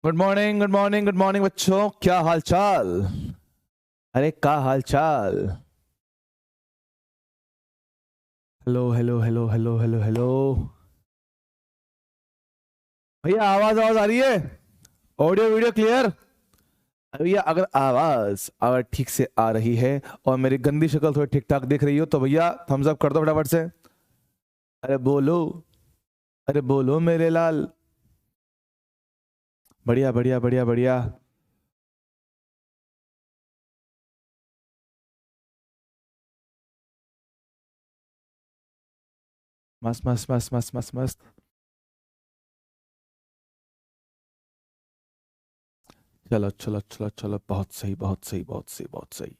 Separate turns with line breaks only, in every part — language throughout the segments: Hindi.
Good morning good morning good morning बच्चों, क्या हाल चाल। अरे क्या हाल चाल। Hello hello hello hello hello hello. भैया आवाज आवाज आ रही है? Audio video clear? भैया अगर आवाज अगर ठीक से आ रही है और मेरी गंदी शक्ल थोड़ी ठीक ठाक दिख रही हो तो भैया थम्स अप कर दो फटाफट से। अरे बोलो, अरे बोलो मेरे लाल। बढ़िया बढ़िया बढ़िया बढ़िया। मस्त मस्त मस्त मस्त मस्त मस्त। चलो चलो चलो चलो, बहुत सही बहुत सही बहुत सही बहुत सही।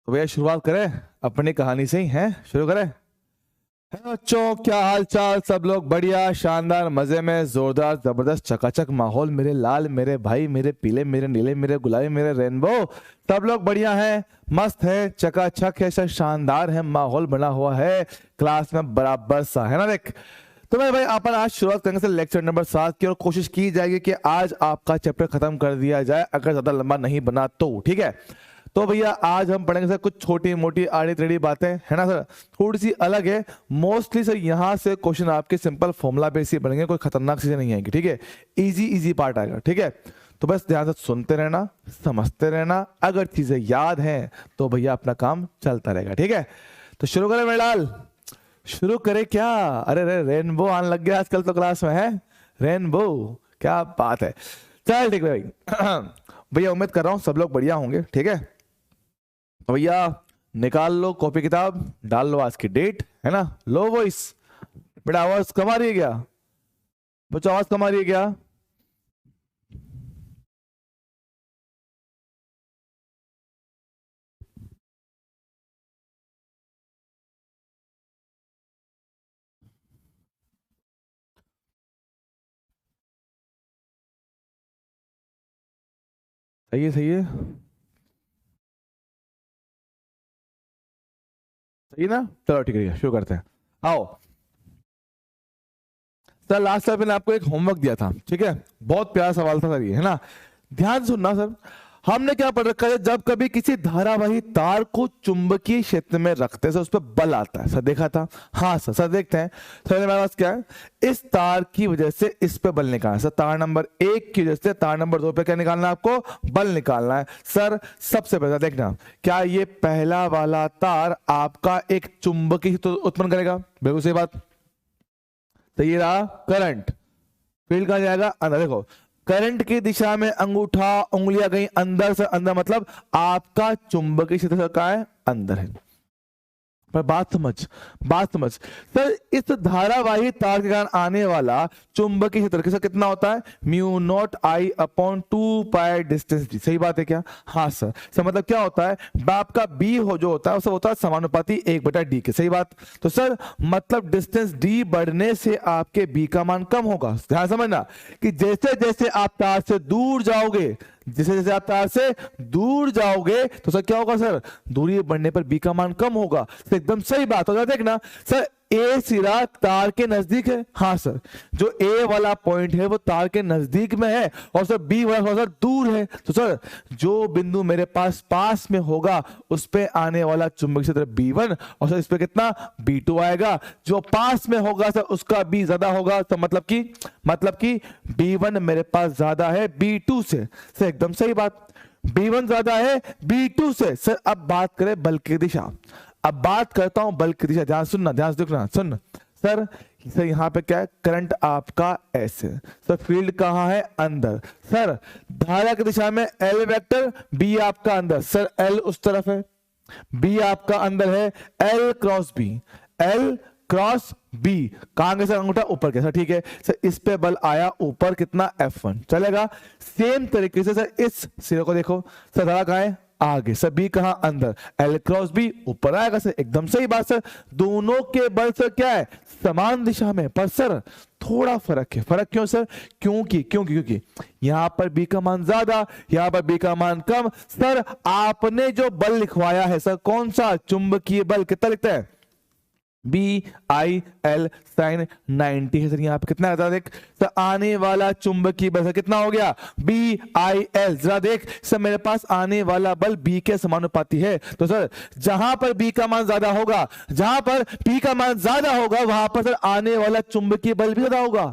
तो भैया शुरुआत करें अपनी कहानी से ही, हैं शुरू करें। हेलो बच्चों, क्या हाल चाल, सब लोग बढ़िया शानदार मजे में जोरदार जबरदस्त चकाचक माहौल, मेरे लाल मेरे भाई मेरे पीले मेरे नीले मेरे गुलाबी मेरे रेनबो। सब लोग बढ़िया हैं, मस्त है, चकाचक है, सब शानदार है, माहौल बना हुआ है क्लास में बराबर सा, है ना देख। तो मैं भाई अपन आज शुरुआत करेंगे से लेक्चर नंबर 7 की, और कोशिश की जाएगी कि आज आपका चैप्टर खत्म कर दिया जाए, अगर ज्यादा लंबा नहीं बना तो ठीक है। तो भैया आज हम पढ़ेंगे सर कुछ छोटी मोटी आड़ी टेढ़ी बातें, है ना सर, थोड़ी सी अलग है। मोस्टली सर यहाँ से क्वेश्चन आपके सिंपल फॉर्मूला बेस ही बनेंगे, कोई खतरनाक चीजें नहीं आएंगी, ठीक है। इजी इजी पार्ट आएगा, ठीक है। तो बस ध्यान से सुनते रहना, समझते रहना, अगर चीजें याद हैं तो भैया अपना काम चलता रहेगा, ठीक है। तो शुरू करें मेरे लाल, शुरू करें क्या? अरे रे रेनबो आने लग गया आजकल तो क्लास में, है रेनबो, क्या बात है। चल ठीक है भाई। भैया उम्मीद कर रहा हूँ सब लोग बढ़िया होंगे, ठीक है। तो भैया निकाल लो कॉपी किताब, डाल लो आज की डेट, है ना। लो वॉइस, बेटा आवाज कम आ रही है क्या? बच्चों आवाज कम आ रही है क्या? सही है सही है। सही है ना, चलो ठीक है शुरू करते हैं। आओ सर, लास्ट टाइम मैंने आपको एक होमवर्क दिया था, ठीक है। बहुत प्यारा सवाल था सर ये, है ना। ध्यान से सुनना सर। हमने क्या पढ़ रखा है, जब कभी किसी धारावाही तार को चुंबकीय क्षेत्र में रखते हैं सर उस पर बल आता है, सर देखा था। हाँ सर, सर देखते हैं। सर मेरे पास क्या है, इस तार की वजह से इस पे बल निकालना है सर, तार नंबर 1 की वजह से तार नंबर 2 पे क्या निकालना है आपको? बल निकालना है सर। सबसे पहले देखना, क्या ये पहला वाला तार आपका एक चुंबकीय क्षेत्र उत्पन्न करेगा? बिल्कुल सही बात। तो ये रहा करंट, फील्ड कहां जाएगा? अंदर। देखो करंट की दिशा में अंगूठा उंगलियां गई अंदर से अंदर, मतलब आपका चुंबकीय क्षेत्र कहां है? अंदर है। पर बात समझ, बात समझ सर, इस धारावाही तार के कारण आने वाला चुंबकीय क्षेत्र किसका कितना होता है? Mu not I upon 2 pi distance D. सही बात है क्या? हाँ सर। सर मतलब क्या होता है, आपका बी हो जो होता है उससे होता है समानुपाती 1/d के। सही बात। तो सर मतलब डिस्टेंस डी बढ़ने से आपके बी का मान कम होगा। ध्यान समझना कि जैसे जैसे आप तार से दूर जाओगे, जैसे जैसे आप तार से दूर जाओगे तो सर क्या होगा सर? दूरी बढ़ने पर बी का मान कम होगा। तो एकदम सही बात होगा। देखना सर, ए सिरा तार के नजदीक है, हाँ सर, जो ए वाला पॉइंट है वो तार के नजदीक में है, और सर बी वाला सर दूर है। तो सर जो बिंदु मेरे पास पास में होगा उस पे आने वाला चुंबकीय क्षेत्र B1, और सर इस पे कितना? B2 आएगा। जो पास में होगा सर उसका बी ज्यादा होगा, तो मतलब कि B1 मेरे पास ज्यादा है B2 से। सर एकदम सही बात, B1 ज्यादा है B2 से। सर अब बात करें बल की दिशा, अब बात करता हूं बल की दिशा, ध्यान सुनना, ध्यान से देखना, सुन सर। सर यहाँ पे क्या है, करंट आपका ऐसे, सर फील्ड कहाँ है? अंदर। सर धारा की दिशा में एल वेक्टर, बी आपका अंदर, सर एल उस तरफ है, बी आपका अंदर है, L cross B, L cross B कहां गए सर? अंगूठा ऊपर के, सर ठीक है। सर इस पे बल आया ऊपर, कितना? F1 चलेगा। सेम तरीके से सर इस सिरे को देखो, सर धारा कहां है? आगे, सर बी कहां? अंदर, एल क्रॉस बी ऊपर आएगा। सर एकदम सही बात सर, दोनों के बल सर क्या है? समान दिशा में, पर सर थोड़ा फर्क है। फर्क क्यों सर? क्योंकि क्योंकि क्योंकि यहां पर बी का मान ज्यादा, यहां पर बी का मान कम। सर आपने जो बल लिखवाया है सर, कौन सा? चुंबकीय बल। कितना लिखता है? BIL साइन 90 है सर। यहाँ पे कितना आता देख सर, आने वाला चुंबकीय बल कितना हो गया BIL। जरा देख सर, मेरे पास आने वाला बल B के समानुपाती है, तो सर जहां पर B का मान ज्यादा होगा, जहां पर P का मान ज्यादा होगा, वहां पर सर आने वाला चुंबकीय बल भी ज्यादा होगा,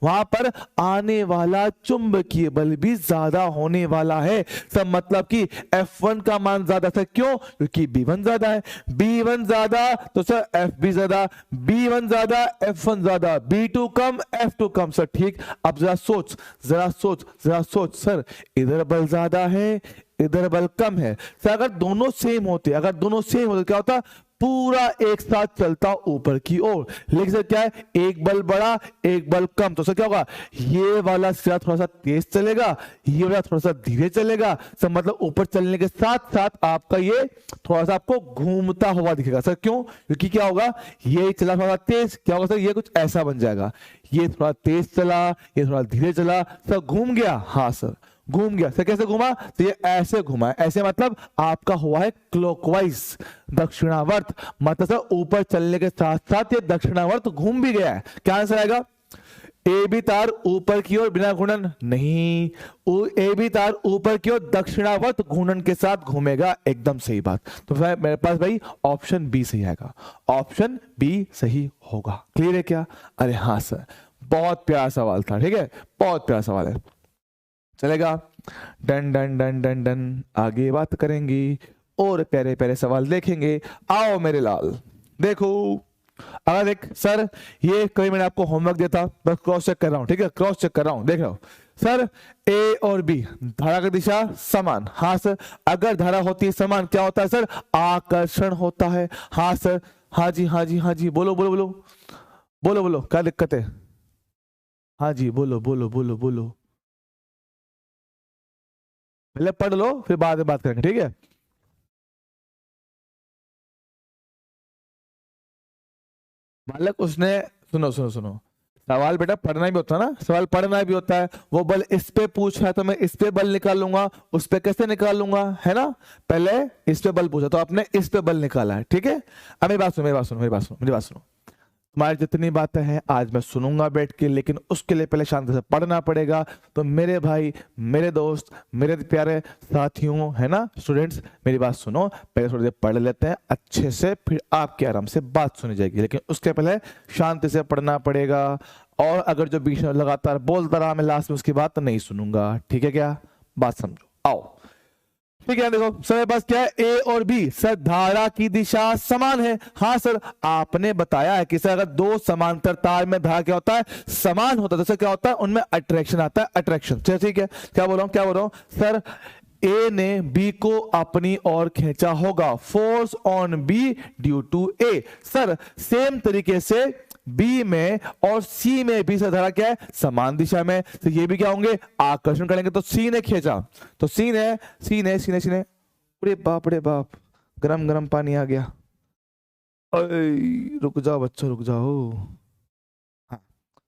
वहां पर आने वाला चुंबकीय बल भी ज्यादा होने वाला है। सब मतलब कि F1 का मान ज्यादा था, क्यों? क्योंकि B1 ज्यादा है। B1 ज्यादा तो सर FB ज्यादा, B1 ज्यादा F1 ज्यादा, B2 कम F2 कम। सर ठीक, अब जरा सोच, जरा सोच, जरा सोच सर, इधर बल ज्यादा है, इधर बल कम है। सर अगर दोनों सेम होते, अगर दोनों सेम होते क्या होता? पूरा एक साथ चलता ऊपर की ओर। लेकिन सर क्या है, एक बल बड़ा एक बल कम, तो सर क्या होगा, ये वाला सिरा थोड़ा सा तेज चलेगा, ये वाला थोड़ा सा धीरे चलेगा। सर मतलब ऊपर चलने के साथ साथ आपका ये थोड़ा सा आपको घूमता हुआ दिखेगा। सर क्यों? क्योंकि क्या होगा, ये चला थोड़ा तेज, क्या होगा सर, ये कुछ ऐसा बन जाएगा, ये थोड़ा तेज चला, ये थोड़ा धीरे चला, सर घूम गया। हाँ सर घूम गया। सर कैसे घूमा? तो ये ऐसे घुमा, ऐसे मतलब आपका हुआ है क्लॉकवाइज, दक्षिणावर्त। मतलब सर ऊपर चलने के साथ साथ ये दक्षिणावर्त घूम भी गया है। क्या आंसर आएगा? ए बी तार ऊपर की ओर बिना घूर्णन नहीं, ए बी तार ऊपर की ओर दक्षिणावर्त घूर्णन के साथ घूमेगा। एकदम सही बात। तो फिर मेरे पास भाई ऑप्शन बी सही आएगा, ऑप्शन बी सही होगा। क्लियर है क्या? अरे हाँ सर, बहुत प्यारा सवाल था। ठीक है, बहुत प्यारा सवाल है, चलेगा। Done done done done done, आगे बात करेंगे और प्यारे प्यारे सवाल देखेंगे। आओ मेरे लाल, देखो। अगर देख सर, ये कभी मैंने आपको होमवर्क दिया था, बस क्रॉस चेक कर रहा हूं। ठीक है, क्रॉस चेक कर रहा हूं, देख रहा हूं सर। ए और बी धारा की दिशा समान। हाँ सर, अगर धारा होती है समान क्या होता है सर? आकर्षण होता है। हाँ सर, हाँ जी, हाँ जी, हाँ जी, बोलो बोलो बोलो बोलो बोलो, क्या दिक्कत है? हाँ जी, बोलो बोलो बोलो बोलो, पहले पढ़ लो फिर बाद में बात करेंगे। ठीक है, मालिक उसने, सुनो सुनो सुनो, सवाल बेटा पढ़ना भी होता है ना, सवाल पढ़ना भी होता है। वो बल इस पे पूछा है तो मैं इस पे बल निकालूंगा, उस पे कैसे निकालूंगा, है ना? पहले इस पे बल पूछा तो आपने इस पे बल निकाला है। ठीक है, अब मेरी बात सुनो, मेरी बात सुनो, मेरी बात सुनो, मेरी बात सुनो। तुम्हारी जितनी बातें हैं आज मैं सुनूंगा बैठ के, लेकिन उसके लिए पहले शांति से पढ़ना पड़ेगा। तो मेरे भाई, मेरे दोस्त, मेरे प्यारे साथियों, है ना स्टूडेंट्स, मेरी बात सुनो। पहले थोड़ी देर पढ़ लेते हैं अच्छे से, फिर आपके आराम से बात सुनी जाएगी, लेकिन उसके पहले शांति से पढ़ना पड़ेगा। और अगर जो बीच में लगातार बोलता रहा मैं लास्ट में उसकी बात तो नहीं सुनूंगा। ठीक है क्या? बात समझो, आओ। ठीक है, देखो सर मेरे पास क्या है, ए और बी। सर धारा की दिशा समान है। हाँ सर, आपने बताया है कि सर अगर दो समांतर तार में धारा क्या होता है, समान होता है, तो सर क्या होता है, उनमें अट्रैक्शन आता है, अट्रैक्शन। चलो ठीक है, क्या बोल रहा हूं, क्या बोल रहा हूं सर? ए ने बी को अपनी ओर खींचा होगा, force on B due to A. Sir same तरीके से बी में और सी में भी से धारा क्या है, समान दिशा में, तो ये भी क्या होंगे, आकर्षण करेंगे। तो सी ने खींचा, तो सी ने सी ने सी ने सी ने अरे बाप रे बाप, गरम गरम पानी आ गया। रुक जाओ बच्चों, रुक जाओ। हाँ,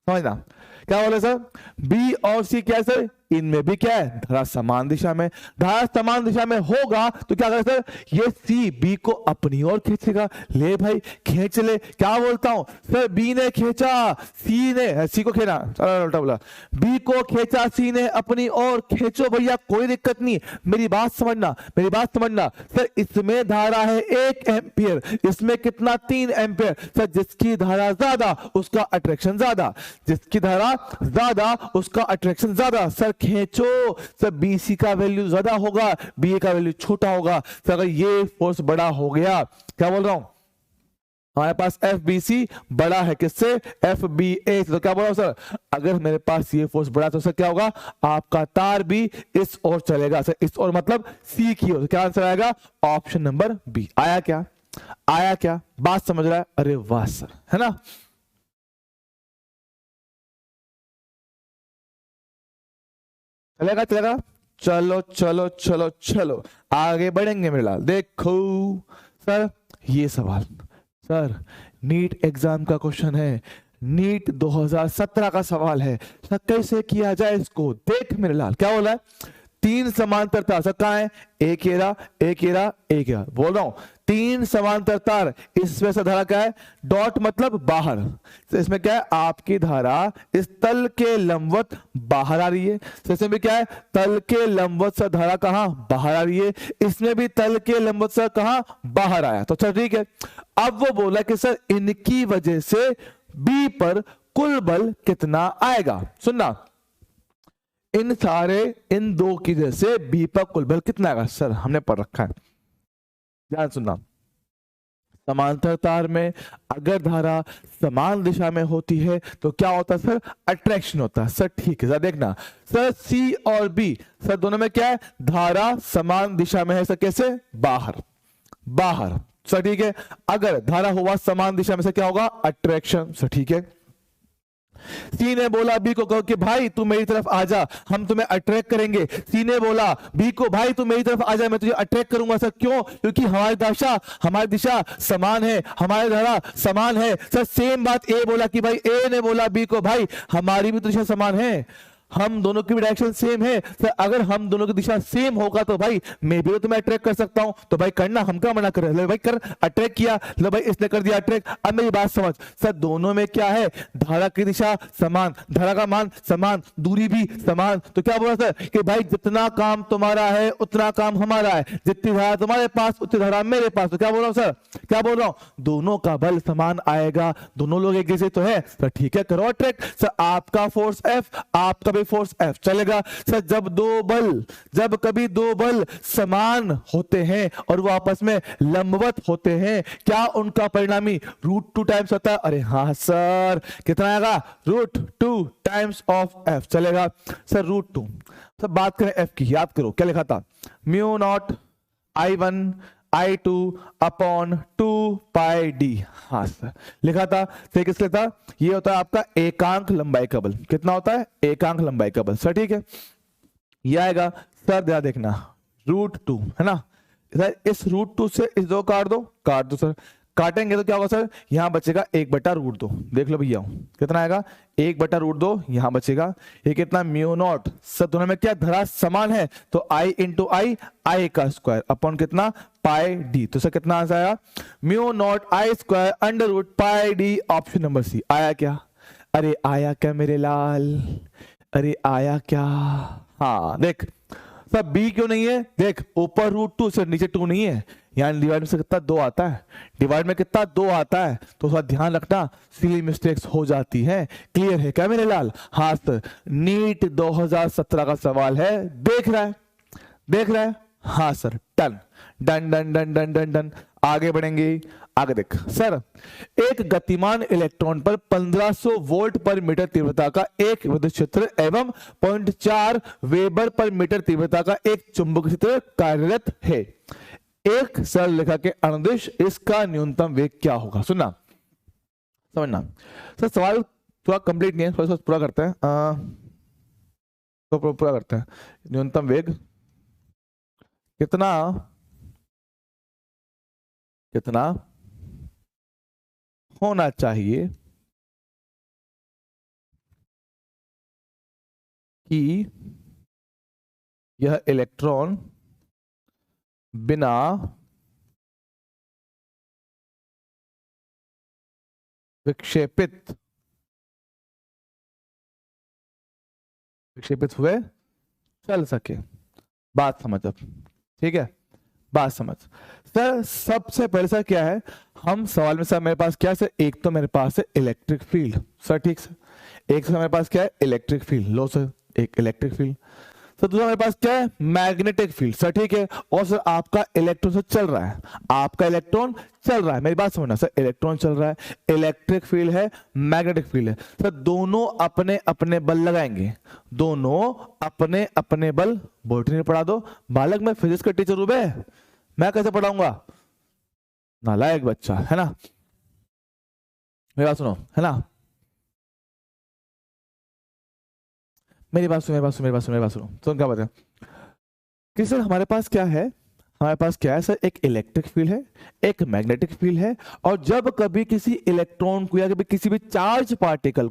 समझना क्या बोले सर? बी और सी क्या है सर? इनमें भी क्या है, धारा समान दिशा में। धारा समान दिशा में होगा तो क्या करेगा सर? ये सी बी को अपनी ओर खींचेगा। ले भाई खींच ले। क्या बोलता हूं सर? बी ने खींचा, सी ने सी को खींचा, चलो उल्टा बोला, बी को खींचा, सी ने अपनी ओर। खींचो भैया, कोई दिक्कत नहीं। मेरी बात समझना, मेरी बात समझना। सर इसमें धारा है 1 एम्पियर, इसमें कितना 3 एम्पियर। सर जिसकी धारा ज्यादा उसका अट्रैक्शन ज्यादा, जिसकी धारा ज्यादा उसका अट्रैक्शन ज्यादा। सर खींचो, सर बीसी का वैल्यू ज्यादा होगा, बी का वैल्यू छोटा होगा। सर अगर ये फोर्स बड़ा हो गया, क्या बोल रहा हूं, हमारे पास एफ बी सी बड़ा है किससे, एफ बी ए। तो क्या बोल रहा हूं सर? अगर मेरे पास ये फोर्स बड़ा तो सर क्या होगा, आपका तार भी इस ओर चलेगा। सर इस ओर मतलब सी की ओर। तो क्या आंसर आएगा? Option number B. आया क्या? आया क्या? बात समझ रहा है? अरे वाह सर, है ना? चलेगा चलेगा, चलो चलो चलो चलो आगे बढ़ेंगे मेरे लाल। देखो सर, ये सवाल सर नीट एग्जाम का क्वेश्चन है, नीट 2017 का सवाल है। सर कैसे किया जाए इसको? देख मेरे लाल, क्या बोला है? तीन समांतर तार सर कहाँ है, एक ये रहा, एक ये रहा, एक ये रहा, बोल रहा हूं तीन समांतर तार, इसमें से धारा क्या है, डॉट मतलब बाहर, तो इसमें क्या है, आपकी धारा इस तल के लंबवत बाहर आ रही है, तो इसमें भी क्या है, तल के लंबवत से धारा कहां बाहर आ रही है, इसमें भी तल के लंबवत से कहां बाहर आया, तो अच्छा ठीक है। अब वो बोला कि सर इनकी वजह से बी पर कुल बल कितना आएगा, सुनना, इन सारे इन दो की वजह से बी पर कुल बल कितना आएगा, सर हमने पढ़ रखा है, ध्यान सुनना, समांतर तार में अगर धारा समान दिशा में होती है तो क्या होता है सर, अट्रैक्शन होता है, सर ठीक है, सर देखना, सर सी और बी सर दोनों में क्या है, धारा समान दिशा में है, सर कैसे, बाहर बाहर, सर ठीक है, अगर धारा हुआ समान दिशा में से क्या होगा, अट्रैक्शन, सर ठीक है। सी ने बोला बी को कहो कि भाई तू मेरी तरफ आ जा, हम तुम्हें अट्रैक्ट करेंगे, सी ने बोला बी को भाई तू मेरी तरफ आ जा, मैं तुझे अट्रैक्ट करूंगा, सर क्यों, क्योंकि हमारी दिशा समान है, हमारी धारा समान है, सर सेम बात ए बोला कि भाई ए ने बोला बी को भाई हमारी भी तो दिशा समान है, हम दोनों की भी डायरेक्शन सेम है, तो अगर हम दोनों की दिशा सेम होगा तो भाई मैं भी तो तुम्हें अट्रैक्ट कर सकता हूं, तो भाई करना, हम क्या मना कर रहे हैं, भाई कर, अट्रैक्ट किया, लो भाई इसने कर दिया अट्रैक्ट। अब मेरी बात समझ, सर दोनों में क्या है, धारा की दिशा समान, धारा का मान समान, दूरी भी समान, तो क्या बोला सर कि भाई जितना काम तुम्हारा है उतना काम हमारा है, जितनी धारा तुम्हारे पास उतनी धारा मेरे पास, तो क्या बोल रहा हूं सर, क्या बोल रहा हूं, दोनों का बल समान आएगा, दोनों लोग एक जैसे तो है, सर ठीक है करो अट्रैक्ट, सर आपका फोर्स एफ, आपका फोर्स एफ चलेगा, सर जब कभी दो बल समान होते हैं और वो आपस में लंबवत होते हैं, क्या उनका परिणामी √2 टाइम्स होता है, अरे हाँ सर कितना आएगा, √2 टाइम्स ऑफ एफ चलेगा, सर √2, सर बात करें एफ की, याद करो क्या लिखा था, mu naught I1 I2 upon 2 पाई डी, हाँ सर लिखा था, फिर किस था, ये होता है आपका एकांक लंबाई का बल, कितना होता है, एकांक लंबाई का बल, सर ठीक है, ये आएगा सर, ध्यान देखना √2 है ना, सर इस √2 से इस दो काट दो सर, काटेंगे तो क्या होगा सर, यहां बचेगा 1/√2, देख लो भैया कितना आएगा, 1/√2 यहां बचेगा, ये कितना म्यू नॉट, सर दोनों में क्या धारा समान है, तो I इंटू आई का स्क्वायर अपॉन कितना पाई डी, तो सर कितना आंसर आया, mu naught I square under pi D, option number C आया क्या, अरे आया क्या मेरे लाल, अरे आया क्या, हाँ देख सर बी क्यों नहीं है, देख ऊपर √2 सर नीचे 2 नहीं है, यहाँ डिवाइड में से कितना 2 आता है, डिवाइड में कितना 2 आता है, तो थोड़ा ध्यान रखना सिली मिस्टेक्स हो जाती हैं, क्लियर है क्या मेरे लाल, हाँ सर नीट 2017 का सवाल है, देख रहा है, हाँ sir done done done done done done done, आगे बढ़ेंगे, आगे देख सर, एक गतिमान इलेक्ट्रॉन पर 1500 वोल्ट पर मीटर तीव्रता का एक विद्युत क्षेत्र एवं 0.4 वेबर पर मीटर तीव्रता का एक चुंबकीय क्षेत्र कार्यरत है, एक सरल रेखा के अनुदिश इसका न्यूनतम वेग क्या होगा, सुनना समझना, सर सवाल थोड़ा कंप्लीट नहीं है, थोड़ा सा पूरा करते हैं, तो पूरा करते हैं, न्यूनतम वेग कितना होना चाहिए कि यह इलेक्ट्रॉन बिना विक्षेपित हुए चल सके, बात समझ अब, ठीक है बात समझ, सर सबसे पहले सर क्या है, हम सवाल में सर मेरे पास क्या है सर, एक तो मेरे पास है इलेक्ट्रिक फील्ड, सर ठीक सर, एक सर मेरे पास क्या है इलेक्ट्रिक फील्ड, लो सर एक इलेक्ट्रिक फील्ड, सर दूसरा मेरे पास क्या है मैग्नेटिक फील्ड, सर ठीक है, और सर आपका इलेक्ट्रॉन से चल रहा है, आपका इलेक्ट्रॉन चल रहा है, मेरी बात समझना सर, इलेक्ट्रॉन चल रहा है, इलेक्ट्रिक फील्ड है, मैग्नेटिक फील्ड है, सर दोनों अपने अपने बल लगाएंगे, दोनों अपने अपने बल, बोल्ट नहीं पढ़ा दो बालक, मैं फिजिक्स का टीचर हूं बे, मैं कैसे पढ़ाऊंगा, नालायक बच्चा है ना, मेरी बात सुनो है ना, मेरी बात सुनो, सुन क्या बात है कि सर हमारे पास क्या है, हमारे पास क्या है सर, एक इलेक्ट्रिक फील्ड है, एक मैग्नेटिक फील्ड है, और जब कभी किसी इलेक्ट्रॉन को या कभी किसी भी चार्ज पार्टिकल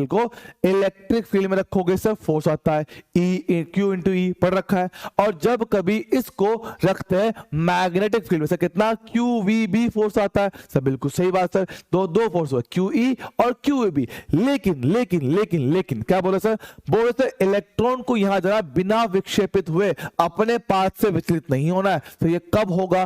को इलेक्ट्रिक फील्ड में रखोगे सर, फोर्स आता है E Q इंटू ई पढ़ रखा है। और जब कभी इसको रखते हैं मैग्नेटिक फील्ड में सर, कितना QVB फोर्स आता है सर, बिल्कुल सही बात सर, दो फोर्स हुआ QE और QAB। लेकिन क्या बोले सर, बोले सर इलेक्ट्रॉन को यहां जरा बिना विक्षेपित हुए अपने पाथ से विचलित नहीं होना है। तो ये कब होगा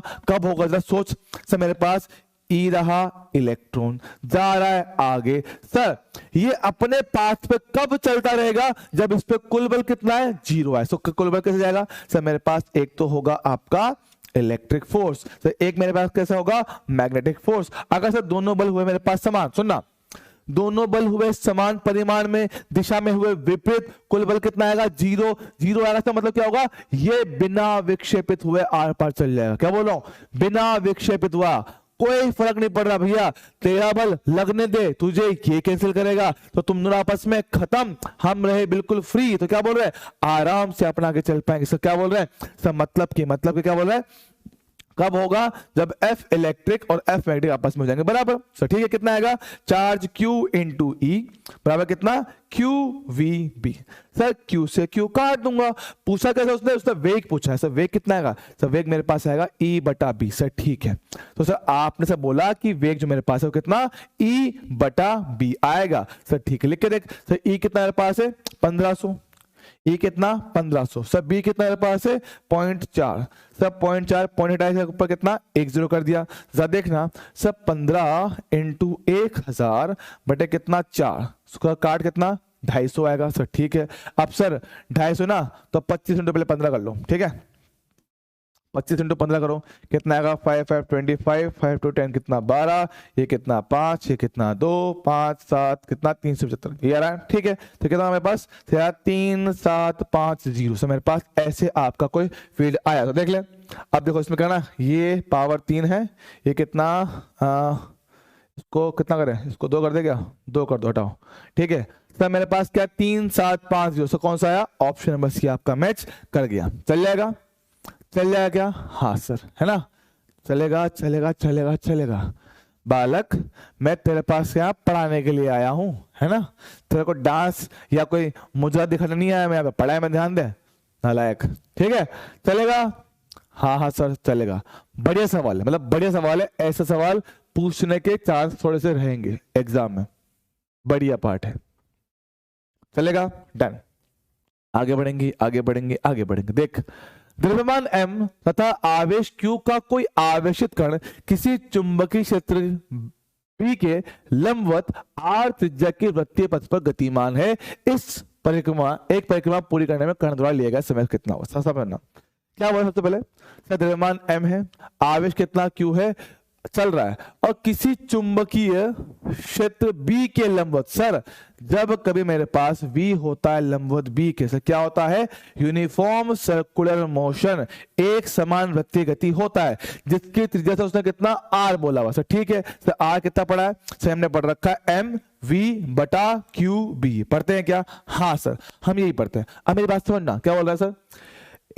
जरा सोच सर, मेरे पास ई रहा, इलेक्ट्रॉन जा रहा है आगे सर, ये अपने पाथ पे कब चलता रहेगा, जब इस पे कुल बल कितना है, 0 है। सो कुल बल कैसे जाएगा सर, मेरे पास एक तो होगा आपका इलेक्ट्रिक फोर्स सर, एक मेरे पास कैसा होगा, मैग्नेटिक फोर्स। अगर सर दोनों बल हुए मेरे पास समान, सुनना, दोनों बल हुए समान परिमाण में, दिशा में हुए विपरीत, कुल बल कितना आएगा, 0 आएगा। तो मतलब क्या होगा, ये बिना विक्षेपित हुए आर पार चल जाएगा। क्या बोल रहा हूं, बिना विक्षेपित हुआ, कोई फर्क नहीं पड़ रहा भैया, तेरा बल लगने दे, तुझे ये कैंसिल करेगा, तो तुम दोनों आपस में खत्म, हम रहे बिल्कुल फ्री। तो क्या बोल रहे हैं, आराम से अपना आगे चल पाएंगे सर। क्या बोल रहे हैं सर, मतलब के क्या बोल रहे हैं, कब होगा, जब F इलेक्ट्रिक और F मैग्नेटिक आपस में हो जाएंगे बराबर सर। ठीक है, कितना आएगा, चार्ज Q इंटू ई बराबर कितना, QVB। सर Q से Q काट दूंगा, पूछा कैसे उसने वेग पूछा है सर, वेग कितना आएगा सर, वेग मेरे पास आएगा E/B सर। ठीक है, तो सर आपने सर बोला कि वेग जो मेरे पास है वो कितना, E/B आएगा सर। ठीक है, लिख के देख सर, E कितना मेरे पास है, 1500, E कितना 1500 सर, B कितना मेरे पास है 0.4 सर, 0.4 0.28 के ऊपर कितना 10 कर दिया। जरा देखना सर, 15 इंटू 1000 बटे कितना 4, उसका काट कितना 250 आएगा सर। ठीक है, अब सर 250 ना, तो 25 इंटू पहले 15 कर लो। ठीक है, 25 इंटू 15 करो, कितना आएगा 5 5 25, 5 टू 10 कितना 12, ये कितना 5, ये कितना 2, 5 7 कितना 375, ये आ रहा है। ठीक है, तो कितना मेरे पास 3750 से मेरे पास ऐसे आपका कोई फील्ड आया। तो देख ले, अब देखो इसमें करना, ये पावर 3 है, ये कितना इसको कितना करें, इसको 2 कर दे क्या, 2 कर दो, हटाओ। ठीक है सर, मेरे पास क्या 3750 से कौन सा आया, ऑप्शन नंबर सी आपका मैच कर गया। चल जाएगा क्या, हाँ सर, है ना, चलेगा बालक, मैं तेरे पास यहाँ पढ़ाने के लिए आया हूँ, है ना, तेरे को डांस या कोई मुजरा दिखाने नहीं आया, मैं पढ़ाई में ध्यान दे नालायक। ठीक है, चलेगा, हाँ सर चलेगा। बढ़िया सवाल है, मतलब बढ़िया सवाल है, ऐसा सवाल पूछने के चांस थोड़े से रहेंगे एग्जाम में, बढ़िया पार्ट है, चलेगा, डन। आगे बढ़ेंगे। देख, द्रव्यमान M तथा आवेश Q का कोई आवेशित कण किसी चुंबकीय क्षेत्र B के लंबवत R त्रिज्या के वृत्तीय पथ पर गतिमान है। इस परिक्रमा पूरी करने में कण द्वारा लिया गया समय कितना होगा, समझना क्या बोला। सबसे पहले सर, द्रव्यमान M है, आवेश कितना Q है, चल रहा है, और किसी चुंबकीय क्षेत्र B के लंबवत, सर जब कभी मेरे पास V होता है लंबवत B के, सर क्या होता है, यूनिफॉर्म सर्कुलर मोशन, एक समान वृत्तीय गति होता है, जिसकी त्रिज्या से उसने कितना R बोला हुआ सर। ठीक है सर, R कितना पढ़ा है सर, हमने पढ़ रखा है MV/QB, पढ़ते हैं क्या, हाँ सर हम यही पढ़ते हैं। अब मेरी बात समझना, क्या बोल रहा है सर,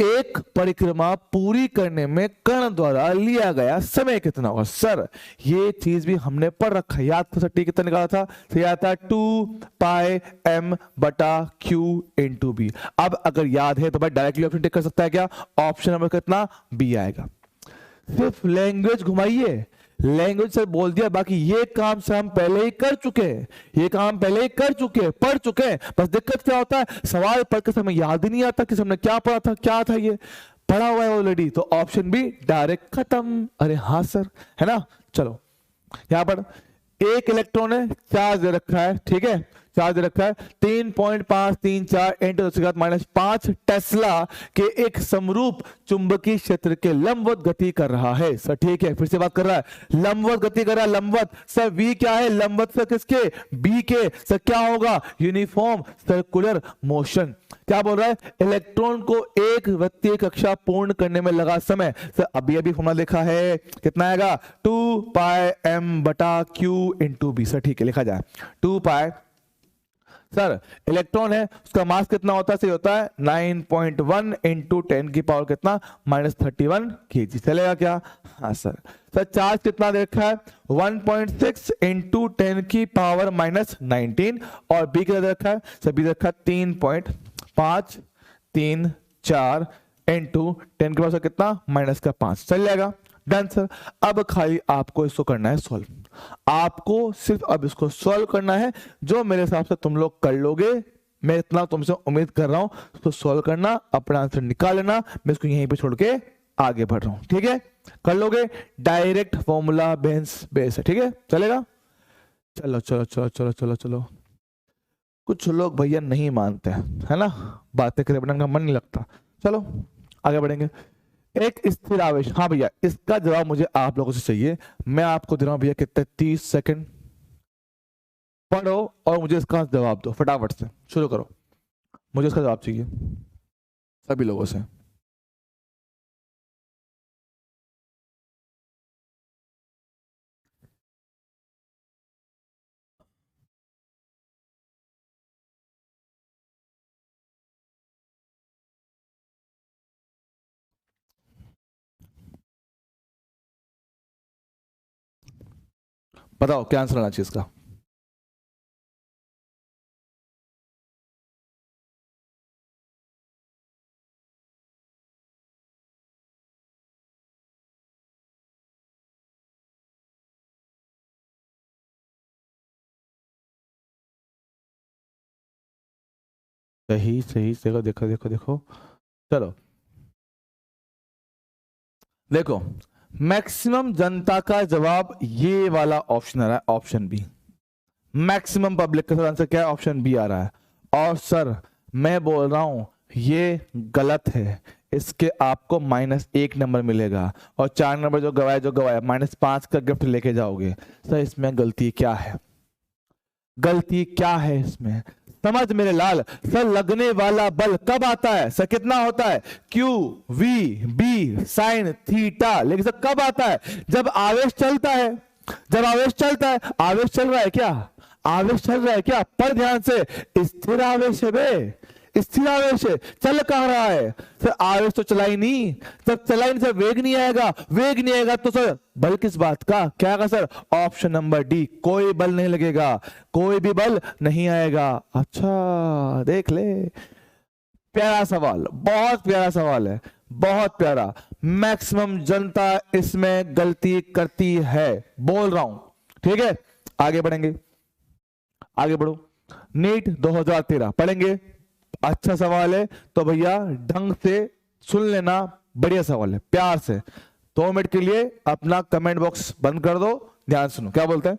एक परिक्रमा पूरी करने में कण द्वारा लिया गया समय कितना होगा। सर ये चीज भी हमने पढ़ रखा है, याद था सर, टी कितना निकाला था, तो याद था 2πm/Q इंटू बी। अब अगर याद है तो भाई डायरेक्टली ऑप्शन टिक कर सकता है क्या, ऑप्शन नंबर कितना बी आएगा। सिर्फ लैंग्वेज घुमाइए, लैंग्वेज से बोल दिया, बाकी ये काम से हम पहले ही कर चुके हैं, पढ़ चुके हैं। बस दिक्कत क्या होता है, सवाल पढ़ के समय याद ही नहीं आता कि हमने क्या पढ़ा था, क्या था, ये पढ़ा हुआ है ऑलरेडी, तो ऑप्शन भी डायरेक्ट खत्म। अरे हाँ सर, है ना। चलो यहां पर एक इलेक्ट्रॉन है, चार्ज दे रखा है, ठीक है, चार्ज दे रखा है 3.534 × 10⁻⁵ टेस्ला के एक समरूप चुंबकीय क्षेत्र के लंबवत गति कर रहा है। सर ठीक है, फिर से बात कर रहा है, लंबवत गति कर रहा है, लंबवत। सर v क्या है, लंबवत से किसके, b के। सर क्या होगा, यूनिफॉर्म सर्कुलर मोशन। क्या बोल रहा है, इलेक्ट्रॉन को एक वृत्तीय कक्षा पूर्ण करने में लगा समय। सर अभी फॉर्मूला लिखा है, कितना आएगा 2πm/Q इंटू बी। सर ठीक है, लिखा जाए 2π सर इलेक्ट्रॉन है उसका मास कितना होता है, सही होता है 9.1 इंटू 10 की पावर कितना -31 kg। चलेगा क्या? हाँ सर। सर चार्ज कितना दे रखा है 1.6 इंटू 10 की पावर -19 और बी कितना दे रखा है सर, बी दे रखा है 3.534 इंटू 10 की पावर कितना -5। चल जाएगा, डन सर। अब खाली आपको इसको करना है सॉल्व, आपको सिर्फ अब इसको सॉल्व करना है, जो मेरे हिसाब से तुम लोग कर लोगे, मैं इतना तुमसे उम्मीद कर रहा हूं। तो सॉल्व करना, अपना आंसर निकाल लेना, मैं इसको यहीं पे छोड़ के आगे बढ़ रहा हूं, ठीक है? कर लोगे, डायरेक्ट फॉर्मूला बेस है, ठीक है? चलेगा? चलो चलो चलो चलो चलो चलो। कुछ लोग भैया नहीं मानते हैं, है ना, बातें करे बिना उनका मन नहीं लगता। चलो आगे बढ़ेंगे। एक स्थिर आवेश, हाँ भैया इसका जवाब मुझे आप लोगों से चाहिए। मैं आपको दे रहा हूं भैया कितने 30 सेकंड, पढ़ो और मुझे इसका जवाब दो फटाफट से, शुरू करो। मुझे इसका जवाब चाहिए सभी लोगों से। बताओ क्या आंसर आना चाहिए इसका। सही सही सही, देखो देखो देखो। चलो देखो, मैक्सिमम जनता का जवाब ये वाला ऑप्शन आ रहा है, ऑप्शन बी। मैक्सिमम पब्लिक का आंसर क्या है? ऑप्शन बी आ रहा है। और सर मैं बोल रहा हूं ये गलत है, इसके आपको -1 नंबर मिलेगा और 4 नंबर जो गवाया -5 का गिफ्ट लेके जाओगे। सर इसमें गलती क्या है? गलती क्या है इसमें? समझ मेरे लाल। सर लगने वाला बल कब आता है सर? कितना होता है? Q V B sine theta. लेकिन सर कब आता है? जब आवेश चलता है। जब आवेश चलता है। आवेश चल रहा है क्या? आवेश चल रहा है क्या? पर ध्यान से, स्थिर आवेश है बे, स्थिर आवेश है। चल कहां रहा है सर? आवेश तो चला ही नहीं। जब चला ही नहीं सर, वेग नहीं आएगा। वेग नहीं आएगा तो सर बल किस बात का? क्या आएगा सर? ऑप्शन नंबर डी, कोई बल नहीं लगेगा, कोई भी बल नहीं आएगा। अच्छा देख ले, प्यारा सवाल, बहुत प्यारा सवाल है, बहुत प्यारा। मैक्सिमम जनता इसमें गलती करती है, बोल रहा हूं, ठीक है? आगे बढ़ेंगे, आगे बढ़ो। नीट 2013 पढ़ेंगे। अच्छा सवाल है तो भैया ढंग से सुन लेना, बढ़िया सवाल है, प्यार से 2 मिनट के लिए अपना कमेंट बॉक्स बंद कर दो, ध्यान सुनो क्या बोलते हैं।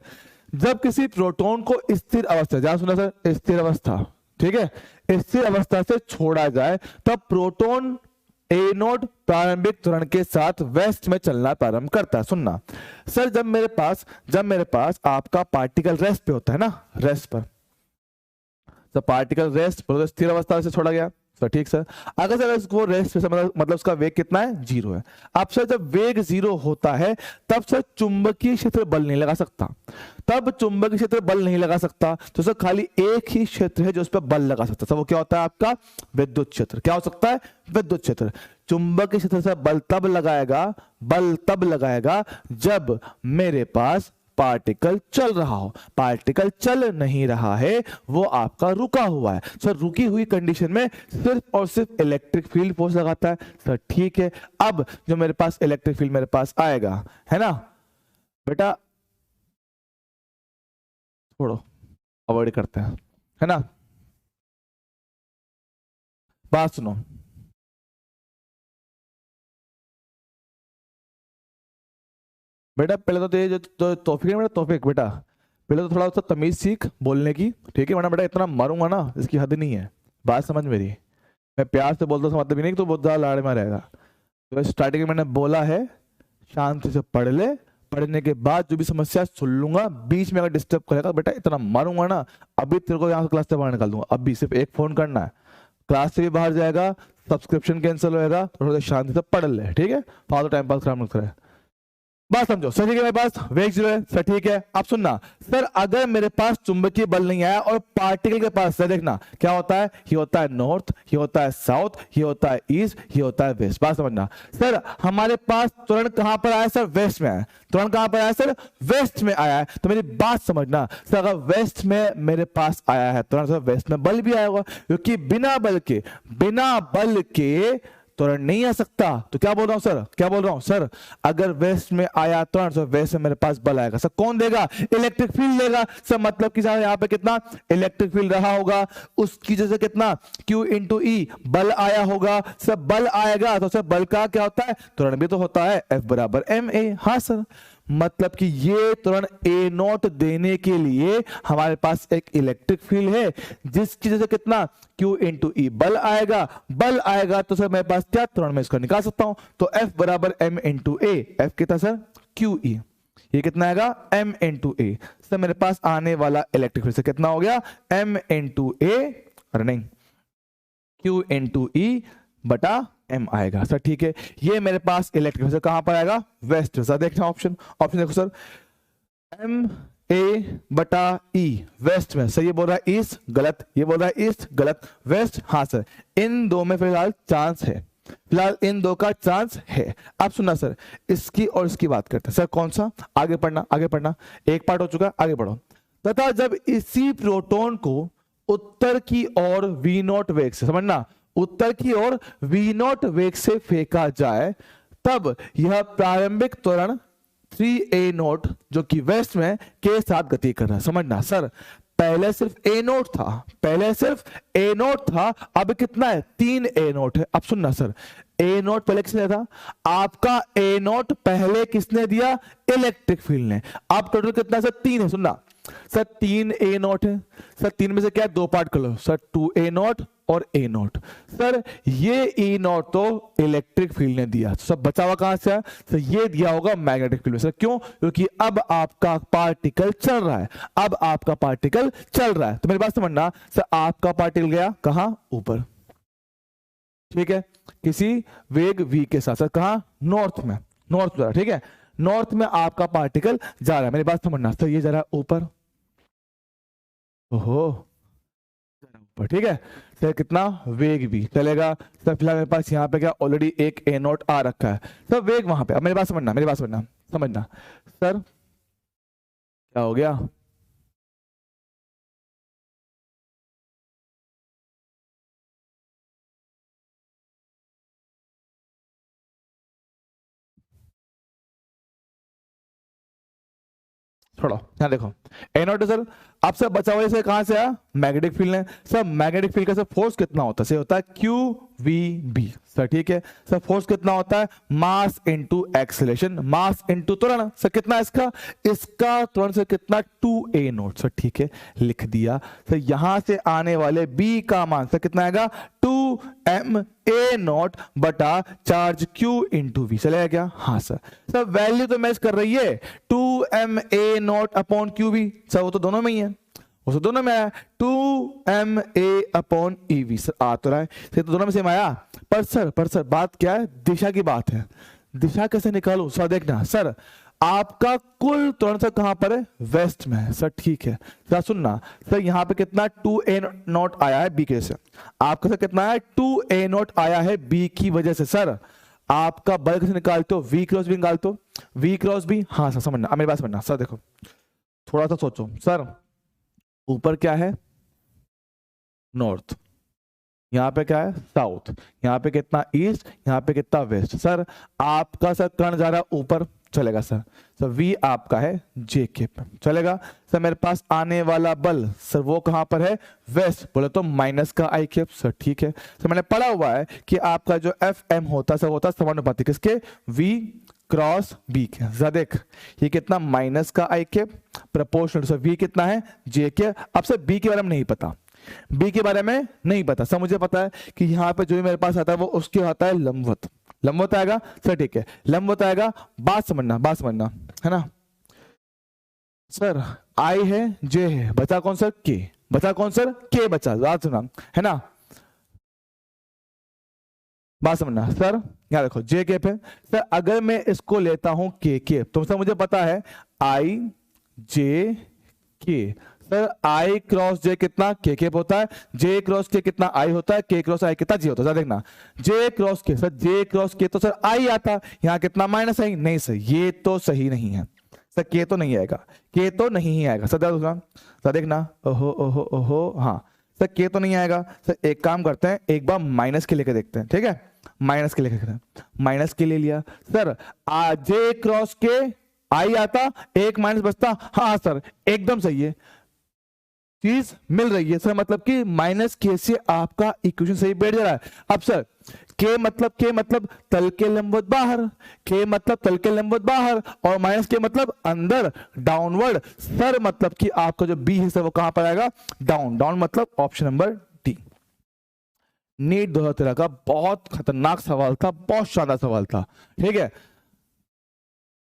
जब किसी प्रोटॉन को स्थिर अवस्था, ध्यान सुना सर, स्थिर अवस्था, ठीक है, स्थिर अवस्था से छोड़ा जाए तब प्रोटॉन ए नोड प्रारंभिक त्वरण के साथ वेस्ट में चलना प्रारंभ करता है। सुनना सर, जब मेरे पास आपका पार्टिकल रेस्ट पे होता है ना, रेस्ट पर, तो पार्टिकल रेस्ट पर स्थिर अवस्था से छोड़ा गया सर, ठीक सर। अगर सर इसको रेस्ट से मतलब उसका वेग कितना है? 0 है। अब सर जब वेग 0 होता है तब सर चुंबकीय क्षेत्र बल नहीं लगा सकता, तब चुंबकीय क्षेत्र बल नहीं लगा सकता, तो सर खाली एक ही क्षेत्र है जो उस पर बल लगा सकता है, सर वो क्या होता है आपका? विद्युत क्षेत्र। क्या हो सकता है? विद्युत क्षेत्र। चुंबकीय क्षेत्र से बल तब लगाएगा जब मेरे पास पार्टिकल चल रहा हो। पार्टिकल चल नहीं रहा है, वो आपका रुका हुआ है। सर रुकी हुई कंडीशन में सिर्फ और सिर्फ इलेक्ट्रिक फील्ड फोर्स लगाता है सर, ठीक है। अब जो मेरे पास इलेक्ट्रिक फील्ड मेरे पास आएगा, है ना बेटा, छोड़ो अवॉइड करते हैं, है ना। बात सुनो, बेटा पहले तो ये जो तौफीक है बेटा, तौफीक बेटा पहले तो थोड़ा सा तमीज सीख बोलने की, ठीक है, वरना बेटा इतना मारूंगा ना इसकी हद नहीं है। बात समझ मेरी, मैं प्यार से बोलता हूँ मतलब ही नहीं कि तो बहुत ज्यादा लाड़ में रहेगा। तो स्टार्टिंग में मैंने बोला है शांति से पढ़ ले, पढ़ने के बाद जो भी समस्या सुन लूंगा, बीच में अगर डिस्टर्ब करेगा बेटा इतना मारूंगा ना, अभी तेरे को यहाँ से क्लास से बाहर निकाल दूंगा। अभी सिर्फ एक फोन करना है, क्लास से भी बाहर जाएगा, सब्सक्रिप्शन कैंसिल होएगा, थोड़ा शांति से पढ़ ले, ठीक है, फालतू टाइम पास खराब मत करे। बात समझो सर, ठीक है, मेरे पास वेग 0 है सर, ठीक है। अब सुनना सर, अगर मेरे पास चुंबकीय बल नहीं आया और पार्टिकल के पास, सर देखना क्या होता है, ये होता है नॉर्थ, ये होता है साउथ, ये होता है ईस्ट, ये होता है वेस्ट। बात समझना सर, हमारे पास त्वरण कहां पर आया सर, वेस्ट में आया। त्वरण कहां पर आया सर, वेस्ट में आया है। तो मेरी बात समझना सर, अगर वेस्ट में मेरे पास आया है त्वरण, सर वेस्ट में बल भी आया होगा, क्योंकि बिना बल के त्वरण नहीं आ सकता। तो क्या बोल रहा हूं सर, क्या बोल रहा हूं सर, अगर वेस्ट में आया त्वरण, तो वेस्ट में मेरे पास बल आएगा। सर कौन देगा, इलेक्ट्रिक फील्ड देगा। सर मतलब कि सर यहाँ पे कितना इलेक्ट्रिक फील्ड रहा होगा, उसकी जैसे कितना Q इंटू ई बल आया होगा। सर बल आएगा तो सर बल का क्या होता है, त्वरण भी तो होता है, F बराबर ma। हाँ सर, मतलब कि ये त्वरण ए नॉट देने के लिए हमारे पास एक इलेक्ट्रिक फील्ड है, जिसकी जैसे कितना Q इंटू ई बल आएगा तो सर मेरे पास क्या त्वरण में इसको निकाल सकता हूं। तो F बराबर m इंटू ए, एफ कितना सर क्यू ई, ये कितना आएगा m इंटू ए। सर मेरे पास आने वाला इलेक्ट्रिक फील्ड से कितना हो गया, m इंटू ए, अरे नहीं Q इंटू ई बटा m आएगा। सर ठीक है, ये मेरे पास इलेक्ट्रिक फील्ड कहां पर आएगा, वेस्ट। सर देखना ऑप्शन देखो सर, m a बटा ई वेस्ट में। सर ये बोल रहा है ईस्ट, गलत, ये बोल रहा है ईस्ट, गलत, वेस्ट हाँ सर। इन दो में फिलहाल चांस है, फिलहाल इन दो का चांस है। अब सुनना सर, इसकी और इसकी बात करते हैं। सर कौन सा, आगे पढ़ना, एक पार्ट हो चुका, आगे बढ़ो। तथा जब इसी प्रोटॉन को उत्तर की ओर v नॉट वेग से, समझना, उत्तर की ओर v नॉट वेग से फेंका जाए, तब यह प्रारंभिक त्वरण 3a नॉट जो कि वेस्ट में के साथ गति कर रहा है। समझना सर, पहले सिर्फ a नोट था, अब कितना है, 3a नोट है। अब सुनना सर, a नोट पहले किसने था, आपका a नोट पहले किसने दिया, इलेक्ट्रिक फील्ड ने। अब टोटल कितना सर, 3 है। सुनना सर, 3a नोट है सर, 3 में से क्या दो पार्ट कर लो सर, 2a नोट और a नोट। सर ये e नोट तो इलेक्ट्रिक फील्ड ने दिया, तो सब बचा हुआ कहां से है सर, ये दिया होगा मैग्नेटिक फील्ड में। सर क्यों, क्योंकि अब आपका पार्टिकल चल रहा है, तो मेरी बात समझना सर, आपका पार्टिकल गया कहां, ऊपर, ठीक है, किसी वेग v के साथ। सर कहां, नॉर्थ में, ठीक है, नॉर्थ में आपका पार्टिकल जा रहा है। मेरी बात समझना सर, ये जा रहा है ऊपर, ओहो ऊपर, ठीक है सर, कितना वेग भी चलेगा। सर फिलहाल मेरे पास यहाँ पे क्या ऑलरेडी एक ए नोट आ रखा है, सर वेग वहां पे। अब मेरी बात समझना सर, क्या हो गया, छोड़ो यहाँ देखो, ए नॉट है सर। अब सर बचा हुआ से कहां से आया, मैग्नेटिक फील्ड है। सर मैग्नेटिक फील्ड का सर फोर्स कितना होता है, होता है क्यू वी बी। सर ठीक है सर, फोर्स कितना होता है, mass into acceleration, mass into त्वरण। सर कितना इसका त्वरण सर कितना, 2a नॉट। सर ठीक है, लिख दिया। सर यहां से आने वाले b का मान सर कितना आएगा, 2ma नॉट बटा चार्ज q इंटू वी। चलेगा क्या, हाँ सर। सर वैल्यू तो मैच कर रही है, 2ma naught upon Q V. Sir वो तो दोनों में ही है, वो तो दोनों में आया, 2ma अपॉन ईवी। सर आ तो रहा है, सर तो दोनों में सेम आया। पर सर बात क्या है, दिशा की बात है। दिशा कैसे निकालूं सर, देखना सर, आपका कुल त्वरण सर कहां पर है, वेस्ट में है। सर ठीक है सर, सुनना सर, यहाँ पे कितना 2a नॉट आया है बी के से, आपका सर कितना है 2a नॉट आया है बी की वजह से। सर आपका बल कैसे निकालते हो, वी क्रॉस बी निकालते हो, वी क्रॉस बी। हाँ सर समझना, मेरी बात समझना सर, देखो थोड़ा सा सोचो सर, ऊपर क्या है, नॉर्थ, यहाँ पे क्या है, साउथ, यहाँ पे कितना ईस्ट, यहाँ पे कितना वेस्ट। सर आपका सर कण जा रहा है ऊपर, चलेगा सर। सर v आपका है जे के पे, चलेगा। सर मेरे पास आने वाला बल सर वो कहां पर है, वेस्ट, बोले तो माइनस का आई कैप। सर ठीक है सर, मैंने पढ़ा हुआ है कि आपका जो एफ एम होता है सर, होता है समानुपाती किसके, v क्रॉस बी के। जरा देख ये कितना, माइनस का आई कैप प्रोपोर्शनल, सर v कितना है, जे के। अब सर b के बारे में नहीं पता, बी के बारे में नहीं पता सर, मुझे पता है कि यहाँ पे जो भी मेरे पास आता है वो उसके आता है लंबवत आएगा। सर ठीक है, लंबवत आएगा। बात समझना है ना सर, आई है, जे है, बचा कौन सर, के बचा, कौन सर, के बचा। बात सुना है ना, बात समझना सर, यहाँ देखो जे कैप है सर, अगर मैं इसको लेता हूं के कैप तो सर मुझे पता है आई जे के, सर आई क्रॉस जे कितना के कैप होता है, जे क्रॉस के कितना आई होता है, के क्रॉस आई कितना जे होता है। सर देखना जे क्रॉस के, सर जे क्रॉस के तो सर आई आता, यहाँ कितना माइनस आई, नहीं सर ये तो सही नहीं है सर, के तो नहीं आएगा, के तो नहीं ही आएगा सर। सर देखना ओहो ओहो ओहो, हाँ सर के तो नहीं आएगा सर, एक काम करते हैं एक बार माइनस के लेके देखते हैं, ठीक है माइनस के लेके देखते हैं, माइनस के ले लिया सर, जे क्रॉस के आई आता, एक माइनस बचता, हाँ सर एकदम सही है, चीज मिल रही है सर, मतलब कि माइनस के से आपका इक्वेशन सही बैठ जा रहा है। अब सर के मतलब तल के लंबवत बाहर, के मतलब तल के लंबवत बाहर, और माइनस के मतलब अंदर डाउनवर्ड, सर मतलब कि आपका जो बी है सर वो कहां पर आएगा, डाउन, डाउन मतलब ऑप्शन नंबर डी। नीट 2013 का बहुत खतरनाक सवाल था, बहुत शानदार सवाल था, ठीक है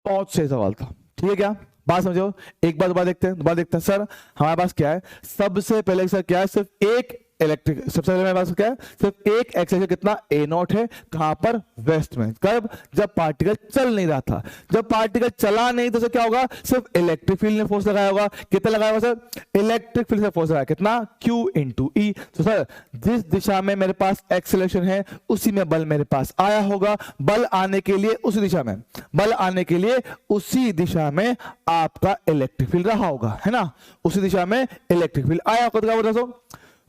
बहुत सही सवाल था, ठीक है क्या बात समझो। एक बार दोबारा देखते हैं सर, हमारे पास क्या है, सबसे पहले सर क्या है, सिर्फ एक इलेक्ट्रिक, सबसे पहले मेरे पास क्या है, सिर्फ एक एक्सेलरेशन कितना ए नॉट है, कहां पर वेस्ट में, कब, जब पार्टिकल चल नहीं रहा था, जब पार्टिकल चला नहीं तो सर क्या होगा, सिर्फ इलेक्ट्रिक फील्ड ने फोर्स लगाया होगा, कितना लगाया होगा सर, इलेक्ट्रिक फील्ड से फोर्स लगाया कितना, Q इंटू ई। तो सर जिस दिशा में मेरे पास एक्सेलरेशन है उसी में बल मेरे पास आया होगा, बल आने के लिए उसी दिशा में, बल आने के लिए उसी दिशा में आपका इलेक्ट्रिक फील्ड रहा होगा, है ना, उसी दिशा में इलेक्ट्रिक फील्ड आया होगा। तो क्या बोल रहा हूं,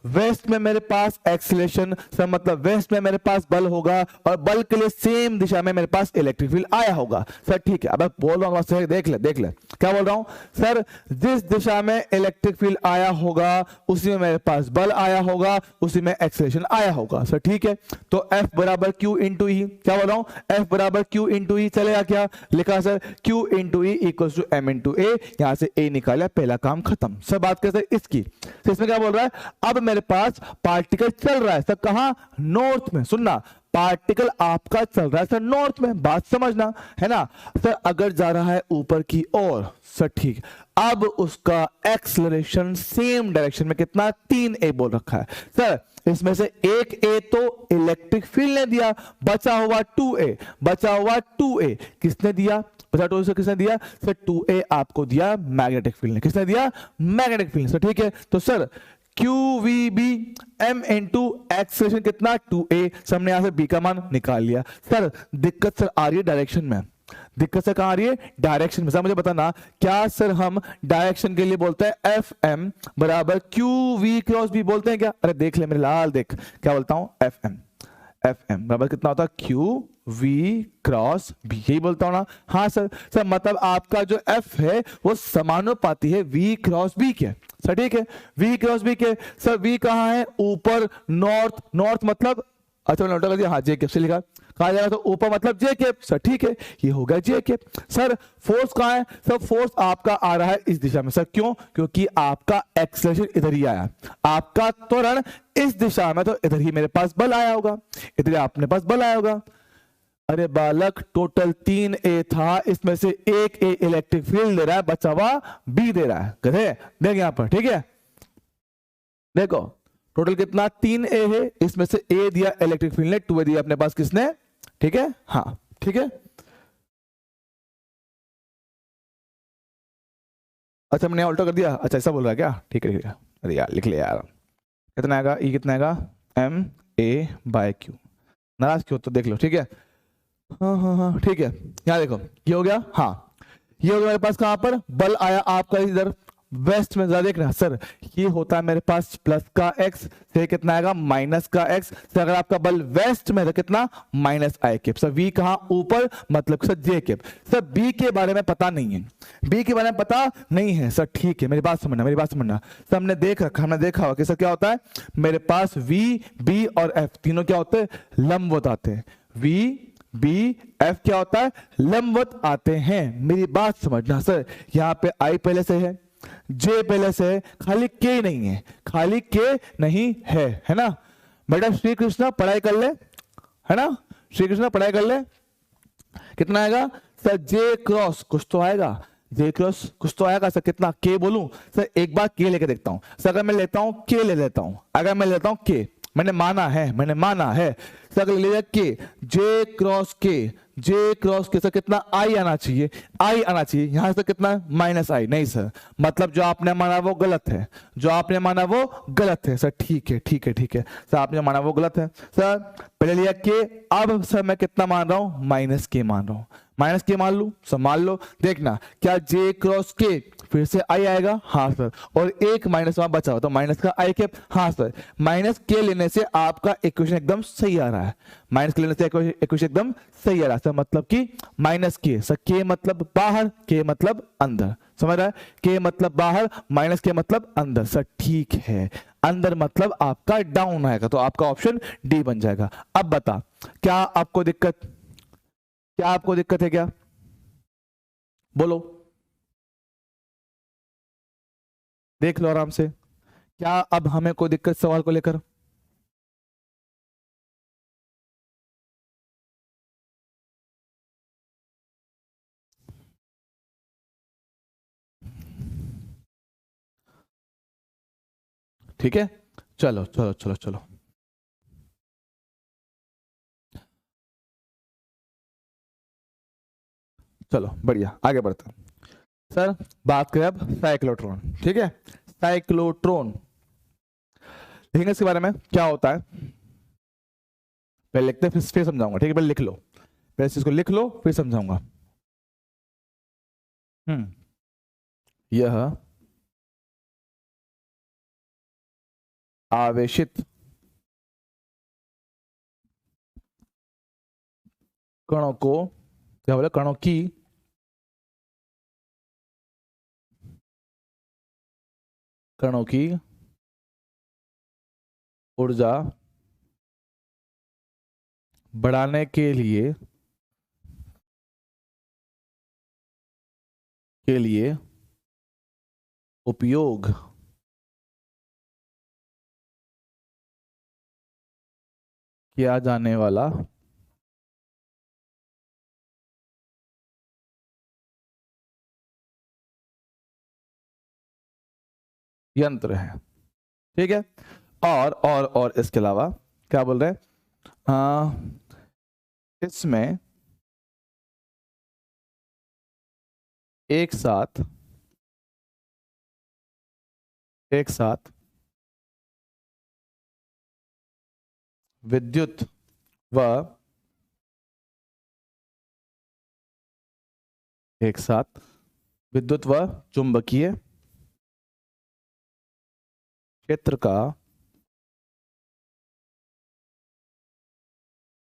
वेस्ट में मेरे पास एक्सीलरेशन सर मतलब वेस्ट में मेरे पास बल होगा, और बल के लिए सेम दिशा में मेरे पास इलेक्ट्रिक फील्ड आया होगा सर, ठीक है। अब बोल रहा हूं देख ले क्या बोल रहा हूं सर, जिस दिशा में इलेक्ट्रिक फील्ड आया होगा उसी में मेरे पास बल आया होगा, उसी में एक्सीलरेशन आया होगा सर, ठीक है। तो F बराबर Q इंटू ई, क्या बोल रहा हूं, F बराबर Q इंटू ई, चलेगा क्या, लिखा sir Q into E equal to M into A, यहां से A निकाला, पहला काम खत्म सर। बात करते हैं इसकी, तो इसमें क्या बोल रहा है, अब मेरे पास पार्टिकल चल रहा है सर, कहां, नॉर्थ में, सुनना पार्टिकल आपका चल रहा है सर नॉर्थ में, बात समझना है ना सर। अगर जा रहा है ऊपर की ओर सर, ठीक, अब उसका एक्सलरेशन सेम डायरेक्शन में कितना, 3a बोल रखा है सर, इसमें से एक a तो इलेक्ट्रिक फील्ड ने दिया, बचा हुआ 2a, किसने दिया, बचा 2 से किसने दिया सर, 2a आपको दिया मैग्नेटिक फील्ड ने, किसने दिया, मैग्नेटिक फील्ड सर, ठीक है। तो sir QVB M into acceleration कितना 2a, हमने यहां से b का मान निकाल लिया सर। दिक्कत सर आ रही है डायरेक्शन में, दिक्कत सर कहां आ रही है, डायरेक्शन में। सर मुझे बताना क्या सर हम डायरेक्शन के लिए बोलते हैं FM बराबर QV क्रॉस B बोलते हैं क्या, अरे देख ले मेरे लाल, देख क्या बोलता हूं, FM बराबर कितना होता है, QV क्रॉस B, यही बोलता हूं ना, हाँ सर। सर मतलब आपका जो F है वो समानुपाती है V क्रॉस B के सर, ठीक है, V क्रॉस B के सर। V कहां है, ऊपर, नॉर्थ मतलब, अच्छा मैंने नोट कर दिया, हाँ जे कैप से लिखा, कहा जाएगा तो ऊपर मतलब जे कैप सर, ठीक है ये हो गया जे कैप। सर फोर्स कहां है, सर फोर्स आपका आ रहा है इस दिशा में सर, क्यों, क्योंकि आपका एक्सेलरेशन इधर ही आया, आपका त्वरण इस दिशा में, तो इधर ही मेरे पास बल आया होगा, इधर अपने पास बल आया होगा। अरे बालक टोटल 3a था, इसमें से एक a इलेक्ट्रिक फील्ड दे रहा है, बचा हुआ b दे रहा है, गधे देख यहां पर, ठीक है देखो टोटल कितना 3a है, इसमें से a दिया इलेक्ट्रिक फील्ड ने, 2a दिया अपने पास किसने, ठीक है, हाँ ठीक है। अच्छा मैंने उल्टा कर दिया, अच्छा ऐसा बोल रहा है क्या, ठीक है, अरे यार लिख ले यार, कितना आएगा, e कितना आएगा, MA/Q, नाराज क्यों, तो देख लो, ठीक है, हाँ ठीक है। यहाँ देखो ये हो गया, हाँ ये हो गया मेरे पास, कहां पर बल आया आपका इधर वेस्ट में, जरा देखना सर, ये होता है मेरे पास प्लस का x से कितना आएगा माइनस का x से, अगर आपका बल वेस्ट में तो कितना माइनस आई कैप सर। v कहां, ऊपर मतलब sir j cap sir. b के बारे में पता नहीं है, b के बारे में पता नहीं है सर, ठीक है मेरी बात समझना सर, हमने देखा होगा कि सर क्या होता है, मेरे पास v b और f तीनों क्या होते हैं, लंबवत आते हैं, v B F क्या होता है, लंबवत आते हैं, मेरी बात समझना सर। यहाँ पे I पहले से है, J पहले से है, खाली K नहीं है, खाली K नहीं है ना बेटा। श्री कृष्णा पढ़ाई कर ले, है ना, श्री कृष्णा पढ़ाई कर ले, कितना आएगा सर, J क्रॉस कुछ तो आएगा, J क्रॉस कुछ तो आएगा सर, कितना K बोलूं सर, एक बार K लेके देखता हूं सर, अगर मैं लेता हूं K ले लेता हूं, अगर मैं लेता हूं K, मैंने माना है सर। अगर ले के जे क्रॉस के सर कितना आई आना चाहिए, यहां से कितना माइनस आई, नहीं सर, मतलब जो आपने माना वो गलत है, सर। ठीक है सर, आपने माना वो गलत है सर। पहले लिया के, अब सर मैं कितना मान रहा हूं, माइनस के मान लू सर। मान लो, देखना क्या जे क्रॉस के फिर से आई आएगा, हाँ सर, और एक माइनस वहां बचा हुआ तो माइनस का आई कैप, हाँ सर। माइनस के लेने से आपका इक्वेशन एकदम सही आ रहा है, एकदम सही आ रहा है सर। मतलब कि माइनस के सर, के मतलब बाहर, के मतलब अंदर, समझ रहा है, के मतलब बाहर, माइनस के मतलब अंदर सर। ठीक है, अंदर मतलब आपका डाउन आएगा, तो आपका ऑप्शन डी बन जाएगा। अब बता, क्या आपको दिक्कत है क्या, बोलो, देख लो आराम से, क्या अब हमें कोई दिक्कत सवाल को लेकर? ठीक है, चलो चलो चलो चलो, चलो बढ़िया, आगे बढ़ते हैं सर। बात करें अब साइक्लोट्रॉन, ठीक है, साइक्लोट्रॉन लिखेंगे इसके बारे में क्या होता है, पहले लिखते हैं फिर समझाऊंगा, ठीक है, पहले लिख लो, पहले इस चीज को लिख लो फिर समझाऊंगा। यह आवेशित कणों को, क्या बोले, कणों की ऊर्जा बढ़ाने के लिए उपयोग किया जाने वाला यंत्र है, ठीक है। और इसके अलावा क्या बोल रहे हैं, इसमें एक साथ विद्युत व चुंबकीय क्षेत्र का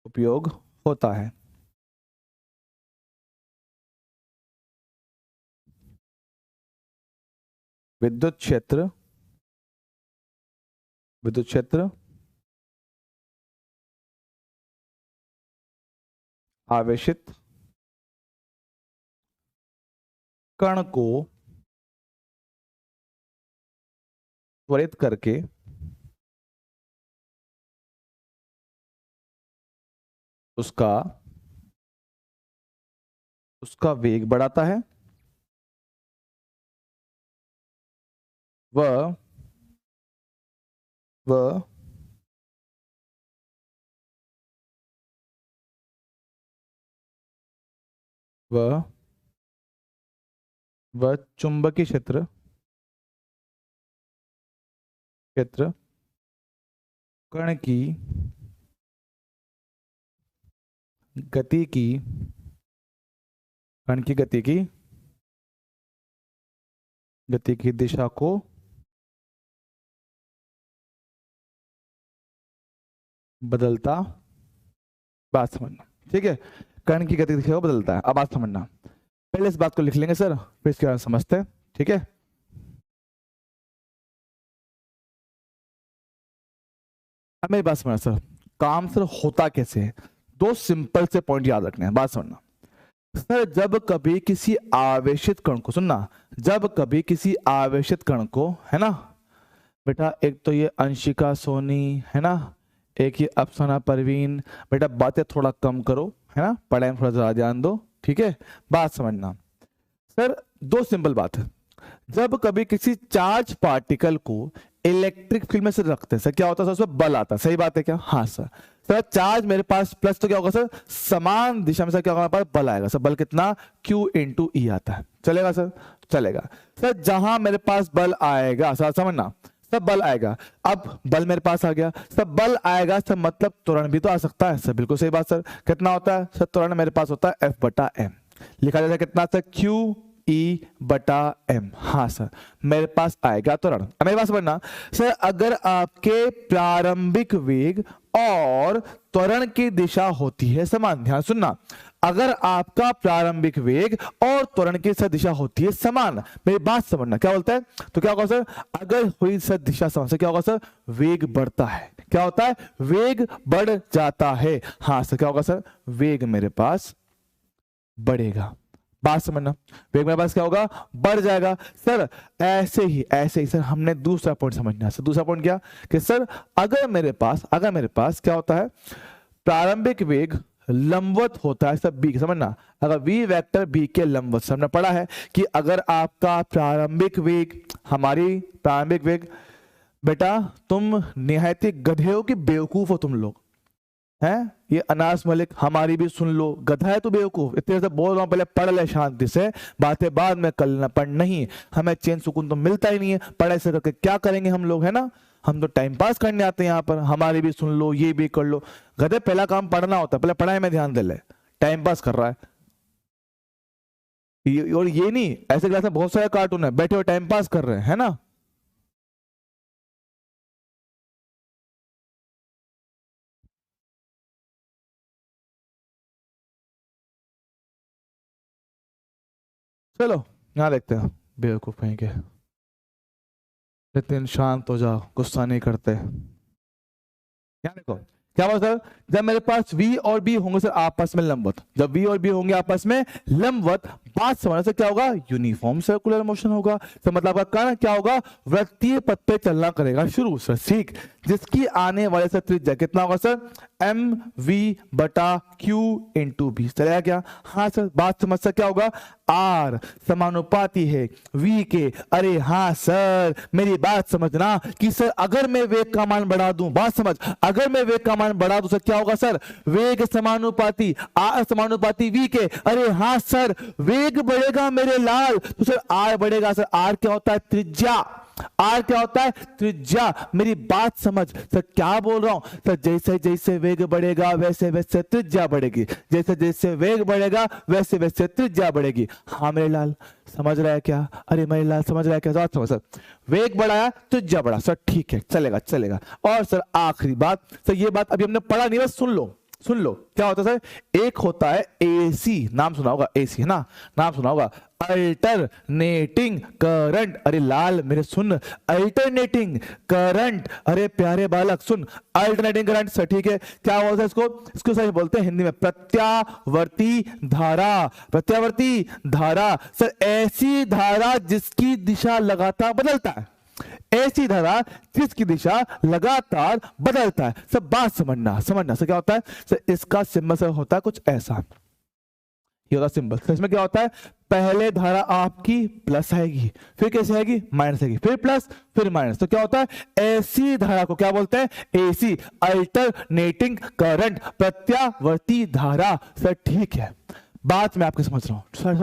उपयोग होता है। विद्युत क्षेत्र आवेशित कण को त्वरित करके उसका वेग बढ़ाता है, वह चुंबकीय क्षेत्र कण की गति की दिशा को बदलता, बात समझना, ठीक है, कण की गति दिशा को बदलता है। अब बात समझना, पहले इस बात को लिख लेंगे सर, फिर इसके बारे में समझते हैं, ठीक है। अब मेरी बात समझना सर, काम सर होता कैसे है, दो सिंपल से पॉइंट याद रखने हैं, बात समझना सर। जब कभी किसी आवेशित कण को, सुनना, जब कभी किसी आवेशित कण को, है ना बेटा, एक तो ये अंशिका सोनी, है ना, एक ये अफसाना परवीन, बेटा बातें थोड़ा कम करो, है ना, पढ़ाई में थोड़ा ज्यादा ध्यान दो, ठीक है। बात समझना सर, दो सिंपल बात है, जब कभी किसी चार्ज पार्टिकल को इलेक्ट्रिक फील्ड में से रखते हैं सर क्या होता है सर, उसमें बल आता है, सही बात है क्या? हाँ सर। सर चार्ज मेरे पास प्लस तो क्या होगा सर, समान दिशा में सर क्या होगा मेरे पास बल आएगा सर, बल कितना Q इंटू ई आता है, चलेगा सर? चलेगा सर। जहां मेरे पास बल आएगा सर, समझना सर, बल आएगा, अब बल मेरे पास आ गया सर, बल आएगा सर मतलब त्वरण भी तो आ सकता है सर, बिल्कुल सही बात सर। कितना होता है सर त्वरण मेरे पास होता है F/m, लिखा जाता है कितना सर, Q/E/m। हाँ सर मेरे पास आएगा त्वरण। अब मेरे पास बनना सर, अगर आपके प्रारंभिक वेग और त्वरण की दिशा होती है समान, ध्यान सुनना, अगर आपका प्रारंभिक वेग और त्वरण की सर दिशा होती है समान, मेरी बात समझना, क्या बोलता है तो क्या होगा सर, अगर हुई सर दिशा समान से क्या होगा सर, वेग बढ़ता है, क्या होता है, वेग बढ़ जाता है। हाँ सर क्या होगा सर, वेग मेरे पास बढ़ेगा, बात समझना, वेग मेरे पास क्या होगा, बढ़ जाएगा सर। ऐसे ही सर हमने दूसरा पॉइंट समझना है सर। दूसरा पॉइंट क्या कि सर अगर मेरे पास क्या होता है, प्रारंभिक वेग लंबवत होता है सर बी, समझना, अगर v वेक्टर b के लंबवत, हमने पढ़ा है कि अगर आपका प्रारंभिक वेग, हमारी प्रारंभिक वेग, बेटा तुम निहायती गधे हो कि बेवकूफ हो तुम लोग हैं, ये अनास मलिक हमारी भी सुन लो, गधा है तो बेवकूफ, इतने से बोल रहा हूं, पहले पढ़ ले शांति से, बातें बाद में कर लेना, पढ़ नहीं, हमें चैन सुकून तो मिलता ही नहीं है, पढ़ाई से करके क्या करेंगे हम लोग, है ना, हम तो टाइम पास करने आते हैं यहाँ पर, हमारी भी सुन लो, ये भी कर लो। गधे पहला काम पढ़ना होता है, पहले पढ़ाई में ध्यान दे ले, टाइम पास कर रहा है और ये नहीं, ऐसे क्लास में बहुत सारे कार्टून है, बैठे हुए टाइम पास कर रहे हैं, है ना। चलो यहाँ देखते हैं, बेवकूफ कहीं के, नितिन शांत हो जाओ, गुस्सा नहीं करते। यहाँ देखो क्या हुआ सर, जब मेरे पास v और b होंगे सर आपस में लंबवत, जब v और b होंगे आपस में लंबवत, बात समझने से क्या होगा, यूनिफॉर्म सर्कुलर मोशन होगा, तो मतलब आपका कारण क्या होगा, वृत्तीय पथ पे चलना करेगा शुरू सर, ठीक, जिसकी आने वाले सर त्रिज्या कितना होगा सर, mv/q इंटू बी, चलेगा क्या? हाँ सर, बात समझ सर क्या होगा, r समानुपाती है v के। अरे हाँ सर मेरी बात समझना कि सर अगर मैं वेग का मान बढ़ा दूं, बात समझ, अगर मैं वेग का मान बढ़ा दूं सर क्या होगा सर, वेग समानुपाती r समानुपाती v के। अरे हाँ सर वेग बढ़ेगा मेरे लाल, तो सर r बढ़ेगा सर, r क्या होता है, त्रिज्या, आर क्या होता है, त्रिज्या। मेरी बात समझ सर, क्या बोल रहा हूं सर, जैसे जैसे वेग बढ़ेगा वैसे वैसे त्रिज्या बढ़ेगी, जैसे जैसे वेग बढ़ेगा वैसे वैसे त्रिज्या बढ़ेगी। हाँ मेरे लाल समझ रहा है क्या, अरे मेरे लाल समझ रहा है क्या, बात समझ सर, वेग बढ़ाया त्रिज्या बढ़ा सर, ठीक है चलेगा चलेगा। और सर आखिरी बात सर, ये बात अभी हमने पढ़ा नहीं, बस सुन लो क्या होता है सर, एक होता है एसी, नाम सुना होगा, एसी है ना, नाम सुना होगा, अल्टरनेटिंग करंट। अरे लाल मेरे सुन, अल्टरनेटिंग करंट, अरे प्यारे बालक सुन, अल्टरनेटिंग करंट सर, ठीक है, क्या बोलते हैं इसको सही बोलते हैं हिंदी में प्रत्यावर्ती धारा, प्रत्यावर्ती धारा सर, ऐसी धारा जिसकी दिशा लगातार बदलता है, ऐसी धारा जिसकी दिशा लगातार बदलता है। सब बात समझना सर, क्या होता है सर, इसका सिंबल सर होता है कुछ ऐसा, ये होता सिंबल। तो इसमें क्या होता है, पहले धारा आपकी प्लस आएगी, फिर कैसे आएगी, माइनस आएगी, फिर प्लस फिर माइनस, तो क्या होता है, ऐसी धारा को क्या बोलते हैं, एसी, अल्टरनेटिंग करंट, प्रत्यावर्ती धारा सर, ठीक है, बात मैं आपके समझ रहा हूं सर,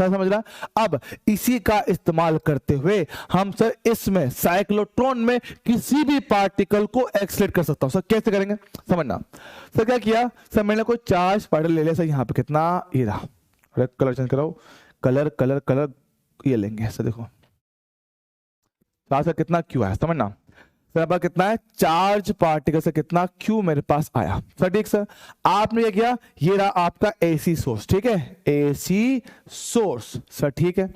समझ रहा। अब इसी का इस्तेमाल करते हुए हम सर इसमें साइक्लोट्रॉन में किसी भी पार्टिकल को एक्सलेट कर सकता हूं सर, कैसे करेंगे समझना। सर क्या किया सर, मैंने कोई चार्ज पार्टिकल ले लिया सर, यहाँ पे कितना, ये रहा, कलर चेंज कराओ, कलर ये लेंगे सर, देखो सर कितना क्यू है समझना, सर कितना है, चार्ज पार्टिकल से कितना क्यू मेरे पास आया सर, ठीक सर। आपने ये किया, ये रहा आपका एसी सोर्स, ठीक है, एसी सोर्स सर, ठीक है।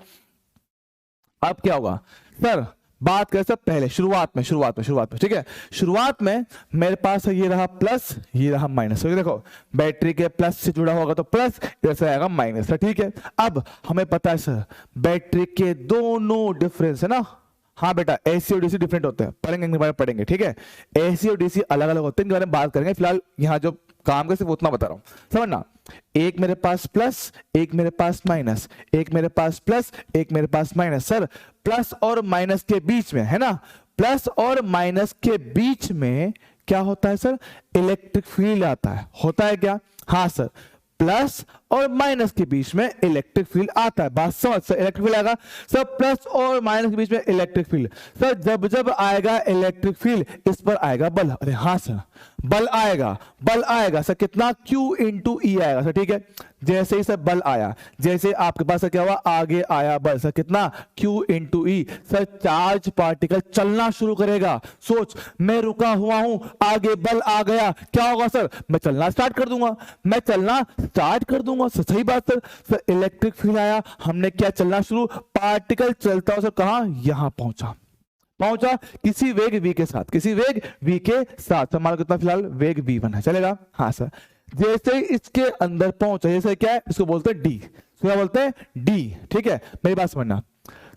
अब क्या होगा सर, बात करें सर पहले शुरुआत में, ठीक है, शुरुआत में मेरे पास ये रहा प्लस, ये रहा माइनस, तो देखो बैटरी के प्लस से जुड़ा होगा तो प्लस, इधर से आएगा माइनस, ठीक है। अब हमें पता है सर बैटरी के दोनों डिफरेंस है ना, हाँ बेटा एसी और डीसी डिफरेंट होते हैं, पढ़ेंगे, ठीक है, एसी और डीसी अलग अलग होते हैं, इनके बारे में बात करेंगे, फिलहाल यहाँ जो काम का सिर्फ उतना बता रहा हूं, समझना। एक मेरे पास प्लस, एक मेरे पास माइनस, एक मेरे पास प्लस, एक मेरे पास माइनस। सर प्लस और माइनस के बीच में है ना, प्लस और माइनस के बीच में क्या होता है सर, इलेक्ट्रिक फील्ड आता है। होता है क्या, हाँ सर, प्लस और माइनस के बीच में इलेक्ट्रिक फील्ड आता है। बात समझ, सर इलेक्ट्रिक फील्ड आएगा सर, प्लस और माइनस के बीच में इलेक्ट्रिक फील्ड। सर जब जब आएगा इलेक्ट्रिक फील्ड, इस पर आएगा बल। अरे हाँ सर, बल आएगा, बल आएगा सर कितना, Q इंटू ई आएगा सर, ठीक है। जैसे ही सर बल आया, जैसे आपके पास क्या हुआ, आगे आया बल, सर कितना, Q इंटू ई। सर चार्ज पार्टिकल चलना शुरू करेगा। सोच, मैं रुका हुआ हूं, आगे बल आ गया, क्या होगा सर, मैं चलना स्टार्ट कर दूंगा, मैं चलना स्टार्ट कर दूंगा। सर सही बात सर। सर इलेक्ट्रिक फील्ड आया, हमने क्या चलना शुरू, पार्टिकल चलता हो सर कहां, यहां पहुंचा, पहुंचा किसी वेग v के साथ, किसी वेग v के साथ। हमारा कितना फिलहाल वेग v1 है, चलेगा। हाँ सर, जैसे इसके अंदर पहुंचा, जैसे क्या है, इसको बोलते हैं डी, क्या बोलते हैं, डी, ठीक है। मेरी बात समझना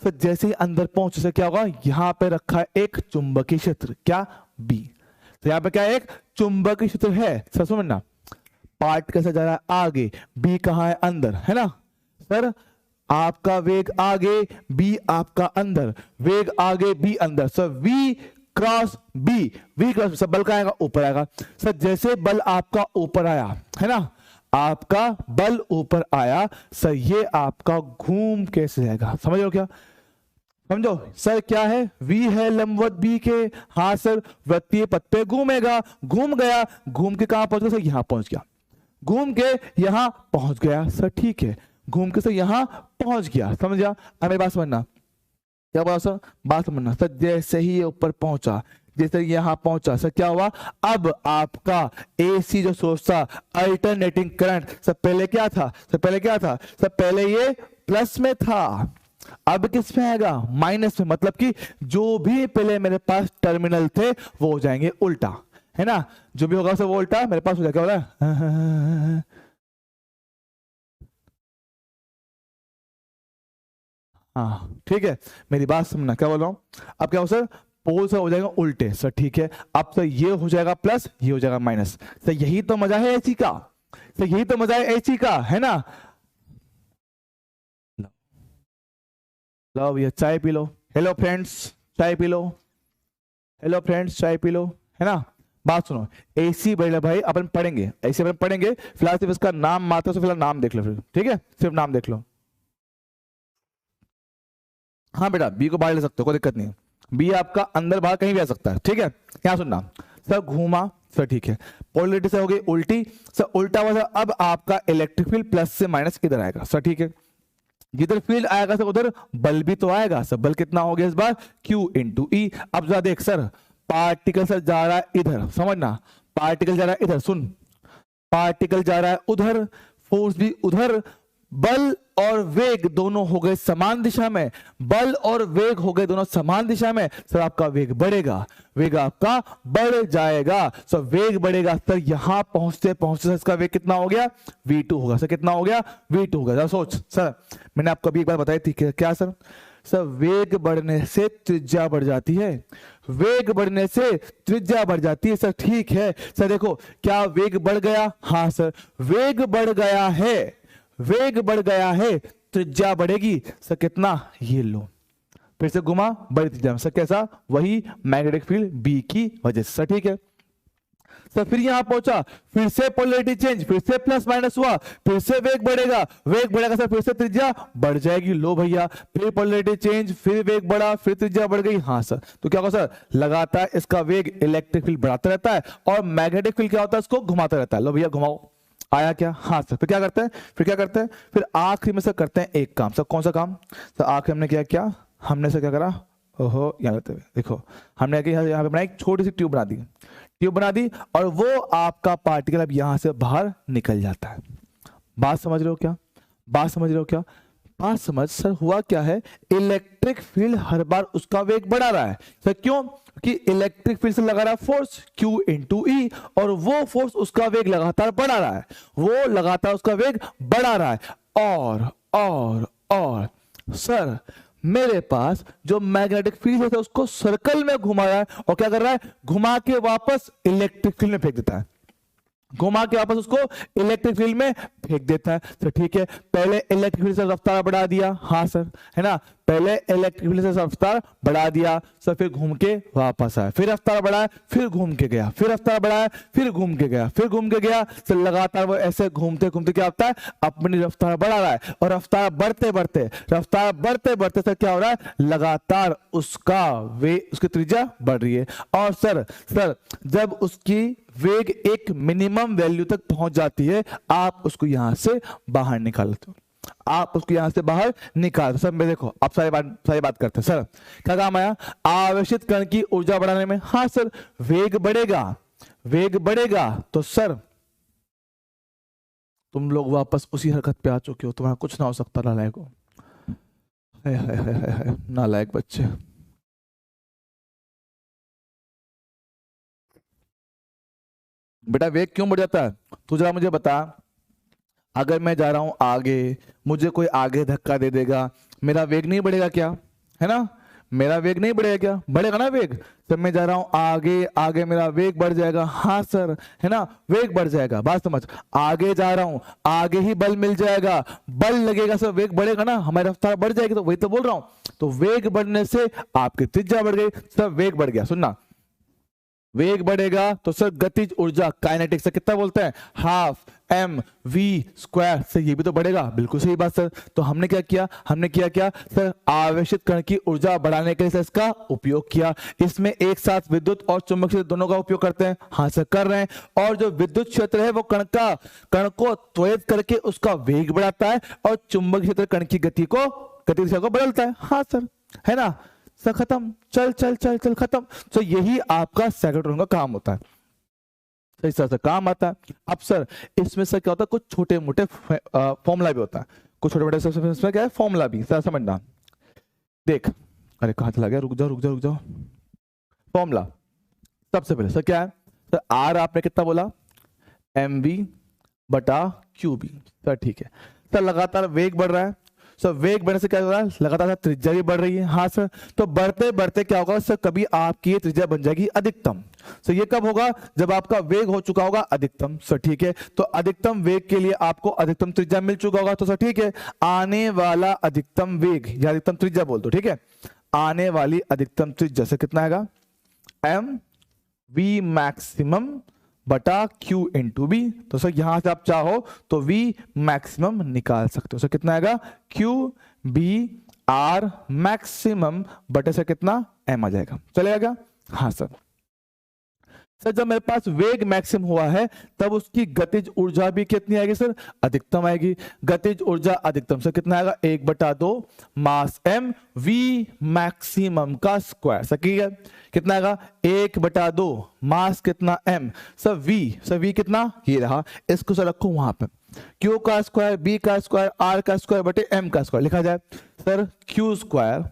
सर, जैसे ही अंदर पहुंचे से क्या होगा, यहां पे रखा है एक चुंबकीय क्षेत्र, क्या, बी। तो यहां पे क्या है, एक चुंबकीय क्षेत्र है सर, समझना। पार्टिकल से जा रहा है आगे, बी कहां है, अंदर, है ना सर। आपका वेग आगे, बी आपका अंदर, वेग आगे बी अंदर। Sir v cross B, v cross sir बल का आएगा, ऊपर आएगा। सर जैसे बल आपका ऊपर आया, है ना, आपका बल ऊपर आया सर, ये आपका घूम कैसे जाएगा, समझ लो क्या, समझो सर। क्या है, v है लंबवत b के, हाँ सर, वृत्तीय पथ पे घूमेगा, घूम गया, घूम के कहां पहुंच गया सर, यहां पहुंच गया, घूम के यहां पहुंच गया सर, ठीक है, घूम के सर यहां पहुंच गया, समझ गया। अब मेरी बात समझना, क्या बात सर, बात समझना सर। जैसे ही ये ऊपर पहुंचा, जैसे यहां पहुंचा सर, क्या हुआ, अब आपका एसी जो सोर्स था, अल्टरनेटिंग करंट, सर पहले क्या था, सर पहले क्या था सर, पहले ये प्लस में था, अब किस में आएगा, माइनस में। मतलब कि जो भी पहले मेरे पास टर्मिनल थे वो हो जाएंगे उल्टा, है ना, जो भी होगा सर वो उल्टा मेरे पास हो जाएगा। क्या बोला, हाँ ठीक है, मेरी बात समझना, क्या बोल रहा हूं। अब क्या हो सर, पोल सर हो जाएगा उल्टे सर, ठीक है। अब सर ये हो जाएगा प्लस, ये हो जाएगा माइनस। सर यही तो मजा है एसी का, सर यही तो मजा है एसी का, है ना। लो भैया चाय पी लो, हेलो फ्रेंड्स चाय पी लो, हेलो फ्रेंड्स चाय पी लो, है ना। बात सुनो, एसी बढ़िया भाई अपन पढ़ेंगे, ऐसे अपन पढ़ेंगे फिलहाल, सिर्फ इसका नाम मात्र से फिलहाल नाम देख लो फिर, ठीक है, सिर्फ नाम देख लो। हाँ बेटा बी को बाहर ले सकते हो, कोई दिक्कत नहीं है, बी आपका अंदर बाहर कहीं भी आ सकता है, ठीक है। यहाँ सुनना सर, घूमा सर, ठीक है, पोलरिटी से हो गई उल्टी सर, उल्टा हुआ सर। अब आपका इलेक्ट्रिक फील्ड प्लस से माइनस इधर आएगा सर, ठीक है। जिधर फील्ड आएगा सर उधर बल भी तो आएगा सर, बल कितना हो गया इस बार, Q इंटू ई। अब जरा देख सर, पार्टिकल सर जा रहा है इधर, समझना, पार्टिकल जा रहा है इधर, सुन, पार्टिकल जा रहा है उधर, फोर्स भी उधर, बल और वेग दोनों हो गए समान दिशा में, बल और वेग हो गए दोनों समान दिशा में सर, आपका वेग बढ़ेगा, वेग आपका बढ़ जाएगा सर, वेग बढ़ेगा सर। यहां पहुंचते पहुंचते सर इसका वेग कितना हो गया, v2 होगा सर, कितना हो गया, v2 होगा। सर सोच सर, मैंने आपको अभी एक बात बताई थी, क्या सर, सर वेग बढ़ने से त्रिज्या बढ़ जाती है, वेग बढ़ने से त्रिज्या बढ़ जाती है सर, ठीक है सर। देखो क्या वेग बढ़ गया, हाँ सर वेग बढ़ गया है, वेग बढ़ गया है, त्रिज्या बढ़ेगी सर, कितना, ये लो, फिर से घुमा, बड़ी त्रिज्या में सर, कैसा, वही मैग्नेटिक फील्ड बी की वजह से सर, ठीक है सर। फिर यहां पहुंचा, फिर से पोलैरिटी चेंज, फिर से प्लस माइनस हुआ, फिर से वेग बढ़ेगा, वेग बढ़ेगा सर, फिर से त्रिज्या बढ़ जाएगी, लो भैया, फिर पोलैरिटी चेंज, फिर वेग बढ़ा, फिर त्रिज्या बढ़ गई, हाँ सर। तो क्या होगा सर, लगातार इसका वेग इलेक्ट्रिक फील्ड बढ़ाता रहता है और मैग्नेटिक फील्ड क्या होता है, इसको घुमाता रहता है। लो भैया घुमाओ, आया क्या, हाँ सर। फिर क्या करते हैं, फिर क्या करते हैं, फिर आखिरी में सर करते हैं एक काम सर, कौन सा काम सर, आखिर हमने क्या किया, हमने सर क्या करा, ओहो यहाँ लेते हुए देखो, हमने क्या यहाँ पे बनाई, एक छोटी सी ट्यूब बना दी, ट्यूब बना दी, और वो आपका पार्टिकल अब यहां से बाहर निकल जाता है। बात समझ रहे हो क्या, बात समझ रहे हो क्या, बात समझ सर। हुआ क्या है, इलेक्ट्रिक फील्ड हर बार उसका वेग बढ़ा रहा है सर, क्यों कि इलेक्ट्रिक फील्ड से लगा रहा है फोर्स Q इंटू ई, और वो फोर्स उसका वेग लगातार बढ़ा रहा है, वो लगातार उसका वेग बढ़ा रहा है। और सर मेरे पास जो मैग्नेटिक फील्ड है उसको सर्कल में घुमा रहा है, और क्या कर रहा है, घुमा के वापस इलेक्ट्रिक फील्ड में फेंक देता है। घुमा के वापस उसको इलेक्ट्रिक फील्ड में फेंक देता है। तो ठीक है, पहले इलेक्ट्रिक फील्ड से रफ्तार बढ़ा दिया, हाँ सर, है ना, पहले इलेक्ट्रिक फील्ड से रफ्तार बढ़ा दिया सर, फिर घूम के वापस आया, फिर रफ्तार बढ़ाया, फिर घूम के गया, फिर रफ्तार बढ़ाया, फिर घूम के गया, फिर घूम के गया सर, लगातार वो ऐसे घूमते घूमते क्या होता है, अपनी रफ्तार बढ़ा रहा है, और रफ्तार बढ़ते बढ़ते सर क्या हो रहा है, लगातार उसकी त्रिज्या बढ़ रही है। और सर जब उसकी वेग एक मिनिमम वैल्यू तक पहुंच जाती है, आप उसको यहां से बाहर निकालते हो, आप उसको यहां से बाहर निकाल। सर मैं देखो, आप सारी बात करते हैं। सर क्या काम आया, आवेशित कण की ऊर्जा बढ़ाने में, हाँ सर, वेग बढ़ेगा तो सर तुम लोग वापस उसी हरकत पे आ चुके हो, तुम्हारा कुछ ना हो सकता नालायक हो, नालायक बच्चे। बेटा वेग क्यों बढ़ जाता है, तू जरा मुझे बता। अगर मैं जा रहा हूं आगे, मुझे कोई आगे धक्का दे देगा, मेरा वेग नहीं बढ़ेगा क्या, है ना, मेरा वेग नहीं बढ़ेगा क्या, बढ़ेगा ना वेग। जब मैं जा रहा हूं आगे मेरा वेग बढ़ जाएगा, हाँ सर, है ना, वेग बढ़ जाएगा। बात समझ, आगे जा रहा हूं, आगे ही बल मिल जाएगा, बल लगेगा सर, वेग बढ़ेगा ना, हमारी रफ्तार बढ़ जाएगी। तो वही तो बोल रहा हूं, तो वेग बढ़ने से आपकी त्रिज्या बढ़ गई सर, वेग बढ़ गया। सुनना, वेग बढ़ेगा तो सर गतिज ऊर्जा, काइनेटिक्स से कितना बोलते हैं, हाफ एम वी स्क्वायर से, ये भी तो बढ़ेगा। बिल्कुल सही बात सर। तो हमने क्या किया सर, आवेशित कण की ऊर्जा बढ़ाने के लिए इसका उपयोग किया। इसमें एक साथ विद्युत और चुंबक क्षेत्र दोनों का उपयोग करते हैं, हाँ सर कर रहे हैं। और जो विद्युत क्षेत्र है वो कण को त्वरित करके उसका वेग बढ़ाता है, और चुंबक क्षेत्र कण की गति दिशा को बदलता है, हाँ सर, है ना सर। खत्म, चल खत्म। तो यही आपका साइक्लोट्रॉन का काम होता है, इस तरह से काम आता है। अब सर इसमें सर क्या होता है, कुछ छोटे मोटे फॉर्मूला भी होता है, कुछ छोटे मोटे इसमें क्या है, फॉर्मूला भी सर समझना। देख, अरे कहां चला गया, रुक जाओ। फॉर्मूला सबसे पहले सर क्या है, सर आर आपने कितना बोला, mv/qb सर, ठीक है सर। लगातार वेग बढ़ रहा है सर, वेग बढ़ने से क्या हो रहा है, लगातार त्रिज्या भी बढ़ रही है, हाँ सर। तो बढ़ते बढ़ते क्या होगा सर, कभी आपकी त्रिज्या बन जाएगी अधिकतम। सर ये कब होगा, जब आपका वेग हो चुका होगा अधिकतम, सर ठीक है। तो अधिकतम वेग के लिए आपको अधिकतम त्रिज्या मिल चुका होगा, तो सर ठीक है, आने वाला अधिकतम वेग या अधिकतम त्रिज्या बोल दो, ठीक है, आने वाली अधिकतम त्रिज्या से कितना आएगा, एम वी मैक्सिमम बटा Q इंटू बी। तो सर यहां से आप चाहो तो V मैक्सिमम निकाल सकते हो। सर कितना आएगा, QBR मैक्सिमम बटे से कितना M आ जाएगा, चलेगा क्या, हाँ सर। सर जब मेरे पास वेग मैक्सिमम हुआ है तब उसकी गतिज ऊर्जा भी कितनी आएगी सर, अधिकतम आएगी। गतिज ऊर्जा अधिकतम से कितना आएगा, 1/2 मास m v मैक्सिमम का स्क्वायर। सर कितना आएगा, 1/2 मास कितना m, सर v कितना, ये रहा, इसको सर रखो वहां पे, q का स्क्वायर, b का स्क्वायर, r का स्क्वायर बटे m का स्क्वायर लिखा जाए। Sir q square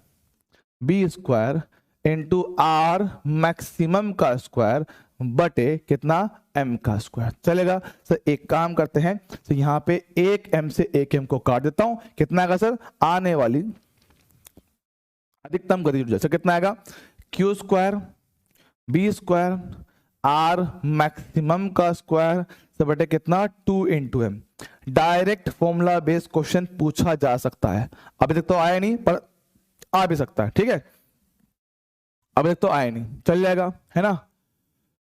b square into r maximum का स्क्वायर बटे कितना, m का स्क्वायर, चलेगा। सर एक काम करते हैं, तो यहां पे एक m से एक m को काट देता हूं, कितना आएगा सर, आने वाली अधिकतम गतिज ऊर्जा से कितना आएगा, q square b square r maximum का स्क्वायर से बटे कितना, 2 into m। Direct formula based question पूछा जा सकता है, अभी तक तो आया नहीं पर आ भी सकता है, ठीक है, अभी तक तो आया नहीं, चल जाएगा, है ना,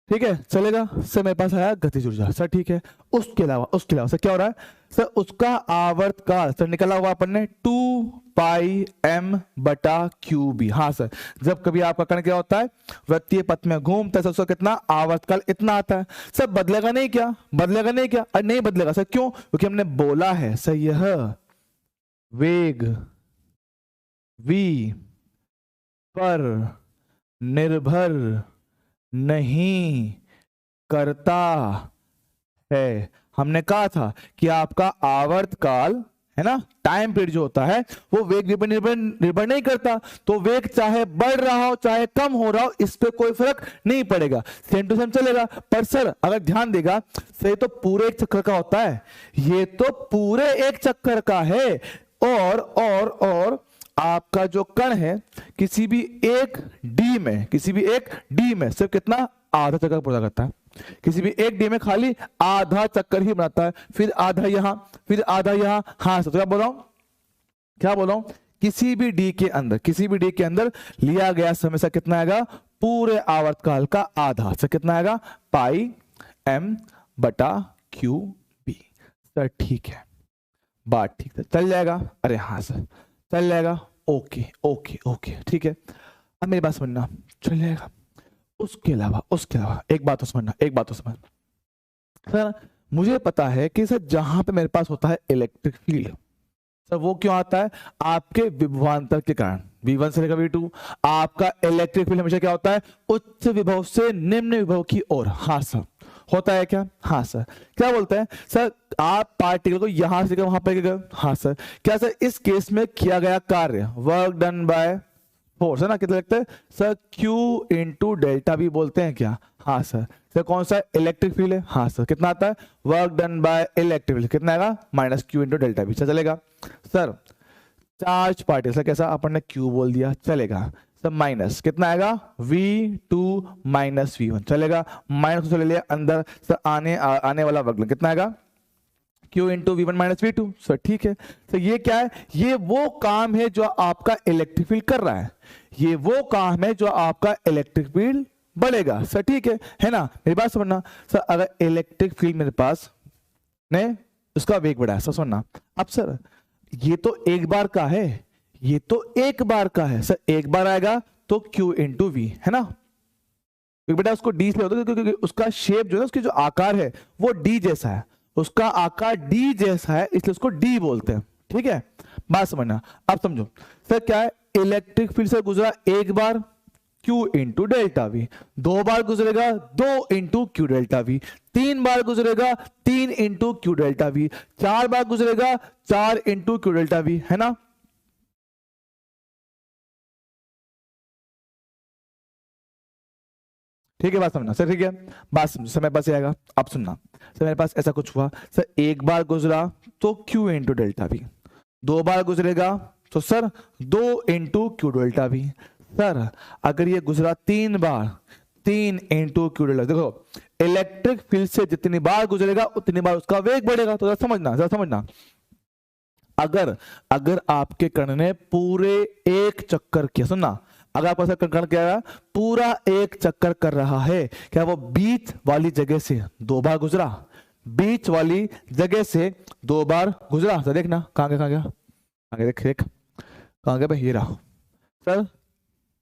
ठीक है, चलेगा। सर मेरे पास आया गतिज ऊर्जा, सर ठीक है। उसके अलावा सर क्या हो रहा है, सर उसका आवर्तकाल सर निकला हुआ अपन ने 2πm/qb। हाँ सर, जब कभी आपका कण क्या होता है, वृत्तीय पथ में घूमता है सर, उसका कितना आवर्तकाल इतना आता है। सर बदलेगा नहीं क्या, अरे नहीं बदलेगा सर, क्यों, क्योंकि हमने बोला है सर यह वेग v पर निर्भर नहीं करता है। हमने कहा था कि आपका आवर्तकाल है ना, टाइम पीरियड जो होता है वो वेग पर निर्भर नहीं करता। तो वेग चाहे बढ़ रहा हो चाहे कम हो रहा हो, इस पे कोई फर्क नहीं पड़ेगा, सेम टू सेम चलेगा। पर सर अगर ध्यान देगा, सर ये तो पूरे एक चक्कर का होता है, ये तो पूरे एक चक्कर का है। और आपका जो कण है किसी भी एक डी में सिर्फ कितना, आधा चक्कर पूरा करता है। किसी भी एक डी में खाली आधा चक्कर ही बनाता है, फिर आधा यहां, फिर आधा यहां। हाँ सर, तो क्या बोल रहा हूं, क्या बोल रहा हूं, किसी भी डी के अंदर, किसी भी डी के अंदर लिया गया समय से कितना आएगा, पूरे आवर्तकाल का आधा से कितना आएगा, पाई एम बटा क्यू बी। सर ठीक है, बात ठीक है, चल जाएगा, अरे हाँ सर चल जाएगा, ओके ओके ओके ठीक है। अब मेरी बात समझना, चल जाएगा। उसके अलावा एक बात तो समझना, एक बात तो समझना सर, मुझे पता है कि सर जहां पे मेरे पास होता है इलेक्ट्रिक फील्ड, सर वो क्यों आता है, आपके विभवांतर के कारण, V1 से लेकर V2 आपका इलेक्ट्रिक फील्ड हमेशा क्या होता है, उच्च विभव से निम्न विभव की ओर। हाँ सर, होता है क्या, हाँ सर। क्या बोलते हैं सर, आप पार्टिकल को यहां से वहां पे गए, हाँ सर। क्या सर इस केस में किया गया कार्य, वर्क डन बाय फोर्स है ना, कितना लगता है सर, Q इंटू डेल्टा भी बोलते हैं क्या, हाँ सर। सर कौन सा इलेक्ट्रिक फील्ड है, हाँ सर। कितना आता है, work done by electric field कितना आएगा, माइनस Q इंटू डेल्टा भी, चलेगा सर। चार्ज पार्टिकल, सर कैसा, अपन ने Q बोल दिया, चलेगा सर। माइनस कितना आएगा, V2 माइनस V1, चलेगा। माइनस को ले लिया अंदर सर, आने वाला वर्क कितना आएगा, Q into V1 minus V2, sir ठीक है। तो ये क्या है, ये वो काम है जो आपका इलेक्ट्रिक फील्ड कर रहा है, ये वो काम है जो आपका इलेक्ट्रिक फील्ड बढ़ेगा, सर ठीक है ना। मेरी बात समझना सर, अगर इलेक्ट्रिक फील्ड मेरे पास ने उसका वेग बढ़ाया, सर सुनना। अब सर ये तो एक बार का है, ये तो एक बार का है सर, एक बार आएगा तो Q इंटू V है ना, बेटा उसको डी से होता है क्योंकि उसका शेप जो है, उसकी जो आकार है वो डी जैसा है, उसका आकार डी जैसा है, इसलिए उसको डी बोलते हैं, ठीक है। बात समझना, अब समझो सर क्या है, इलेक्ट्रिक फील्ड से गुजरा एक बार Q इंटू डेल्टा वी, दो बार गुजरेगा 2 इंटू क्यू डेल्टा वी, तीन बार गुजरेगा 3 इंटू क्यू डेल्टा वी, चार बार गुजरेगा 4 इंटू क्यू डेल्टा वी, है ना। ठीक है, बात समझना सर, ठीक है बात समझ, समय पास आएगा। अब सुनना सर, मेरे पास ऐसा कुछ हुआ सर, एक बार गुजरा तो Q इंटू डेल्टा वी, दो बार गुजरेगा तो sir 2 into Q delta we, sir अगर ये गुजरा 3 बार, 3 इंटू क्यू डेल्टा। देखो इलेक्ट्रिक फील्ड से जितनी बार गुजरेगा उतनी बार उसका वेग बढ़ेगा, तो जरा समझना, अगर आपके कण ने पूरे एक चक्कर किया, सुनना, अगर आपका कण क्या है, पूरा एक चक्कर कर रहा है, क्या वो बीच वाली जगह से 2 बार गुजरा, बीच वाली जगह से 2 बार गुजरा, तो देखना कहां गया, आगे देख कहां गया भाई, ये रहा सर,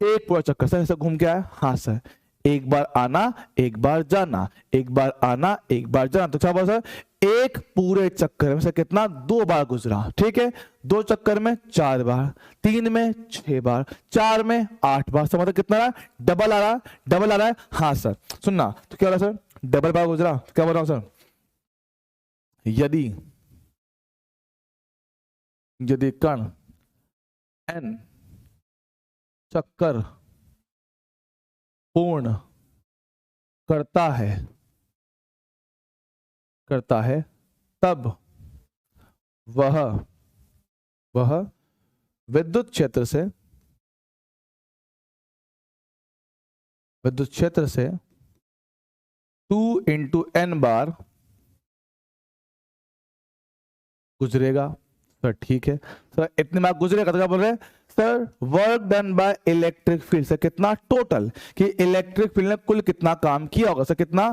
एक पूरा चक्कर सर ऐसा घूम के आया, हाँ सर। एक बार आना एक बार जाना, एक बार आना एक बार जाना, तो क्या बोला सर, एक पूरे चक्कर में से कितना, 2 बार गुजरा, ठीक है। 2 चक्कर में 4 बार, 3 में 6 बार, 4 में 8 बार, समझ कितना रहा, डबल आ रहा है, हाँ सर। सुनना, तो क्या हो रहा है सर, डबल बार गुजरा, क्या बोल रहा हूं सर, यदि कण n चक्कर पूर्ण करता है तब वह विद्युत क्षेत्र से 2 इंटू n बार गुजरेगा, सर ठीक है। सर इतने बार गुजरेगा तो क्या बोल रहे हैं sir, work done by electric field से कितना टोटल, कि इलेक्ट्रिक फील्ड ने कुल कितना काम किया होगा सर, कितना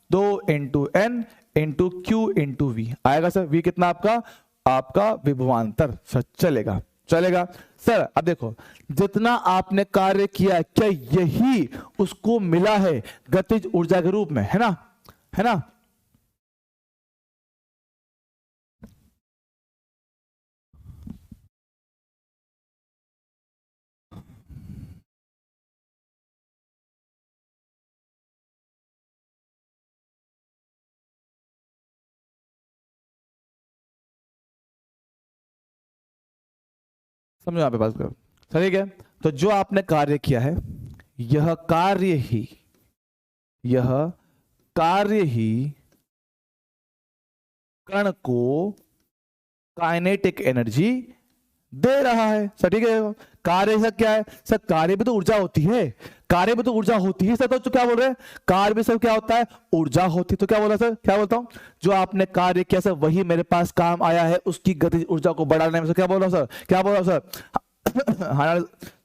2 into N into Q into V आएगा सर। वी कितना आपका विभवांतर, सर चलेगा सर। अब देखो जितना आपने कार्य किया, क्या यही उसको मिला है गतिज ऊर्जा के रूप में, है ना। समझो यहाँ पे बात करो, ठीक है। तो जो आपने कार्य किया है, यह कार्य ही कण को काइनेटिक एनर्जी दे रहा है, सर ठीक है। कार्य सर क्या है सर? कार्य भी तो ऊर्जा होती है, कार्य भी तो ऊर्जा होती है सर। तो क्या बोल रहे हैं? कार्य भी सर क्या होता है? ऊर्जा होती है। तो क्या बोला सर? क्या बोलता हूं? जो आपने कार्य किया सर वही मेरे पास काम आया है, उसकी गतिज ऊर्जा को बढ़ाने में। सर क्या बोल रहा हूं सर? क्या बोल रहा हूं सर?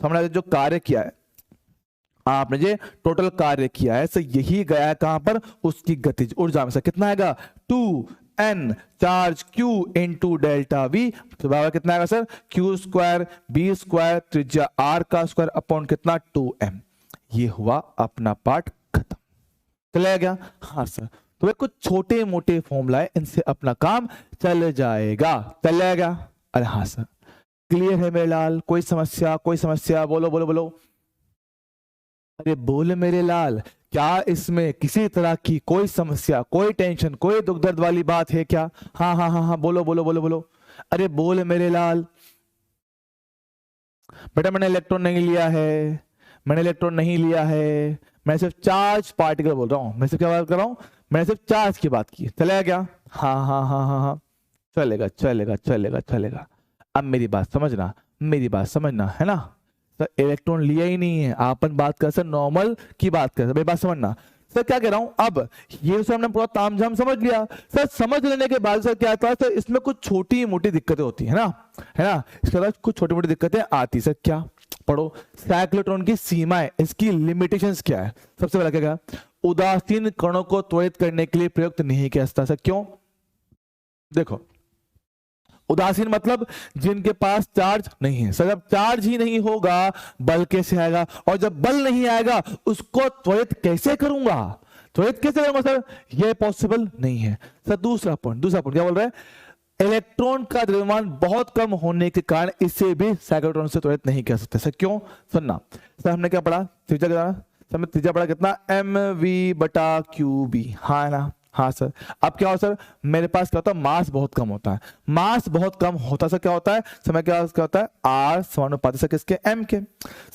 हमने जो कार्य किया है, आपने जो टोटल कार्य किया है सर, यही गया है कहां पर? उसकी गतिज ऊर्जा में। सर कितना आएगा? 2n charge q into delta v, तो बराबर कितना आएगा sir? q square b square त्रिज्या r का स्क्वायर अपॉन कितना? 2m। ये हुआ अपना पार्ट खत्म। चला गया? हाँ सर। तो वे कुछ छोटे मोटे फॉर्मूला है, इनसे अपना काम चल जाएगा। चल गया? अरे हाँ सर, क्लियर है मेरे लाल? कोई समस्या? कोई समस्या? बोलो बोलो बोलो। अरे बोल मेरे लाल, क्या इसमें किसी तरह की कोई समस्या, कोई टेंशन, कोई दुख दर्द वाली बात है क्या? हाँ हाँ हाँ हाँ, बोलो बोलो बोलो बोलो। अरे बोल मेरे लाल। बेटा मैंने इलेक्ट्रॉन नहीं लिया है, मैंने इलेक्ट्रॉन नहीं लिया है, मैं सिर्फ चार्ज पार्टिकल बोल रहा हूं। मैं सिर्फ क्या बात कर रहा हूं? मैंने सिर्फ चार्ज की बात की। चलेगा क्या? हाँ हाँ हाँ हाँ हाँ, चलेगा चलेगा चलेगा चलेगा। अब मेरी बात समझना, मेरी बात समझना है ना सर। इलेक्ट्रॉन लिया ही नहीं है, अपन बात कर सर नॉर्मल की बात कर, मेरी बात समझना सर। क्या कह रहा हूं? अब ये सर हमने पूरा तामझाम समझ लिया सर। समझ लेने के बाद सर क्या आता है सर? इसमें कुछ छोटी मोटी दिक्कतें होती है ना, है ना? इसके बाद कुछ छोटी मोटी दिक्कतें आती सर। क्या? पढ़ो। साइक्लोट्रॉन की सीमाएं, इसकी लिमिटेशंस क्या है? सबसे पहला क्या? उदासीन कणों को त्वरित करने के लिए प्रयुक्त नहीं किया जाता सर। क्यों? देखो, उदासीन मतलब जिनके पास चार्ज नहीं है सर। जब चार्ज ही नहीं होगा बल कैसे आएगा? और जब बल नहीं आएगा उसको त्वरित कैसे करूंगा? त्वरित कैसे करूंगा सर? ये पॉसिबल नहीं है सर। दूसरा पॉइंट क्या बोल रहे हैं? इलेक्ट्रॉन का द्रव्यमान बहुत कम होने के कारण इसे भी साइक्लोट्रॉन से त्वरित नहीं कर सकते सर। क्यों? सुनना सर, हमने क्या पढ़ा? त्रिज्या सर, त्रिज्या पढ़ा कितना? mv/qb, हाँ है ना? हाँ सर। अब क्या हो सर? मेरे पास क्या होता है? मास बहुत कम होता है। मास बहुत कम होता सर क्या होता है? समय क्या होता है? आर समानुपाती सर किसके? एम के।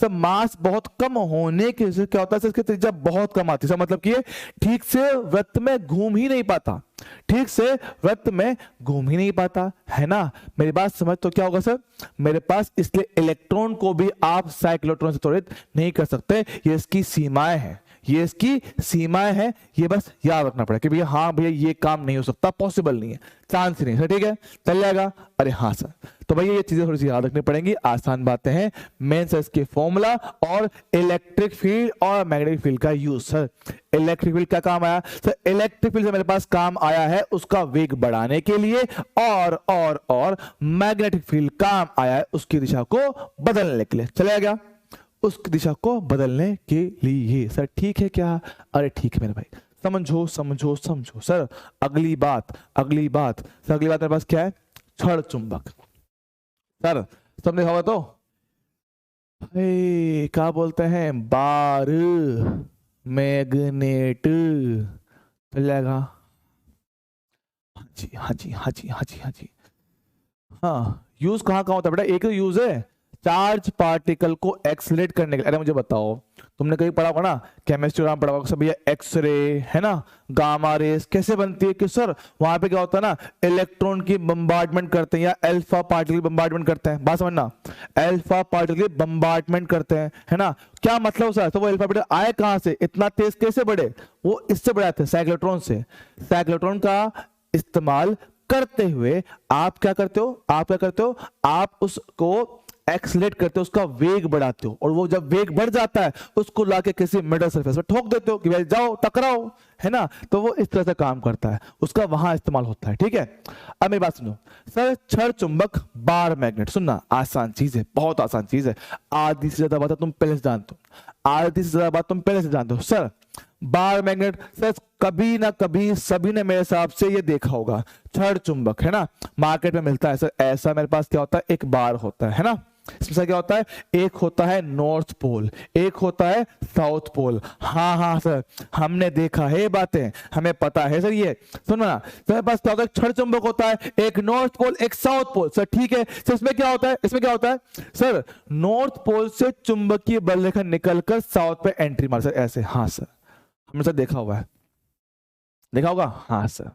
सर मास बहुत कम होने के वजह से क्या होता है सर? इसकी त्रिज्या बहुत कम आती है सर। मतलब कि ये ठीक से वृत्त में घूम ही नहीं पाता, ठीक से वृत्त में घूम ही नहीं पाता, है ना? मेरी बात समझ। तो क्या होगा सर? मेरे पास इसलिए इलेक्ट्रॉन को भी आप साइक्लोट्रॉन से त्वरित नहीं कर सकते। ये इसकी सीमाएं हैं, ये इसकी सीमाएं हैं। ये बस याद रखना पड़ेगा कि भैया हाँ भैया ये काम नहीं हो सकता, पॉसिबल नहीं है, चांस नहीं सर। ठीक है, चल जाएगा? अरे हाँ सर। तो भैया ये चीजें थोड़ी सी याद रखनी पड़ेंगी, आसान बातें हैं। मेन सर इसके फॉर्मूला और इलेक्ट्रिक फील्ड और मैग्नेटिक फील्ड का यूज। सर इलेक्ट्रिक फील्ड क्या काम आया सर? इलेक्ट्रिक फील्ड से मेरे पास काम आया है उसका वेग बढ़ाने के लिए, और मैग्नेटिक फील्ड काम आया है उसकी दिशा को बदलने के लिए। चलेगा क्या? उसकी दिशा को बदलने के लिए सर। ठीक है क्या? अरे ठीक है मेरे भाई, समझो समझो समझो। सर अगली बात सर, अगली बात मेरे पास क्या है? क्षण चुंबक। सर सबने देखा होगा तो क्या बोलते हैं? Bar magnet. चल जाएगा? हाँ जी हाँ जी हाँ जी हाँ जी हाँ जी। हाँ, यूज कहाँ कहाँ होता है बेटा? एक यूज है चार्ज पार्टिकल को एक्सलेट करने के लिए। अरे मुझे बताओ, तुमने कहीं पढ़ा होगा ना, केमिस्ट्री में पढ़ा होगा सब, भैया एक्सरे है ना, गामा रेस कैसे बनती है? कि सर वहां पे क्या होता है ना, इलेक्ट्रॉन की बम्बार्डमेंट करते हैं या अल्फा पार्टिकल बम्बार्डमेंट करते हैं। बात समझना, अल्फा पार्टिकल बम्बार्डमेंट करते हैं, है ना? क्या मतलब सर? तो वो अल्फा पार्टिकल आए कहां से? इतना तेज कैसे बढ़े? वो इससे बढ़े थे, साइक्लोट्रॉन से। साइक्लोट्रॉन का इस्तेमाल करते हुए आप क्या करते हो? आप उसको एक्सलेट करते हो, उसका वेग बढ़ाते हो, और वो जब वेग बढ़ जाता है उसको लाके किसी मेटल सरफेस पर ठोक देते हो कि भाई जाओ टकराओ, है ना? तो वो इस तरह से काम करता है, उसका वहां इस्तेमाल होता है। ठीक है, अब मेरी बात सुनो सर। क्षण चुंबक बार मैग्नेट, सुनना आसान चीज है, बहुत आसान चीज है। आधी से ज्यादा बात तुम पहले से जानते हो, आधी से ज्यादा बात तुम पहले से जानते हो। सर बार मैग्नेट सर कभी ना कभी सभी ने मेरे हिसाब से ये देखा होगा। क्षण चुंबक है ना, मार्केट में मिलता है सर। ऐसा मेरे पास क्या होता है? एक बार होता है ना। इसमें क्या होता है? एक होता है नॉर्थ पोल, एक होता है साउथ पोल। हाँ हाँ सर, हमने देखा है बातें, हमें पता है सर। ये सुनना सर, मेरे पास क्या होता है? क्षण चुंबक होता है, एक नॉर्थ पोल एक साउथ पोल। सर ठीक है सर, इसमें क्या होता है? इसमें क्या होता है सर? नॉर्थ पोल से चुंबकीय बल रेखा निकलकर साउथ पे एंट्री मार सर, ऐसे। हाँ सर, हमने सर देखा हुआ है, देखा होगा। हाँ सर,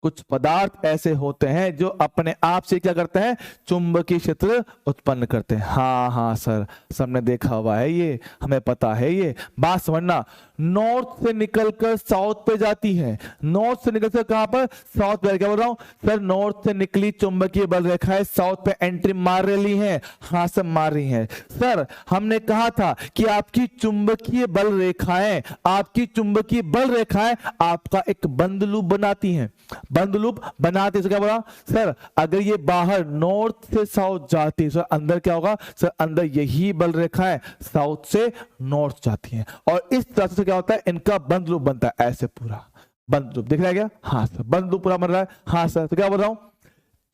कुछ पदार्थ ऐसे होते हैं जो अपने आप से क्या करते हैं, चुंबकीय क्षेत्र उत्पन्न करते हैं। हाँ हाँ सर, सबने देखा हुआ है ये, हमें पता है ये। बात समझना, नॉर्थ से निकलकर साउथ पे जाती है, नॉर्थ से निकलकर कहां पर, साउथ पे। क्या बोल रहा हूं सर, नॉर्थ से निकली चुंबकीय बल रेखाएं साउथ पे एंट्री मार रही हैं। हाँ सर मार रही हैं। सर हमने कहा था कि आपकी चुंबकीय बल रेखाएं, आपकी चुंबकीय बल रेखाएं आपका एक बंद लूप बनाती हैं, बंद लूप बनाते। क्या बोला सर, अगर ये बाहर नॉर्थ से साउथ जाती है, सर अंदर क्या होगा सर, अंदर यही बल रेखाएं साउथ से नॉर्थ जाती हैं, और इस तरह से क्या होता है, इनका बंद लूप बनता है, ऐसे पूरा बंद लूप दिख रहा है क्या? हाँ सर, बंद लूप पूरा बन रहा है। हाँ सर, तो क्या बोल रहा हूं,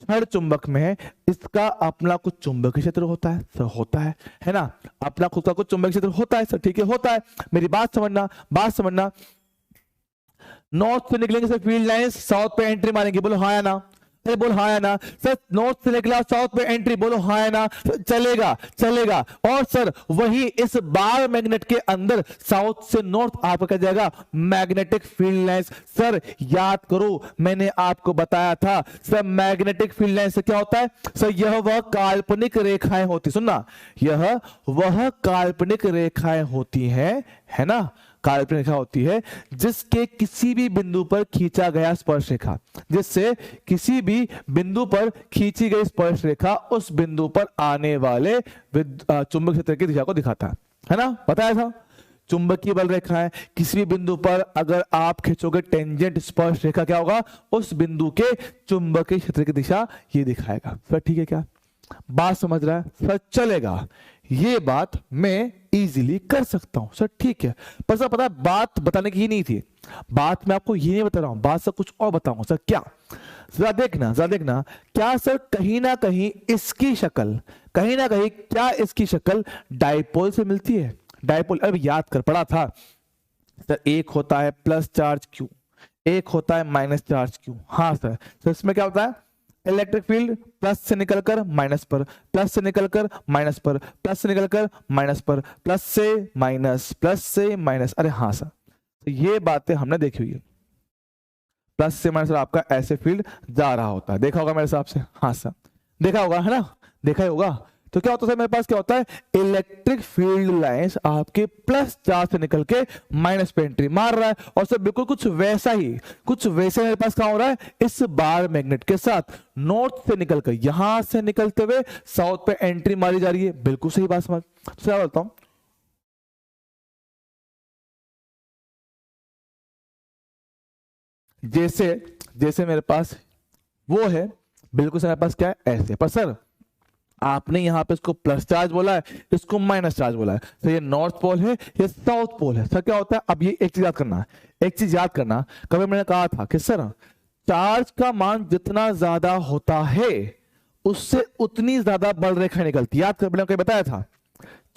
छड़ चुंबक में इसका अपना कुछ चुंबकीय क्षेत्र होता है सर, होता है ना, अपना खुद का कुछ चुंबकीय क्षेत्र होता है सर, ठीक है, होता है। मेरी बात समझना, बात समझना। नॉर्थ से निकलेंगे सर फील्ड लाइंस साउथ पे एंट्री मारेंगे, बोलो हाँ या ना, अरे बोलो हाँ या ना। सर नॉर्थ से निकला साउथ पे एंट्री, बोलो हाँ या ना, चलेगा चलेगा। और सर वही इस बार मैग्नेट के अंदर साउथ से नॉर्थ आपका क्या जाएगा, मैग्नेटिक फील्ड लाइंस। सर याद करो, मैंने आपको बताया था सर, मैग्नेटिक फील्ड लाइंस से क्या होता है सर, यह वह काल्पनिक रेखाएं होती, सुनना, यह वह काल्पनिक रेखाएं होती हैं, है ना, काल्पनिक रेखा होती है जिसके किसी भी बिंदु पर खींचा गया स्पर्श रेखा, जिससे किसी भी बिंदु पर खींची गई स्पर्श रेखा उस बिंदु पर आने वाले चुंबक क्षेत्र की दिशा को दिखाता है ना, बताया था। चुंबकीय बल रेखा है, किसी भी बिंदु पर अगर आप खींचोगे टेंजेंट स्पर्श रेखा, क्या होगा, उस बिंदु के चुंबकीय क्षेत्र की दिशा ये दिखाएगा। सर ठीक है, क्या बात समझ रहा है सर, चलेगा, ये बात मैं इजीली कर सकता हूं सर, ठीक है। पर सर पता है बात बताने की ही नहीं थी, बात मैं आपको ये नहीं बता रहा हूं, बात सर कुछ और बताऊंगा सर। क्या, जरा देखना, जरा देखना, क्या सर कहीं ना कहीं इसकी शक्ल, कहीं ना कहीं क्या इसकी शक्ल डाइपोल से मिलती है? डाइपोल, अब याद कर पड़ा था सर, एक होता है प्लस चार्ज क्यू, एक होता है माइनस चार्ज क्यू। हाँ सर, तो इसमें क्या होता है, इलेक्ट्रिक फील्ड प्लस से निकलकर माइनस पर, प्लस से निकलकर माइनस पर, प्लस से निकलकर माइनस पर, प्लस से माइनस, प्लस से माइनस। अरे हाँ सर, तो ये बातें हमने देखी हुई है, प्लस से माइनस आपका ऐसे फील्ड जा रहा होता है, देखा होगा मेरे हिसाब से। हाँ सर देखा होगा, है ना, देखा ही होगा। तो क्या होता है मेरे पास, क्या होता है, इलेक्ट्रिक फील्ड लाइंस आपके प्लस चार्ज से निकल के माइनस पे एंट्री मार रहा है, और सर बिल्कुल कुछ वैसा ही, कुछ वैसे मेरे पास क्या हो रहा है, इस बार मैग्नेट के साथ नॉर्थ से निकलकर, यहां से निकलते हुए साउथ पे एंट्री मारी जा रही है। बिल्कुल सही बात समझ, क्या बोलता हूं, जैसे जैसे मेरे पास वो है, बिल्कुल सर मेरे पास क्या है ऐसे, पर सर आपने यहां पे इसको प्लस चार्ज बोला है, इसको माइनस चार्ज बोला है, तो ये नॉर्थ पोल है, ये साउथ पोल है। सर क्या होता है, अब ये एक चीज याद करना है, एक चीज याद करना, कभी मैंने कहा था कि सर चार्ज का मान जितना ज्यादा होता है उससे उतनी ज्यादा बल रेखा निकलती है। याद कर, मैंने कहीं बताया था,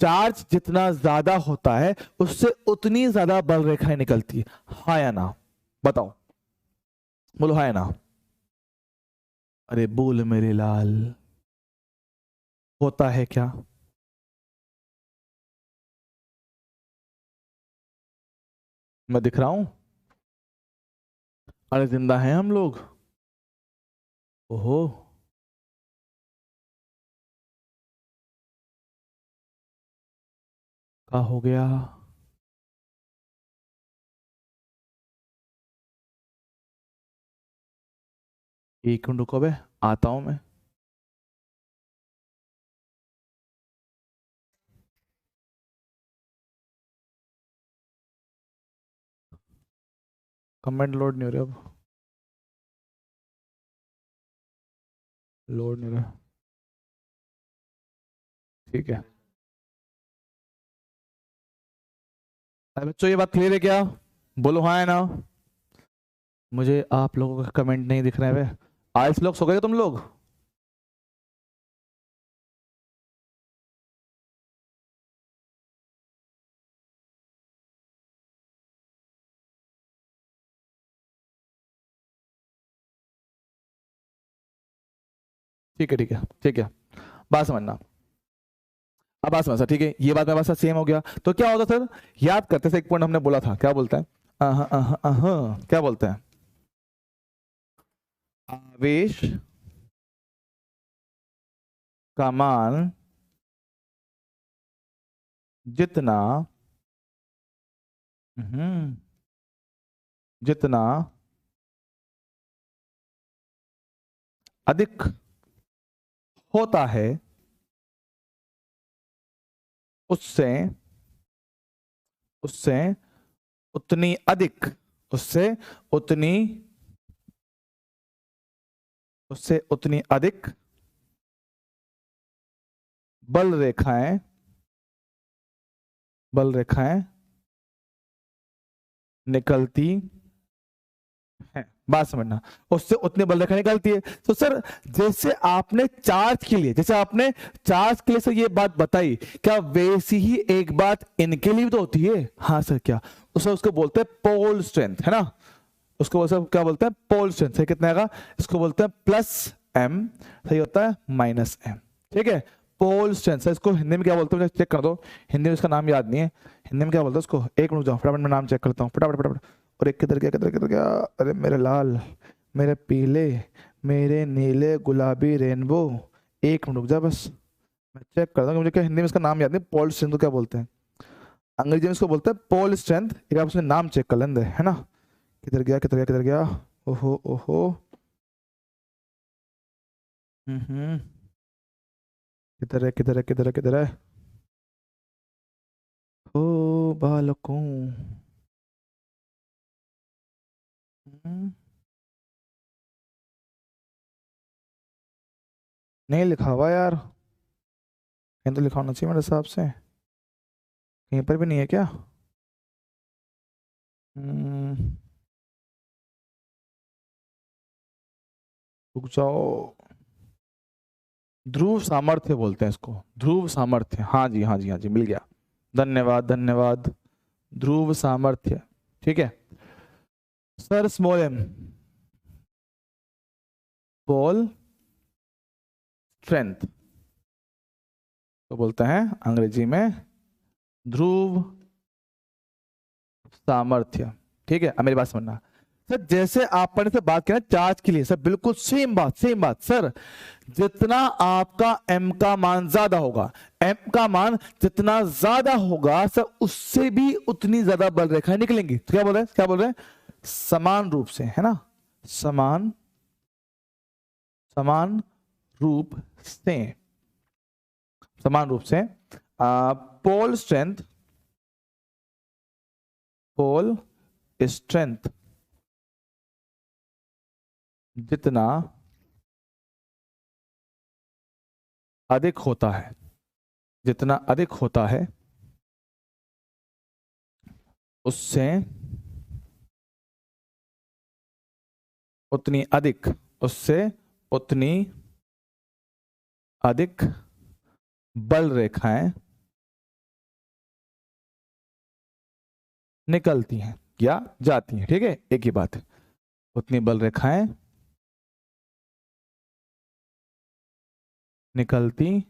चार्ज जितना ज्यादा होता है उससे उतनी ज्यादा बल रेखाएं निकलती है। हाँ या ना, बताओ, बोलो हाँ या ना। अरे बोल मेरे लाल, होता है क्या? मैं दिख रहा हूं? अरे जिंदा हैं हम लोग? ओहो, क्या हो गया? एक मिनट रुको बे, आता हूं मैं। कमेंट लोड नहीं हो रहा, अब लोड नहीं हो रहा, ठीक है। अरे बच्चों ये बात क्लियर है क्या? बोलो हाँ है ना। मुझे आप लोगों का कमेंट नहीं दिख रहा है बे। आज लोग सो गए तुम लोग? ठीक है ठीक है ठीक है, बात समझना, अब बात समझना, ठीक है, ये बात मेरे पास सेम हो गया। तो क्या होता सर, याद करते थे, एक पॉइंट हमने बोला था, क्या बोलता है, क्या बोलते हैं, आवेश का मान जितना जितना अधिक होता है उससे उससे उतनी अधिक उससे उतनी अधिक बल रेखाएं निकलती है। बात समझना, उससे उतनी बल रेखा निकलती है। तो सर जैसे आपने चार्ज के लिए से ये बात बताई, क्या वैसी ही एक बात इनके लिए भी तो होती है? हाँ सर, क्या उसको बोलते हैं पोल स्ट्रेंथ, है ना। उसको क्या बोलते हैं? Pole strength. सही कितना आएगा? इसको बोलते हैं प्लस एम, सही होता है माइनस एम। ठीक है, पोल स्ट्रेंथ। इसको हिंदी में क्या बोलते हैं चेक कर दो, हिंदी में इसका नाम याद नहीं है, हिंदी में क्या बोलते हैं उसको? एक मिनट जाओ, फटाफट मैं नाम चेक करता हूँ, फटाफट। और एक किधर गया? अरे मेरे लाल, मेरे पीले, मेरे नीले, गुलाबी, रेनबो। एक मिनट रुक जा बस, मैं चेक करता हूँ, मुझे क्या हिंदी में इसका नाम याद नहीं। पोल स्ट्रेंथ को क्या बोलते हैं? अंग्रेजी में इसको बोलते हैं पोल स्ट्रेंथ। एक आप उसमें नाम चेक कर लेंगे, है ना। किधर गया? ओहो किधर है? ओ बालकों, नहीं लिखा हुआ यार, कहीं तो लिखा होना चाहिए मेरे हिसाब से, कहीं पर भी नहीं है क्या? रुक जाओ, ध्रुव सामर्थ्य बोलते हैं इसको, ध्रुव सामर्थ्य। हाँ जी, मिल गया, धन्यवाद। ध्रुव सामर्थ्य, ठीक है sir. Small M, pole strength तो बोलते हैं अंग्रेजी में ध्रुव सामर्थ्य। ठीक है, अब मेरी बात समझना सर, जैसे आपने से बात किया चार्ज के लिए सर, बिल्कुल सेम बात सर। जितना आपका m का मान ज्यादा होगा, m का मान जितना ज्यादा होगा सर, उससे भी उतनी ज्यादा बल रेखाएं निकलेंगी। तो क्या बोल रहे हैं? समान रूप से, है ना, समान रूप से पोल स्ट्रेंथ जितना अधिक होता है उससे उतनी अधिक बल रेखाएं निकलती हैं या जाती हैं। ठीक है, एक ही बात है, उतनी बल रेखाएं निकलती हैं।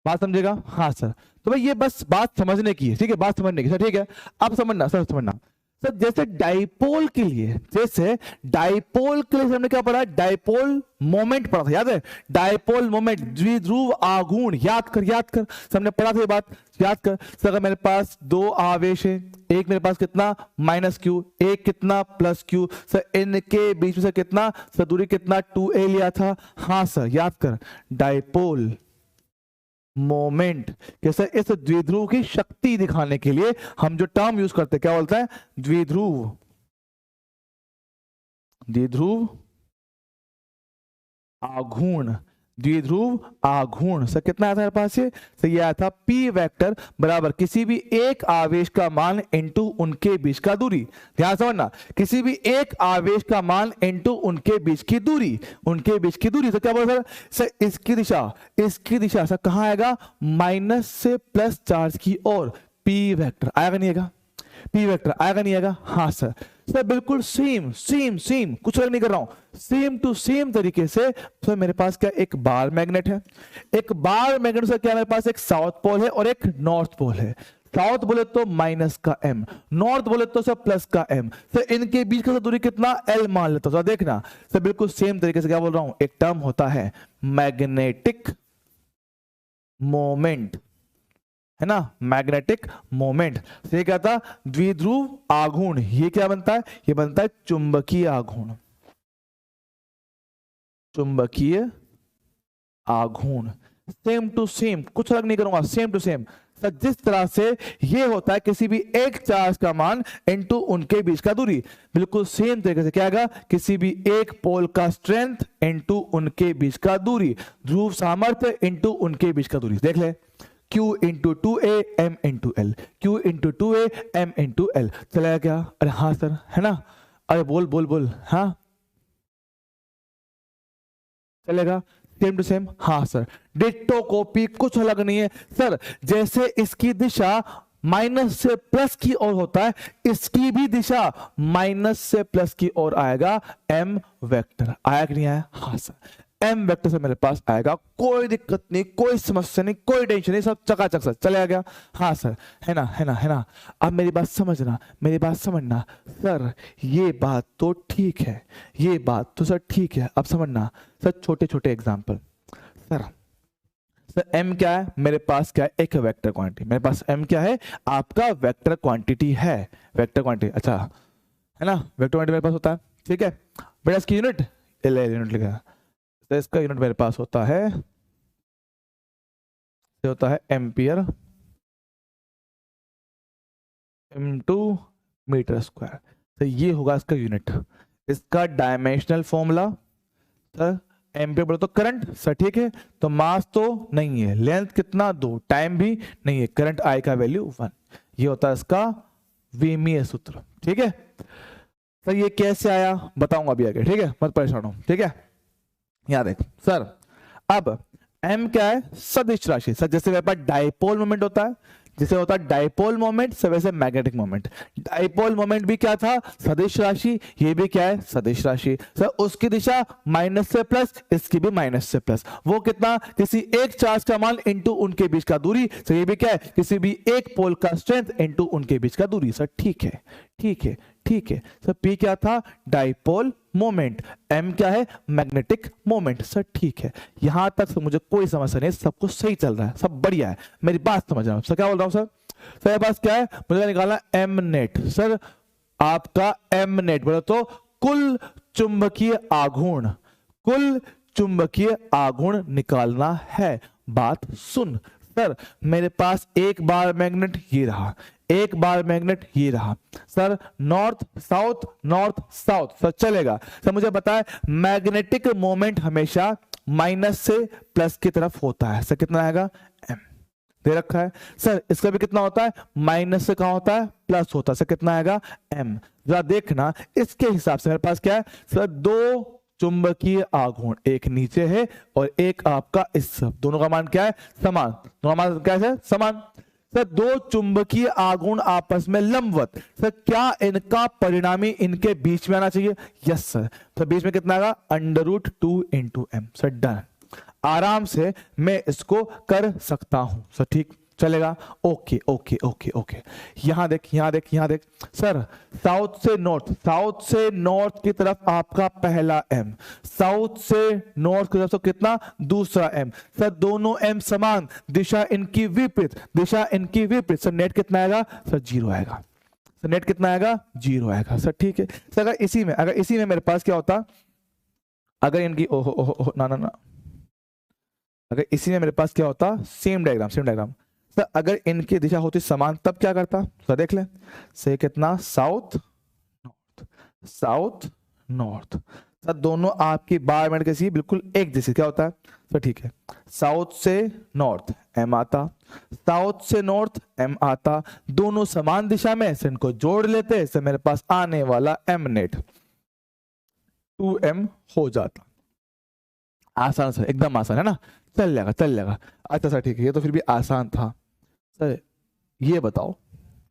बात समझेगा? हाँ सर। तो भाई ये बस बात समझने की है, ठीक है, बात समझने की सर। ठीक है, अब समझना सर, सर जैसे डाइपोल के लिए हमने क्या पढ़ा? डाइपोल मोमेंट पढ़ा था, याद है? डाइपोल मोमेंट, द्विध्रुव आघूर्ण, याद कर हमने पढ़ा था ये बात, याद कर। सर अगर मेरे पास दो आवेश है, एक मेरे पास कितना माइनस क्यू, एक कितना प्लस क्यू, सर इनके बीच में से कितना सर दूरी कितना 2a लिया था। हाँ सर, याद कर, डाइपोल मोमेंट। कैसे? इस द्विध्रुव की शक्ति दिखाने के लिए हम जो टर्म यूज करते हैं क्या बोलता है? द्विध्रुव आघूर्ण। सर कितना आया था मेरे पास? ये सर ये आया था P वेक्टर बराबर किसी भी एक आवेश का मान इनटू उनके बीच का दूरी। ध्यान समझना, किसी भी एक आवेश का मान इनटू उनके बीच की दूरी, तो क्या बोल सर? इसकी दिशा सर कहां आएगा? माइनस से प्लस चार्ज की ओर। P वेक्टर आएगा नहीं आएगा? हाँ सर। बिल्कुल सेम कुछ अलग नहीं कर रहा हूं, सेम टू सेम तरीके से। तो मेरे पास क्या एक बार मैग्नेट है, से क्या मेरे पास एक साउथ पोल है और एक नॉर्थ पोल है। साउथ बोले तो माइनस का m, नॉर्थ बोले तो सर प्लस का m। सर इनके बीच का दूरी कितना l मान लेता हूं। सर देखना सर बिल्कुल सेम तरीके से क्या बोल रहा हूं, एक टर्म होता है मैग्नेटिक मोमेंट, है ना, मैग्नेटिक मोमेंट। ये क्या था, द्विध्रुव आघूर्ण। ये क्या बनता है, ये बनता है चुंबकीय आघूर्ण, चुंबकीय आघूर्ण। सेम टू सेम, कुछ अलग नहीं करूंगा, सेम टू सेम। सर जिस तरह से ये होता है किसी भी एक चार्ज का मान इनटू उनके बीच का दूरी, बिल्कुल सेम तरीके से क्या आएगा, किसी भी एक पोल का स्ट्रेंथ इनटू उनके बीच का दूरी, ध्रुव सामर्थ्य इनटू उनके बीच का दूरी। देख ले, Q into 2a m into L, Q into 2a m into L. चलेगा क्या, अरे हाँ सर, है ना, अरे बोल बोल बोल, हाँ चलेगा, सेम टू सेम, हाँ सर, डिट्टो कॉपी, कुछ अलग नहीं है सर। जैसे इसकी दिशा माइनस से प्लस की ओर होता है, इसकी भी दिशा माइनस से प्लस की ओर आएगा। m वेक्टर आया कि नहीं आया, हाँ सर, m वेक्टर से मेरे पास आएगा, कोई दिक्कत नहीं, कोई समस्या नहीं, कोई टेंशन नहीं, सब चकाचक सर चले गया। हाँ सर, है ना, है ना, है ना। अब मेरी बात समझना, मेरी बात समझना सर, ये बात तो ठीक है, ये बात तो सर ठीक है। अब समझना सर, छोटे छोटे एग्जाम्पल। सर m क्या है, मेरे पास क्या है, एक वेक्टर क्वांटिटी, मेरे पास m क्या है, आपका वेक्टर क्वांटिटी है, वेक्टर क्वांटिटी, अच्छा है ना, वेक्टर क्वांटिटी मेरे पास होता है, ठीक है बेटा। इसकी यूनिट यूनिट लिखा, तो इसका यूनिट मेरे पास होता है, होता है एम्पियर इनटू मीटर स्क्वायर। तो ये होगा इसका यूनिट। इसका डायमेंशनल फॉर्मूला सर, एम्पियर बोले तो करंट सर, ठीक है, तो मास तो नहीं है, लेंथ कितना 2, टाइम भी नहीं है, करंट आई का वैल्यू 1। ये होता है इसका विमीय सूत्र, ठीक है सर। ये कैसे आया बताऊंगा अभी आगे, ठीक है, मत परेशान हो, ठीक है। याद देख सर, अब m क्या है, सदिश राशि। सर जैसे मेरे पास डाइपोल मोमेंट होता है, जैसे होता है डाइपोल मोमेंट, सब वैसे मैग्नेटिक मोमेंट। डाइपोल मोमेंट भी क्या था, सदिश राशि, ये भी क्या है, सदिश राशि। सर उसकी दिशा माइनस से प्लस, इसकी भी माइनस से प्लस। वो कितना, किसी एक चार्ज का मान इनटू उनके बीच का दूरी। सर ये भी क्या है, किसी भी एक पोल का स्ट्रेंथ इनटू उनके बीच का दूरी। सर ठीक है, ठीक है, ठीक है। सर P क्या था, डाइपोल मोमेंट, M क्या है, मैग्नेटिक मोमेंट। सर ठीक है, यहां तक मुझे कोई समस्या नहीं, सब कुछ सही चल रहा है, सब बढ़िया है, मेरी बात समझ रहा हूं। सर क्या बोल रहा हूं सर, सर पास क्या है, मुझे निकालना M नेट। सर आपका M नेट बोला तो कुल चुंबकीय आघूर्ण, कुल चुंबकीय आघूर्ण निकालना है। बात सुन सर, मेरे पास एक बार मैग्नेट ये रहा, एक बार मैग्नेट ये रहा। Sir north south, north south, sir चलेगा। सर मुझे बताए मैग्नेटिक मोमेंट हमेशा माइनस से प्लस की तरफ होता है। सर कितना आएगा, m दे रखा है। सर इसका भी कितना होता है, माइनस से कहां होता है, प्लस होता है। सर कितना आएगा, m। जरा देखना इसके हिसाब से मेरे पास क्या है, सर दो चुंबकीय आघूर्ण, एक नीचे है और एक आपका इस, दोनों का मान क्या है, समान, दोनों का मान क्या है, समान। सर दो चुंबकीय आघूर्ण आपस में लंबवत, सर क्या इनका परिणामी इनके बीच में आना चाहिए, यस सर। तो बीच में कितना आएगा, √2 इंटू m। सर डन, आराम से मैं इसको कर सकता हूं सर, ठीक चलेगा, ओके ओके ओके ओके। यहां देख, यहां देख, यहां देख सर, साउथ से नॉर्थ, साउथ से नॉर्थ की तरफ आपका पहला m, साउथ से नॉर्थ की तरफ तो कितना, दूसरा m। सर दोनों m समान, दिशा इनकी विपरीत, दिशा इनकी विपरीत। सर नेट कितना आएगा, सर 0 आएगा। सर नेट कितना आएगा, 0 आएगा। सर ठीक है सर, अगर इसी में मेरे पास क्या होता, अगर इनकी ओहो ओहो ना ना ना, अगर इसी में मेरे पास क्या होता, same diagram, same diagram. Sir अगर इनकी दिशा होती समान तब क्या करता, सर देख ले, से कितना, south north, south north. Sir दोनों आपकी बार मिनट कैसी, बिल्कुल एक जैसी, क्या होता है सर, ठीक है, साउथ से नॉर्थ m आता, साउथ से नॉर्थ m आता, दोनों समान दिशा में, से इनको जोड़ लेते, से मेरे पास आने वाला m नेट 2m हो जाता। आसान सर, एकदम आसान है ना, चल जाएगा, चल जाएगा। अच्छा सर ठीक है, ये तो फिर भी आसान था। सर ये बताओ,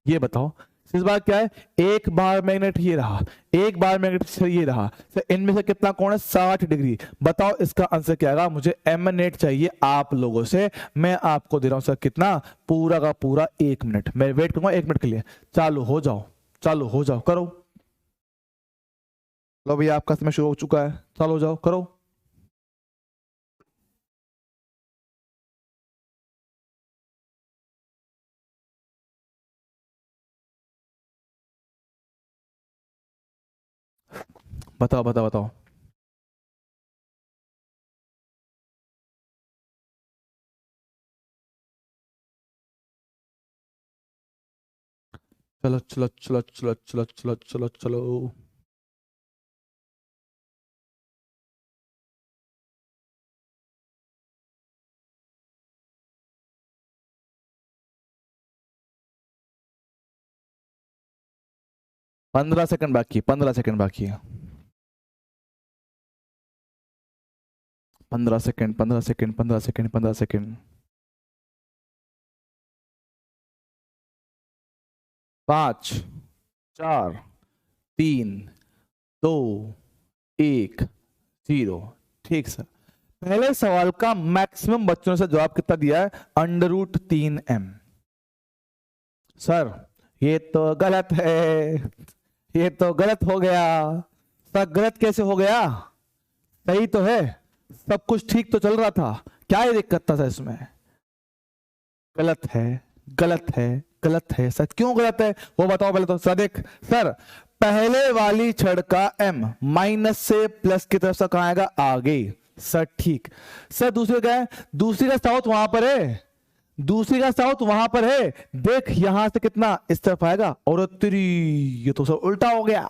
ये बताओ इस बार क्या है, एक बार मैग्नेट ये रहा, एक बार मैग्नेट ये रहा, तो इनमें से कितना कोण है, 60 डिग्री। बताओ इसका आंसर क्या आएगा, मुझे एम नेट चाहिए आप लोगों से, मैं आपको दे रहा हूं सर कितना, पूरा का पूरा 1 मिनट, मैं वेट करूंगा 1 मिनट के लिए। चालू हो जाओ, चालू हो जाओ, करो। लो भैया आपका समय शुरू हो चुका है, चालू हो जाओ, करो। बताओ बताओ बताओ। चलो चलो चलो चलो चलो चलो चलो चलो। पंद्रह सेकंड बाकी, 15 सेकंड बाकी है। 15 सेकंड, 15 सेकंड, 15 सेकंड, 15 सेकंड। 5, 4, 3, 2, 1, 0। ठीक सर। पहले सवाल का मैक्सिमम बच्चों ने से जवाब कितना दिया है, √3m। सर ये तो गलत है, ये तो गलत हो गया। सर गलत कैसे हो गया, सही तो है, सब कुछ ठीक तो चल रहा था, क्या ये दिक्कत था सर इसमें। गलत है, गलत है, गलत है सर, क्यों गलत है वो बताओ पहले तो। सर देख सर, पहले वाली छड़ का m माइनस से प्लस की तरफ से कहां आएगा, आगे। सर ठीक। सर दूसरी क्या है, दूसरी का साउथ वहां पर है, दूसरी का साउथ वहां पर है, देख यहां से कितना इस तरफ आएगा, और तेरी ये तो सब उल्टा हो गया,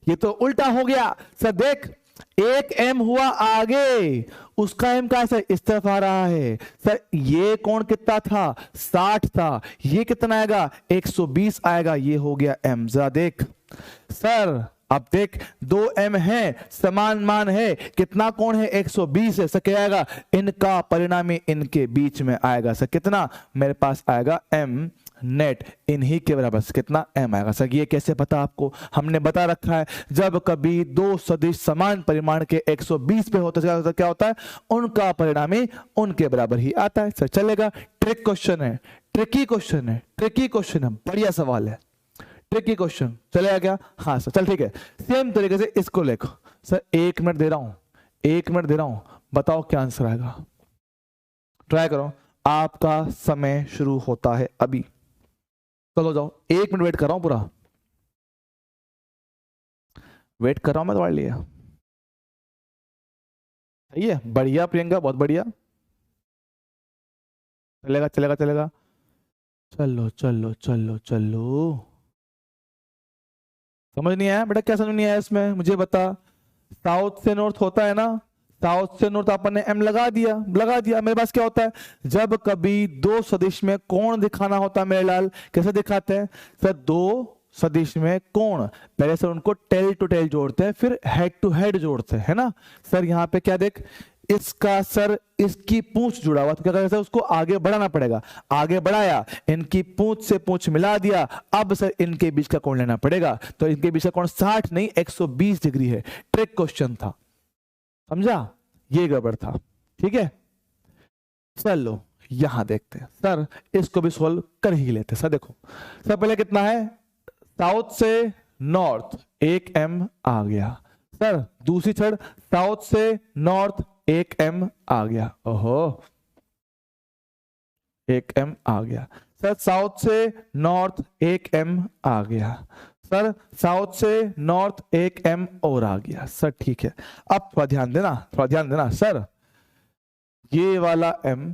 ये तो उल्टा हो गया। सर देख एक m हुआ आगे, उसका m कैसे इस तरफ आ रहा है। सर ये कोण कितना था, 60 था, ये कितना आएगा 120 आएगा, ये हो गया m। जरा देख सर, अब देख 2m है, समान मान है, कितना कोण है 120 है। सर क्या आएगा, इनका परिणामी इनके बीच में आएगा। सर कितना मेरे पास आएगा m नेट, इन्हीं के बराबर कितना m आएगा। सर ये कैसे पता आपको, हमने बता रखा है जब कभी दो सदिश समान परिमाण के 120 पे होते हैं क्या होता है, उनका परिणामी उनके बराबर ही आता है। सर चलेगा, ट्रिक क्वेश्चन है, ट्रिकी क्वेश्चन है, ट्रिकी क्वेश्चन है, बढ़िया सवाल है, ट्रिकी क्वेश्चन। चलेगा क्या, हाँ सर चल ठीक है। सेम तरीके से इसको लिखो सर, 1 मिनट दे रहा हूं, 1 मिनट दे रहा हूं, बताओ क्या आंसर आएगा, ट्राई करो। आपका समय शुरू होता है अभी, चलो जाओ, 1 मिनट वेट कर रहा हूं, पूरा वेट कर रहा हूं मैं तुम्हारे लिए। सही है, बढ़िया प्रियंका, बहुत बढ़िया, चलेगा चलेगा चलेगा। चलो चलो चलो चलो। समझ नहीं आया बेटा, क्या समझ नहीं आया इसमें मुझे बता। साउथ से नॉर्थ होता है ना, साउथ से नॉर्थ अपन ने m लगा दिया, लगा दिया। मेरे पास क्या होता है, जब कभी दो सदिश में कोण दिखाना होता है मेरे लाल, कैसे दिखाते हैं सर, दो सदिश में कोण, पहले सर उनको टेल टू टेल जोड़ते हैं, फिर हेड टू हेड जोड़ते हैं, है ना। सर यहाँ पे क्या देख, इसका सर इसकी पूंछ जुड़ा हुआ, तो क्या करना है, उसको आगे बढ़ाना पड़ेगा, आगे बढ़ाया, इनकी पूंछ से पूंछ मिला दिया, अब सर इनके बीच का कोण लेना पड़ेगा, तो इनके बीच का कोण 60 नहीं 120 डिग्री है। ट्रिक क्वेश्चन था, समझा, ये गड़बड़ था, ठीक है। चलो यहां देखते हैं सर, इसको भी सोल्व कर ही लेते हैं। सर देखो सर, पहले कितना है, साउथ से नॉर्थ 1m आ गया। सर दूसरी छड़ साउथ से नॉर्थ 1m आ गया, ओहो 1m आ गया। सर साउथ से नॉर्थ 1m आ गया, सर साउथ से नॉर्थ 1m और आ गया। सर ठीक है, अब थोड़ा ध्यान देना, थोड़ा ध्यान देना सर, ये वाला m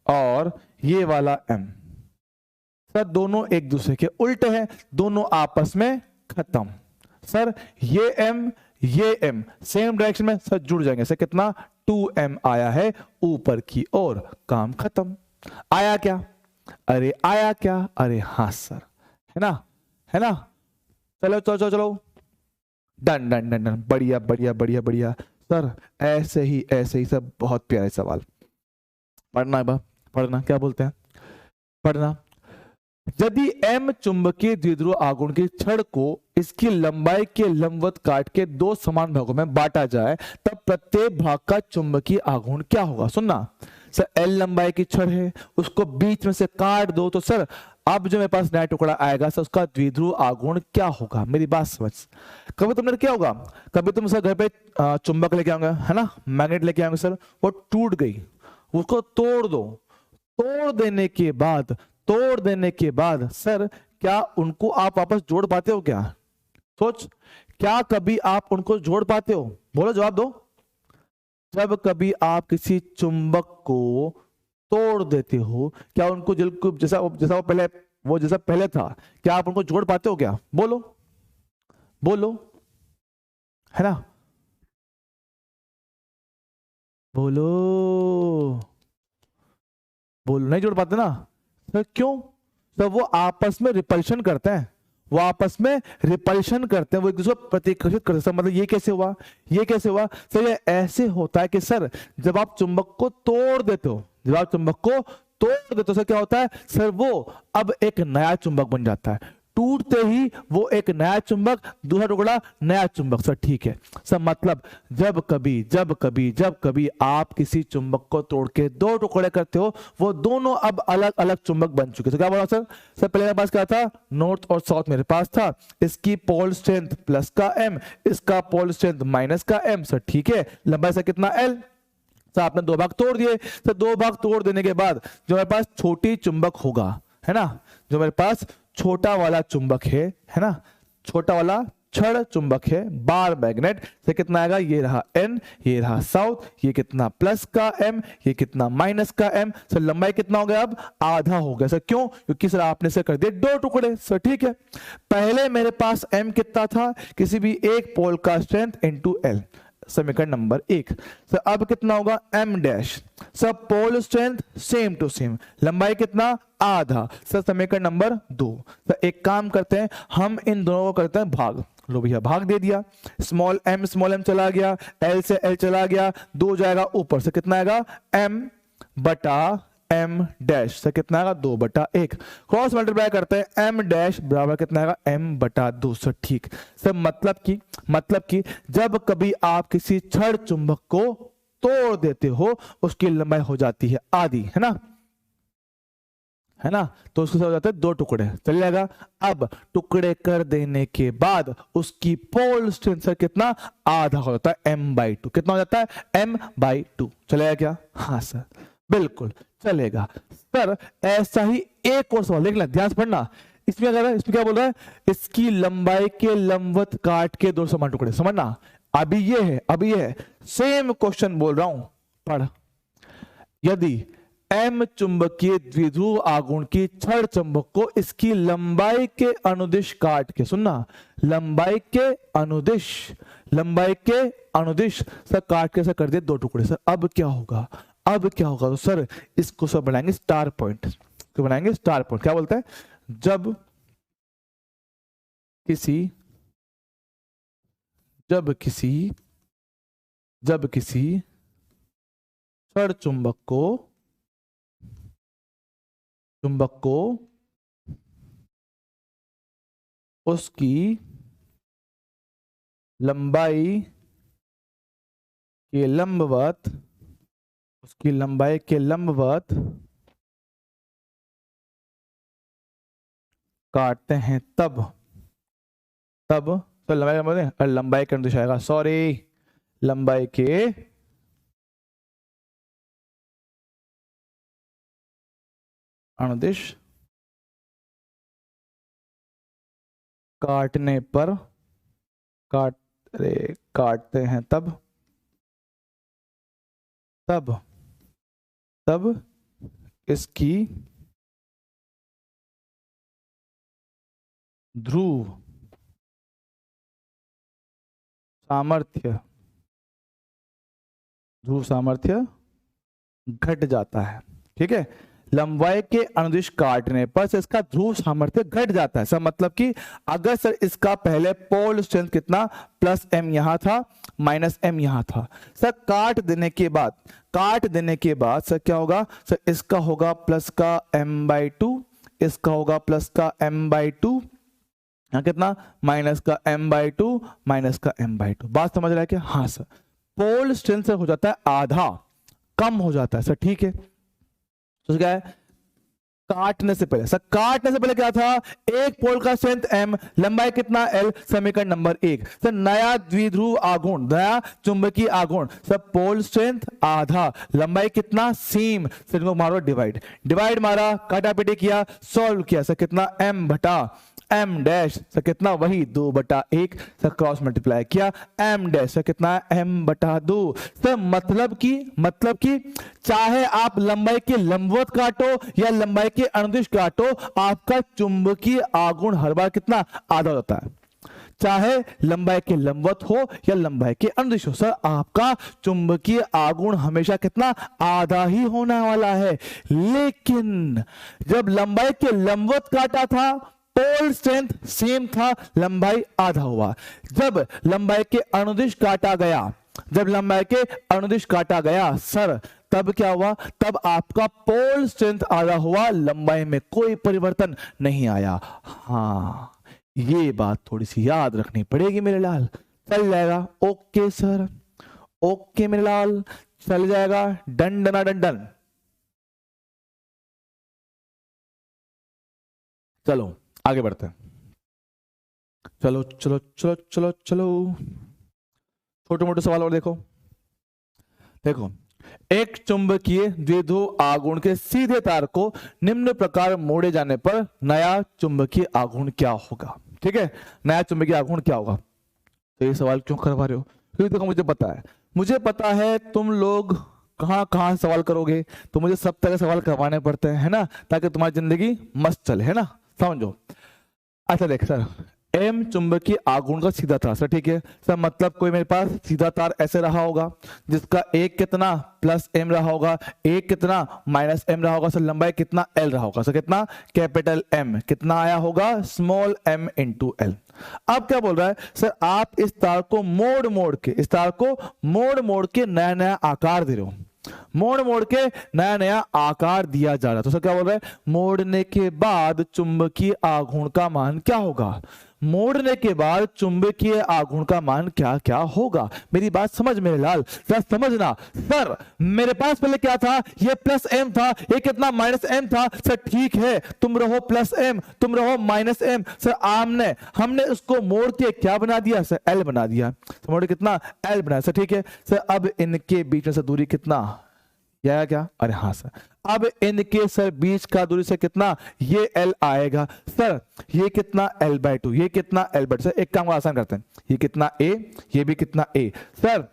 और ये वाला m सर दोनों एक दूसरे के उल्टे हैं, दोनों आपस में खत्म। सर ये m सेम डायरेक्शन में सर जुड़ जाएंगे। सर कितना 2m आया है ऊपर की ओर, काम खत्म। आया क्या, अरे आया क्या, अरे हाँ सर, है ना, है ना। चलो चलो चलो चलो, डन डन डन डन, बढ़िया बढ़िया बढ़िया बढ़िया। सर ऐसे ही सब, बहुत प्यारे सवाल। पढ़ना है बा, पढ़ना, क्या बोलते हैं, पढ़ना। यदि m चुंबकीय द्विध्रुव आघूर्ण की छड़ को इसकी लंबाई के लंबवत काट के दो समान भागों में बांटा जाए तब प्रत्येक भाग का चुंबकीय आघूर्ण क्या होगा। सुनना सर, l लंबाई की छड़ है, उसको बीच में से काट दो तो सर अब जो मेरे पास नया टुकड़ा आएगा सर उसका द्विध्रुव आघूर्ण क्या होगा। मेरी बात समझ। कभी तुमने क्या होगा, कभी तुम सर घर पे चुंबक लेके आओगे है ना, मैग्नेट लेके आओगे सर, वो टूट गई, उसको तोड़ दो। तोड़ देने के बाद सर क्या उनको आप वापस जोड़ पाते हो क्या? सोच, क्या कभी आप उनको जोड़ पाते हो? बोलो, जवाब दो। जब कभी आप किसी चुंबक को तोड़ देते हो, क्या उनको जैसा पहले था, क्या आप उनको जोड़ पाते हो क्या? बोलो बोलो, है ना, बोलो बोलो, नहीं जोड़ पाते ना सर। क्यों सर? वो आपस में रिपल्शन करते हैं, वो एक दूसरे को प्रतिकर्षित करते हैं। सर मतलब ये कैसे हुआ? सर ये ऐसे होता है कि सर जब आप चुंबक को तोड़ देते हो, सर क्या होता है सर, वो अब एक नया चुंबक बन जाता है। टूटते ही वो एक नया चुंबक, दूसरा टुकड़ा नया चुंबक। सर ठीक है सर, मतलब जब कभी आप किसी चुंबक को तोड़ के दो टुकड़े करते हो, वो दोनों अब अलग अलग चुंबक बन चुके। तो क्या बोला सर? पहले मेरे पास क्या था, नॉर्थ और साउथ मेरे पास था, इसकी पोल स्ट्रेंथ प्लस का m, इसका पोल स्ट्रेंथ माइनस का m। सर ठीक है, लंबाई से कितना l। सर आपने दो भाग तोड़ दिए। सर दो भाग तोड़ देने के बाद जो मेरे पास छोटी चुंबक होगा, है ना, जो मेरे पास छोटा वाला चुंबक है ना, छोटा वाला छड़ चुंबक है, बार मैग्नेट से कितना आएगा, ये रहा n, ये रहा साउथ, ये कितना प्लस का m, ये कितना माइनस का m। सर लंबाई कितना हो गया, अब आधा हो गया। सर क्यों? क्योंकि सर आपने से कर दिए दो टुकड़े। सर ठीक है, पहले मेरे पास m कितना था, किसी भी एक पोल का स्ट्रेंथ इनटू l, समीकरण नंबर 1। सर अब कितना होगा, m dash, sir pole strength same to same, लंबाई कितना, आधा। सर समीकरण नंबर 2। सर एक काम करते हैं, हम इन दोनों को करते हैं भाग। लो भैया, भाग दे दिया, स्मॉल m चला गया, l से l चला गया, 2 जाएगा ऊपर से, कितना आएगा, m बटा m डैश से कितना आएगा, 2/1। क्रॉस मल्टीप्लाई करते हैं, m डैश बराबर कितना आएगा, m बटा 2। सर ठीक। सर मतलब कि जब कभी आप किसी छड़ चुंबक को तोड़ देते हो, उसकी लंबाई हो जाती है आधी, है ना, तो उसके साथ हो जाता है दो टुकड़े, चल जाएगा। अब टुकड़े कर देने के बाद उसकी पोल स्ट्रेंथ सर कितना, आधा हो जाता है m/2। कितना हो जाता है, m/2। चलेगा क्या? हाँ सर बिल्कुल चलेगा। सर ऐसा ही एक और सवाल देख लें, ध्यान से पढ़ना। इसमें क्या बोल रहा है, इसकी लंबाई के लंबवत काट के दो समान टुकड़े। समझना, अभी ये है सेम क्वेश्चन बोल रहा हूं, पढ़। यदि m चुंबकीय द्विध्रुव आघूर्ण की छड़ चुंबक को इसकी लंबाई के अनुदिश काट के, सुनना, लंबाई के अनुदिश सर काट के सर कर दिए दो टुकड़े। सर अब क्या होगा, तो सर इसको सब बनाएंगे स्टार पॉइंट। क्या बोलते हैं, जब किसी छड़ चुंबक को उसकी लंबाई के लंबवत काटते हैं तब तो लंबाई के अनुदिश आएगा, लंबाई के अनुदिश काटने पर काटते हैं तब इसकी ध्रुव सामर्थ्य घट जाता है। ठीक है, लंबाई के अनुदिश काटने पर से इसका ध्रुव सामर्थ्य घट जाता है। सर मतलब कि अगर सर इसका पहले पोल स्ट्रेंथ कितना, प्लस m यहां था, माइनस m यहां था, सर काट देने के बाद सर क्या होगा, सर इसका होगा प्लस का m/2, इसका होगा प्लस का m/2, यहाँ कितना माइनस का m/2 माइनस का m/2। बात समझ रहा है क्या? हाँ सर। पोल स्ट्रेंथ से हो जाता है आधा, कम हो जाता है सर, ठीक है। तो क्या है, काटने से पहले सर, काटने से पहले क्या था, एक पोल का स्ट्रेंथ m, लंबाई कितना l, समीकरण नंबर 1 सर। नया द्विध्रुव आघूर्ण, नया चुंबकीय आघूर्ण सर, पोल स्ट्रेंथ आधा, लंबाई कितना सेम सर, इनको मारो डिवाइड, डिवाइड मारा, काटा पीटी किया, सॉल्व किया सर, कितना m बटा m डैश सर, कितना वही 2/1 सर, क्रॉस मल्टीप्लाई किया, m डैश सर कितना m/2 सर। मतलब कि चाहे आप लंबाई के लंबवत काटो या लंबाई के अनुदिश काटो, आपका चुंबकीय आघूर्ण हर बार कितना आधा होता है, चाहे लंबाई के लंबवत हो या लंबाई के अनुदिश हो सर, आपका चुंबकीय आघूर्ण हमेशा कितना आधा ही होने वाला है। लेकिन जब लंबाई के लंबवत काटा था, पोल स्ट्रेंथ सेम था, लंबाई आधा हुआ। जब लंबाई के अनुदिश काटा गया, जब लंबाई के अनुदिश काटा गया सर, तब क्या हुआ, तब आपका पोल स्ट्रेंथ आधा हुआ, लंबाई में कोई परिवर्तन नहीं आया। हाँ, ये बात थोड़ी सी याद रखनी पड़ेगी मेरे लाल। चल जाएगा? ओके सर, ओके मेरे लाल, चल जाएगा। डन डना डन डन। चलो आगे बढ़ते हैं। चलो चलो चलो चलो चलो, छोटे मोटे सवाल और देखो। देखो, एक चुंबकीय द्विध्रुव आघूर्ण के सीधे तार को निम्न प्रकार मोड़े जाने पर नया चुंबकीय आघूर्ण क्या होगा? ठीक है, नया चुंबकीय आघूर्ण क्या होगा? तो ये सवाल क्यों करवा रहे हो? क्योंकि देखो, मुझे पता है तुम लोग कहां कहां सवाल करोगे, तो मुझे सब तरह सवाल करवाने पड़ते हैं, है ना, ताकि तुम्हारी जिंदगी मस्त चले, है ना, समझो। अच्छा देख सर, एम चुंबकीय आघूर्ण का सीधा तार सर, ठीक है सर। मतलब कोई मेरे पास सीधा तार ऐसे रहा होगा, जिसका एक कितना प्लस एम रहा होगा, एक कितना माइनस एम रहा होगा सर, लंबाई कितना एल रहा होगा सर, कितना कैपिटल एम, कितना आया होगा स्मॉल एम इंटू एल। अब क्या बोल रहा है सर, आप इस तार को मोड़ के नया नया आकार दे रहे हो, मोड़ के नया नया आकार दिया जा रहा है। तो सर क्या बोल रहा है, मोड़ने के बाद चुंबकीय आघूर्ण का मान क्या होगा? मोड़ने के बाद चुंबकीय आघूर्ण का मान क्या क्या होगा? मेरी बात समझ मेरे लाल, सर समझना। सर मेरे पास पहले क्या था, ये प्लस एम था, ये कितना माइनस एम था सर, ठीक है, तुम रहो प्लस एम, तुम रहो माइनस एम सर। हमने उसको मोड़ के क्या बना दिया सर, एल बना दिया, मोड़ के कितना एल बनाया सर, ठीक है सर। अब इनके बीच में से दूरी कितना, यह क्या, अरे हाँ सर, अब इनके सर बीच का दूरी से कितना, ये एल आएगा सर, ये कितना l/2, ये कितना l/2 सर। एक काम आसान करते हैं, ये कितना a, ये भी कितना a सर।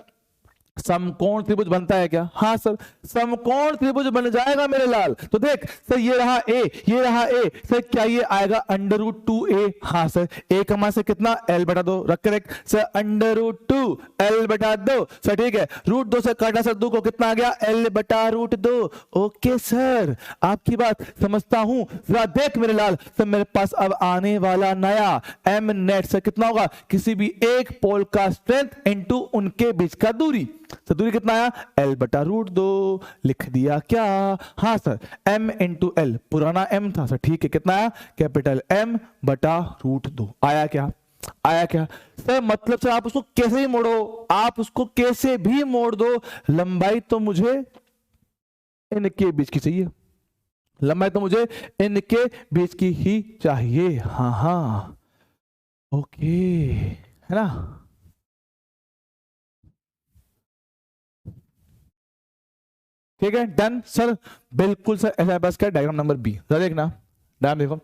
समकोण त्रिभुज बनता है क्या? हाँ सर, समकोण त्रिभुज बन जाएगा मेरे लाल। तो देख सर, ये रहा a, ये रहा a सर, क्या ये आएगा √2a? हाँ सर, a कमा से कितना l/2 रख के रख सर, √2 l/2 सर, ठीक है। √2 से काटा सर 2 को, कितना आ गया l/√2। ओके सर, आपकी बात समझता हूं। जरा देख मेरे लाल सर, मेरे पास अब आने वाला नया m नेट सर कितना होगा, किसी भी एक पोल का स्ट्रेंथ इनटू उनके बीच का दूरी। तो दूरी कितना आया l/√2, लिख दिया क्या? हाँ सर, m इंटू एल, पुराना m था सर, ठीक है, कितना आया कैपिटल m/√2 आया क्या? आया क्या सर? मतलब सर आप उसको कैसे भी मोड़ो, आप उसको कैसे भी मोड़ दो, लंबाई तो मुझे इनके बीच की चाहिए, लंबाई तो मुझे इनके बीच की ही चाहिए। हाँ हाँ, ओके, है ना। ठीक है, डन सर, बिल्कुल सर, ऐसा बस का डायग्राम नंबर बी, देखना डायग्राम देखो,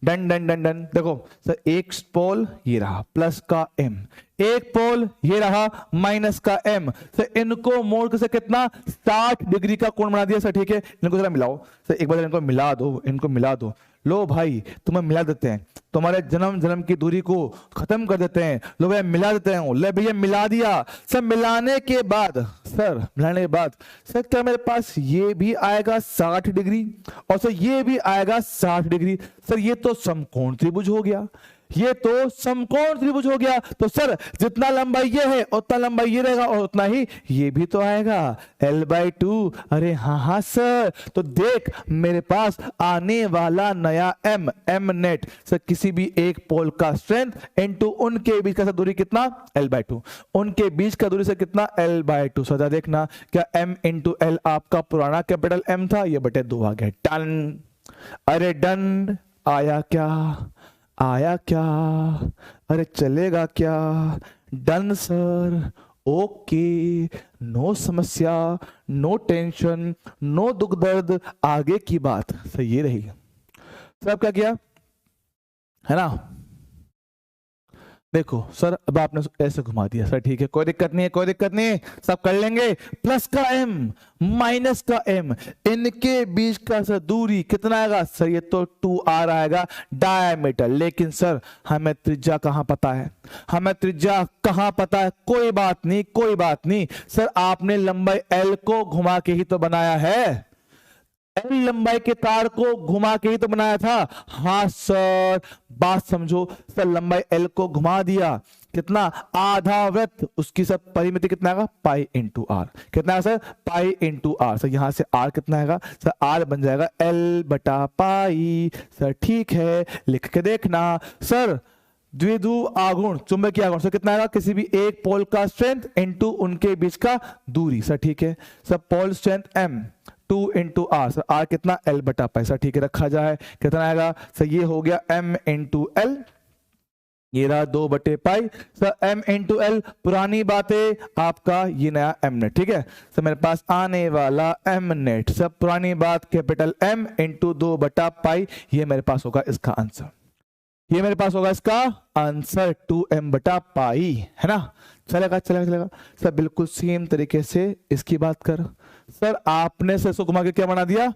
डन डन डन डन। देखो सर, एक पोल ये रहा प्लस का m, एक पोल ये रहा माइनस का m सर, इनको मोड़ के से कितना 60 डिग्री का कोण बना दिया सर, ठीक है। इनको जरा मिलाओ सर, एक बार इनको मिला दो, इनको मिला दो। लो भाई, तुम्हें मिला देते हैं, तुम्हारे जन्म की दूरी को खत्म कर देते हैं, लो भैया मिला देते हैं। ले भैया मिला दिया सर। मिलाने के बाद सर क्या मेरे पास ये भी आएगा 60 डिग्री और सर ये भी आएगा 60 डिग्री सर, ये तो समकोण त्रिभुज हो गया। ये तो समकोण त्रिभुज हो गया। तो सर जितना लंबाई ये है उतना लंबाई ये रहेगा और उतना ही ये भी तो आएगा l/2। अरे हाँ हाँ सर, तो देख मेरे पास आने वाला नया m नेट सर किसी भी एक पोल का स्ट्रेंथ इनटू उनके बीच का दूरी कितना l/2, उनके बीच का दूरी से कितना l/2। सजा देखना क्या m इंटू l आपका पुराना कैपिटल M था, ये बटे 2 आ गया। डन। अरे डन। आया क्या, आया क्या, अरे चलेगा क्या? डन सर, ओके, नो समस्या, नो टेंशन, नो दुख दर्द, आगे की बात सर ये रही। सर अब क्या किया है ना, देखो सर अब आपने ऐसे घुमा दिया सर, ठीक है कोई दिक्कत नहीं है, कोई दिक्कत नहीं है, सब कर लेंगे। प्लस का m माइनस का m, इनके बीच का सर दूरी कितना आएगा सर, ये तो 2r आएगा डायमीटर। लेकिन सर हमें त्रिज्या कहां पता है, हमें त्रिज्या कहां पता है? कोई बात नहीं, कोई बात नहीं सर, आपने लंबाई l को घुमा के ही तो बनाया है, एल लंबाई के तार को घुमा के ही तो बनाया था। हाँ सर, बात समझो सर, लंबाई एल को घुमा दिया, कितना आधा वृत्त, उसकी सर परिमिति कितना आएगा पाई इंटू आर, कितना है sir pi into R. Sir यहां से आर कितना आएगा सर, आर बन जाएगा एल बटा पाई। सर ठीक है, लिख के देखना। सर द्विध्रुव आघूर्ण चुंबकीय आघूर्ण सर कितना आएगा, किसी भी एक पोल का स्ट्रेंथ इनटू उनके बीच का दूरी। सर ठीक है sir, pole strength m 2 into R, sir R कितना l बटा पाई। सर ठीक है, रखा जाए, कितना आएगा सर, ये हो गया m इंटू एल, ये रहा 2 बटे पाई। सर m इंटू एल, पुरानी बातें आपका ये नया m नेट, ठीक है सर मेरे पास आने वाला m नेट, सर पुरानी बात कैपिटल M इंटू 2 बटा पाई, ये मेरे पास होगा इसका आंसर, ये मेरे पास होगा इसका आंसर 2m बटा पाई, है ना। चलेगा चलेगा चलेगा सर, बिल्कुल सेम तरीके से इसकी बात कर। सर आपने सर इसको घुमा के क्या बना दिया,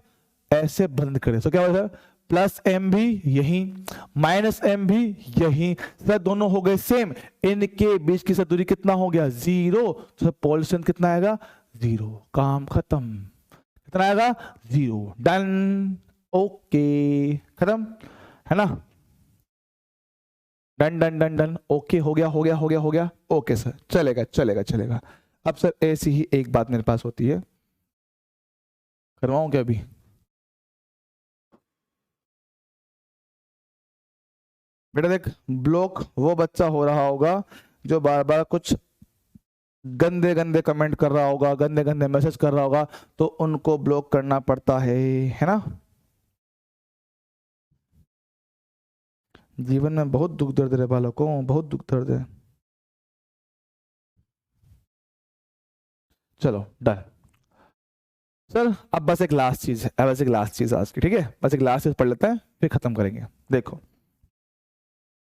ऐसे बंद करे, तो क्या होगा सर, प्लस m भी यही, माइनस m भी यही, सर दोनों हो गए सेम, इनके बीच की सर दूरी कितना हो गया 0, तो सर पोल स्ट्रेंथ कितना आएगा 0, काम खत्म, कितना आएगा 0। डन, ओके, खत्म, है ना। Done done done done, okay, हो गया हो गया हो गया हो गया, ओके सर, चलेगा चलेगा चलेगा। अब सर ऐसी ही एक बात मेरे पास होती है, करवाऊं क्या अभी? बेटा देख, ब्लॉक वो बच्चा हो रहा होगा जो बार बार कुछ गंदे गंदे कमेंट कर रहा होगा, गंदे गंदे मैसेज कर रहा होगा, तो उनको ब्लॉक करना पड़ता है ना। जीवन में बहुत दुख दर्द है बालकों, बहुत दुख दर्द है। चलो डन सर, अब बस एक लास्ट चीज है, बस एक लास्ट चीज आज की, ठीक है बस एक लास्ट चीज पढ़ लेते हैं फिर खत्म करेंगे। देखो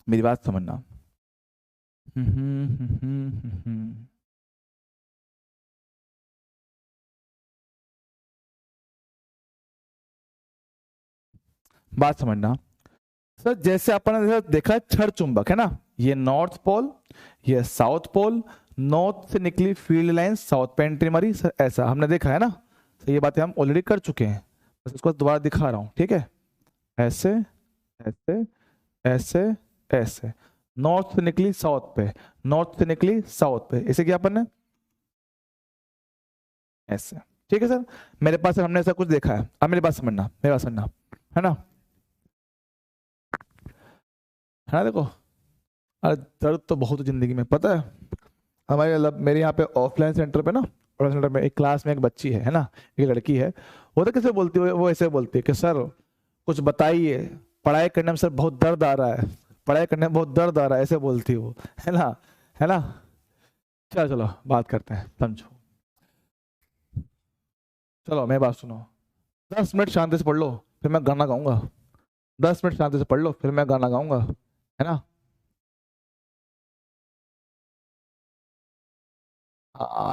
मेरी बात समझना, बात समझना सर, जैसे अपन ने देखा छड़ चुंबक है ना, ये नॉर्थ पोल, ये साउथ पोल, नॉर्थ से निकली फील्ड लाइन साउथ पे एंट्री मारी सर, ऐसा हमने देखा है ना। तो ये बातें हम ऑलरेडी कर चुके हैं, बस इसको दोबारा दिखा रहा हूँ, ठीक है ऐसे ऐसे ऐसे ऐसे, नॉर्थ से निकली साउथ पे, नॉर्थ से निकली साउथ पे, इसे क्या अपन ने ऐसे, ठीक है सर। मेरे पास हमने ऐसा कुछ देखा है, अब मेरी बात समझना, मेरी बात समझना, है ना, है ना। देखो अरे दर्द तो बहुत जिंदगी में, पता है हमारे मेरे यहाँ पे ऑफलाइन सेंटर पे ना, ऑफलाइन सेंटर में एक क्लास में एक बच्ची है ना, एक लड़की है, वो तो कैसे बोलती है, वो ऐसे बोलती है कि सर कुछ बताइए, पढ़ाई करने में सर बहुत दर्द आ रहा है, पढ़ाई करने में बहुत दर्द आ रहा है, ऐसे बोलती है वो, है ना, है ना। चलो चलो बात करते हैं, समझो, चलो मेरी बात सुनो, 10 मिनट शांति से पढ़ लो फिर मैं गाना गाऊंगा, 10 मिनट शांति से पढ़ लो फिर मैं गाना गाऊंगा, है ना।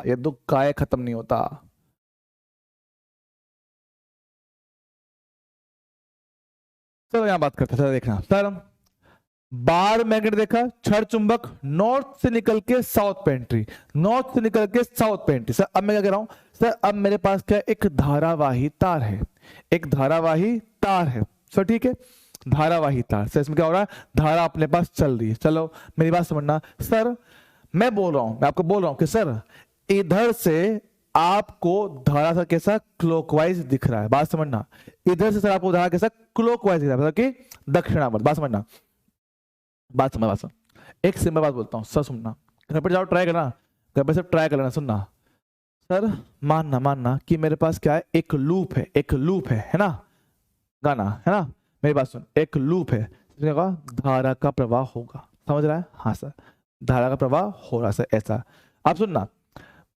ये दुख काय खत्म नहीं होता। चलो यहाँ बात करते हैं, देखना सर, बार मैग्नेट देखा, छड़ चुंबक, नॉर्थ से निकल के साउथ पे एंट्री, नॉर्थ से निकल के साउथ पे एंट्री। सर अब मैं क्या कह रहा हूं सर, अब मेरे पास क्या एक धारावाही तार है, एक धारावाही तार है सर, ठीक है। धारावाही तार से, इसमें क्या हो रहा है, धारा अपने पास चल रही है। चलो मेरी बात समझना सर, मैं बोल रहा हूं, मैं आपको बोल रहा हूं कि सर इधर से आपको धारा सा कैसा क्लॉकवाइज दिख रहा है, बात समझना। इधर से सर आपको धारा कैसा क्लॉकवाइज दिख रहा है, मतलब कि दक्षिणावर्त, बात समझना, बात समझ, बात समझ। एक सिंपल बात बोलता हूँ सर, सुनना, घर पर जाओ ट्राई करना, घर पर सब ट्राई करना, सुनना सर, मानना मानना कि मेरे पास क्या है, एक लूप है, एक लूप है ना, गाना है ना, मेरी बात सुन, एक लूप है, धारा का प्रवाह होगा, समझ रहा है, हाँ सर, धारा का प्रवाह हो रहा सर, ऐसा। आप सुनना,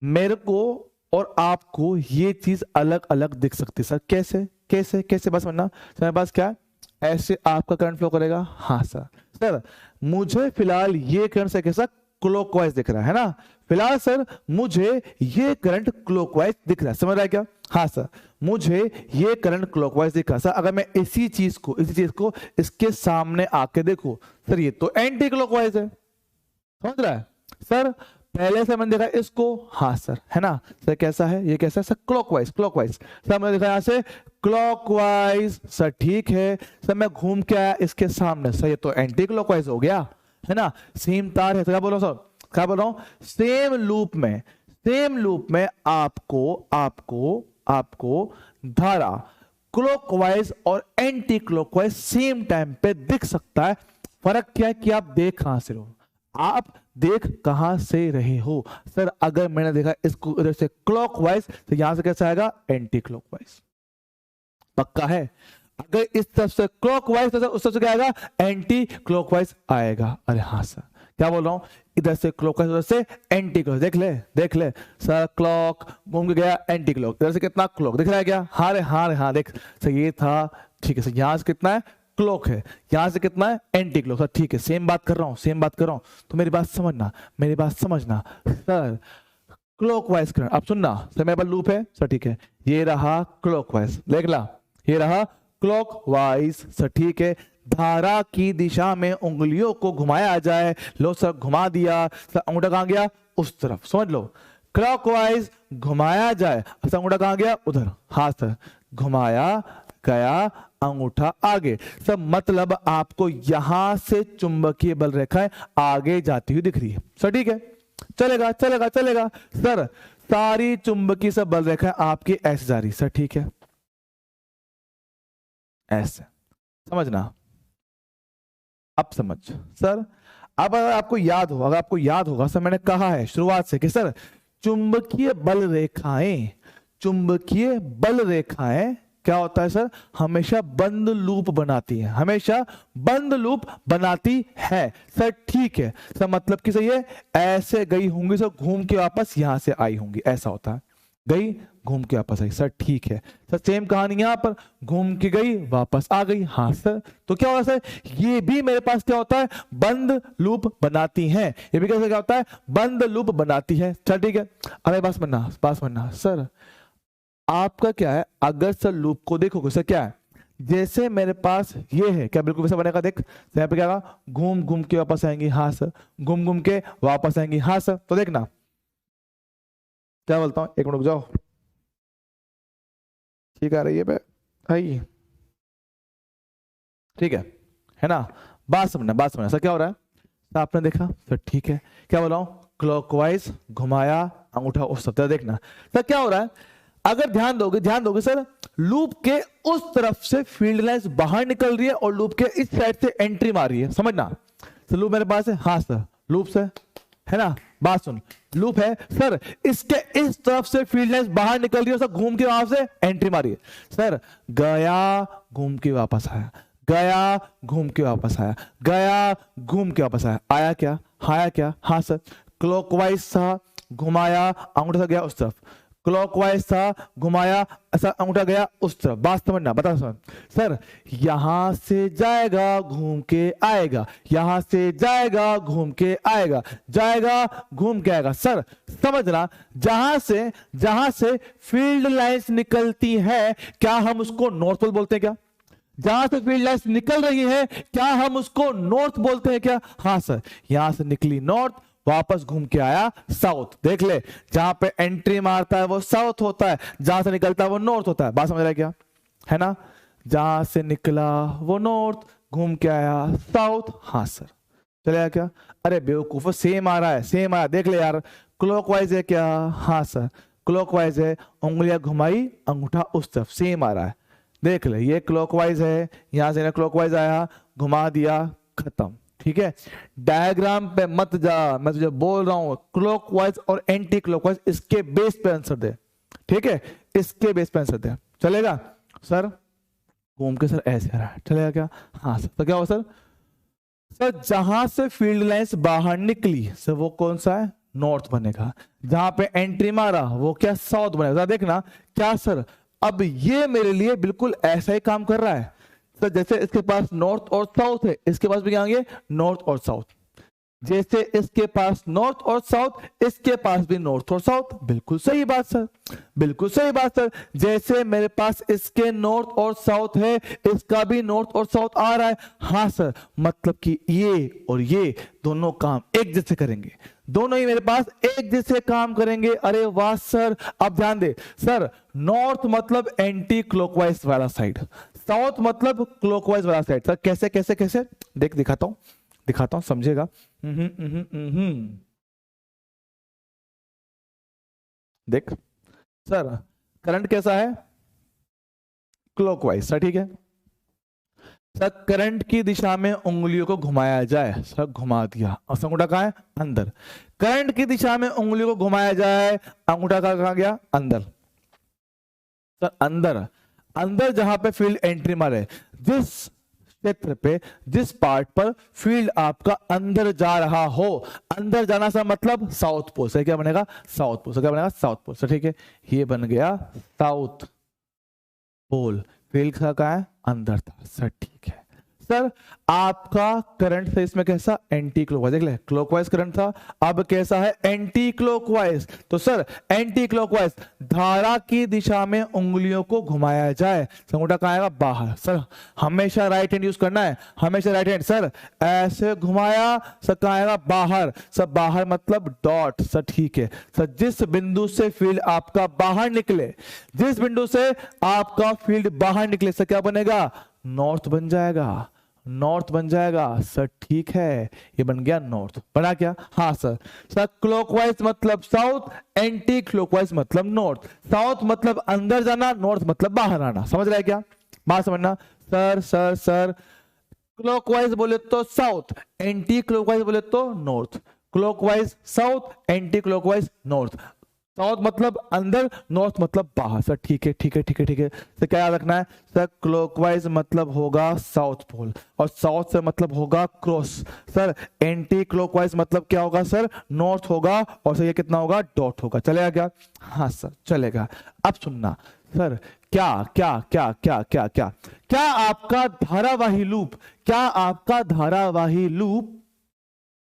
मेरे को और आपको ये चीज अलग अलग दिख सकती है सर, कैसे कैसे कैसे, बस समझना, मेरे पास क्या है, ऐसे आपका करंट फ्लो करेगा, हाँ सर, सर मुझे फिलहाल ये करंट से कैसा क्लॉकवाइज दिख रहा है ना, फिलहाल सर मुझे ये करंट क्लॉकवाइज दिख रहा है, समझ रहा है क्या, हाँ सर मुझे ये करंट क्लॉकवाइज दिख रहा है सर। अगर मैं इसी चीज को इसके सामने आके देखो सर, ये तो एंटी क्लॉकवाइज है, समझ रहा है सर, पहले से मैंने देखा इसको, हाँ सर, है ना सर, कैसा है ये, कैसा है सर, क्लॉकवाइज, क्लॉकवाइज सर, मैंने देखा यहां से क्लॉकवाइज सर, ठीक है सर, मैं घूम के आया इसके सामने सर, ये तो एंटी क्लॉकवाइज हो गया, है ना, सेम तार है, तो क्या बोल रहा हूं सर, क्या बोल रहा हूं, सेम लूप में आपको आपको आपको धारा क्लॉकवाइज और एंटी क्लॉकवाइज सेम टाइम पे दिख सकता है। फर्क क्या है कि आप देख कहां से रहे हो, आप देख कहां से रहे हो सर। अगर मैंने देखा इसको इधर से क्लॉकवाइज, तो यहां से कैसा आएगा, एंटी क्लॉकवाइज, पक्का है। अगर इस तरफ से क्लॉकवाइज, तो उस तरफ से क्या आएगा, एंटी क्लॉकवाइज आएगा। अरे हाँ सर, क्या बोल रहा हूं, इधर से क्लॉकवाइज, उधर से एंटी क्लॉक, देख ले सर, क्लॉक घूम के गया एंटी क्लॉक, इधर से कितना क्लॉक दिख रहा है क्या, हाँ रे हाँ रे हाँ, देख सर ये था, ठीक है सर, यहां से कितना है क्लॉक है, यहां से कितना है एंटी क्लॉक, सर ठीक है, सेम बात कर रहा हूं, तो मेरी बात समझना सर, क्लॉकवाइज करंट, अब सुनना सर, मेरे पास लूप है सर, ठीक है, ये रहा क्लॉकवाइज, देख ला, ये रहा क्लॉकवाइज सर, ठीक है, धारा की दिशा में उंगलियों को घुमाया जाए, लो सर घुमा दिया सर, अंगूठा कहां गया, उस तरफ, समझ लो, क्लॉकवाइज घुमाया जाए, सर अंगूठा कहां गया, उधर, हाँ सर, घुमाया गया, अंगूठा आगे सर, मतलब आपको यहां से चुंबकीय बल रेखाएं आगे जाती हुई दिख रही है सर, ठीक है, चलेगा सर, सारी चुंबकीय सब बल रेखाएं आपकी ऐसे जा रही सर, ठीक है, ऐसे, समझना, अब समझ सर। अब अगर आपको याद होगा सर, मैंने कहा है शुरुआत से कि सर चुंबकीय बल रेखाएं क्या होता है सर, हमेशा बंद लूप बनाती है सर, ठीक है सर, मतलब कि सर ये ऐसे गई होंगी सर, घूम के वापस यहां से आई होंगी, ऐसा होता है, गई घूम के वापस आई सर, ठीक है सर, सेम कहानी यहां पर, घूम के गई वापस आ गई, हाँ सर, तो क्या होगा सर, ये भी मेरे पास क्या होता है, बंद लूप बनाती है, ये भी कैसे क्या होता है, बंद लूप बनाती है, चल ठीक है। अरे बात समझना सर, आपका क्या है, अगर सर लूप को देखोगे सर, क्या है, जैसे मेरे पास ये है, क्या बिल्कुल वैसा बनेगा, देख यहाँ पे क्या होगा, घूम घूम के वापस आएंगी, हाँ सर, घूम घूम के वापस आएंगी, हाँ सर, तो देखना क्या बोलता हूं, एक मिनट रुक जाओ, ठीक आ रही है भाई, ठीक है ना, बात समझना सर, क्या हो रहा है सर, आपने देखा सर, ठीक है, क्या बोल रहा हूं, क्लॉकवाइज घुमाया, अंगूठा उस सब, देखना सर क्या हो रहा है, अगर ध्यान दोगे सर, लूप के उस तरफ से फील्ड लाइंस बाहर निकल रही है और लूप के इस साइड से एंट्री मार रही है, समझना सर, लूप मेरे पास है, हाँ सर, लूप से है ना, बात सुन, लूप है सर, इसके इस तरफ से फील्ड लाइंस बाहर निकल रही है सर, घूम के वहां से एंट्री मारी है सर, गया घूम के वापस आया, गया घूम के वापस आया, गया घूम के वापस आया क्या, हाँ सर, क्लॉकवाइज था, घुमाया, अंगूठा गया उस तरफ, क्लॉकवाइज था, घुमाया, ऐसा अंगूठा गया उस तरफ, बात समझना, बता सर, यहां से जाएगा घूम के आएगा, यहां से जाएगा घूम के आएगा, जाएगा घूम के आएगा सर, समझना, जहां से फील्ड लाइंस निकलती है, क्या हम उसको नॉर्थ पोल बोलते हैं क्या, जहां से फील्ड लाइंस निकल रही है, क्या हम उसको नॉर्थ बोलते हैं क्या, हाँ सर, यहां से निकली नॉर्थ, वापस घूम के आया साउथ, देख ले, जहां पे एंट्री मारता है वो साउथ होता है, जहां से निकलता है वो नॉर्थ होता है, बात समझ रहा है क्या, है ना, जहां से निकला वो नॉर्थ, घूम के आया साउथ। हाँ सर, चलेगा क्या? अरे बेवकूफ, सेम आ रहा है, सेम आया, देख ले यार। क्लॉकवाइज है क्या? हाँ सर क्लॉकवाइज है, उंगलियां घुमाई, अंगूठा उस तरफ, सेम आ रहा है। देख ले, ये क्लॉकवाइज है, यहां से क्लॉकवाइज आया, घुमा दिया, खत्म। ठीक है, डायग्राम पे मत जा, मैं तुझे बोल रहा हूं क्लॉकवाइज और एंटी क्लॉकवाइज इसके बेस पे आंसर दे। ठीक है, इसके बेस पे आंसर दे, चलेगा? सर घूम के सर ऐसे आ रहा है, चलेगा क्या? हाँ सर, तो क्या हो सर? सर जहां से फील्ड लाइंस बाहर निकली सर वो कौन सा है? नॉर्थ बनेगा। जहां पे एंट्री मारा वो क्या? साउथ बनेगा। देखना क्या सर, अब ये मेरे लिए बिल्कुल ऐसा ही काम कर रहा है सर, जैसे इसके पास नॉर्थ और साउथ है, इसके पास भी क्या होंगे? नॉर्थ और साउथ। जैसे इसके पास नॉर्थ और साउथ, इसके पास भी नॉर्थ और साउथ। बिल्कुल सही बात सर, बिल्कुल सही बात सर। जैसे मेरे पास इसके नॉर्थ और साउथ है, इसका भी नॉर्थ और साउथ आ रहा है। हाँ सर, मतलब कि ये और ये दोनों काम एक जैसे करेंगे, दोनों ही मेरे पास एक जैसे काम करेंगे। अरे वाह सर। अब ध्यान दे सर, नॉर्थ मतलब एंटी क्लॉकवाइज वाला साइड, साउथ मतलब क्लॉकवाइज वाला साइड। सर कैसे कैसे कैसे? देख दिखाता हूं, दिखाता हूं, समझेगा। देख सर, करंट कैसा है? क्लॉकवाइज सर, ठीक है सर। करंट की दिशा में उंगलियों को घुमाया जाए, सर घुमा दिया, और अंगूठा कहाँ है? अंदर। करंट की दिशा में उंगलियों को घुमाया जाए, अंगूठा कहाँ गया? अंदर। सर अंदर, अंदर जहां पे फील्ड एंट्री मारे, जिस क्षेत्र पे, जिस पार्ट पर फील्ड आपका अंदर जा रहा हो, अंदर जाना सा मतलब साउथ पोल से क्या बनेगा? साउथ पोल से क्या बनेगा? साउथ पोल से। ठीक है, ये बन गया साउथ पोल। फील्ड का क्या है? अंदर था सर, ठीक है सर। आपका करंट से इसमें कैसा? Anti clockwise. देख ले, क्लॉकवाइज करंट था, अब कैसा है? Anti clockwise. तो सर एंटी क्लॉकवाइज, धारा की दिशा में उंगलियों को घुमाया जाए, अंगूठा कहाँ आएगा? बाहर। सर हमेशा राइट हैंड यूज करना है, हमेशा राइट हैंड। सर ऐसे घुमाया, सर कहाँ आएगा? बाहर। सर बाहर मतलब डॉट। सर ठीक है सर, जिस बिंदु से फील्ड आपका बाहर निकले, जिस बिंदु से आपका फील्ड बाहर निकले, सर क्या बनेगा? नॉर्थ बन जाएगा, नॉर्थ बन जाएगा सर, ठीक है, ये बन गया नॉर्थ। बना क्या? हाँ सर। सर क्लॉकवाइज मतलब साउथ, एंटी क्लॉकवाइज मतलब नॉर्थ। साउथ मतलब अंदर जाना, नॉर्थ मतलब बाहर आना। समझ रहा है क्या? बात समझना। सर सर सर, क्लॉकवाइज बोले तो साउथ, एंटी क्लॉकवाइज बोले तो north. Clockwise south, anti clockwise north. South मतलब अंदर, नॉर्थ मतलब बाहर। सर ठीक है ठीक है ठीक है ठीक है। सर क्या याद रखना है? सर क्लॉकवाइज मतलब होगा साउथ पोल, और साउथ से मतलब होगा क्रॉस। सर एंटी क्लॉकवाइज मतलब क्या होगा? सर नॉर्थ होगा, और सर ये कितना होगा? डॉट होगा। चलेगा क्या? हाँ सर चलेगा। अब सुनना सर, क्या क्या क्या क्या क्या क्या क्या आपका धारावाही लूप, क्या आपका धारावाही लूप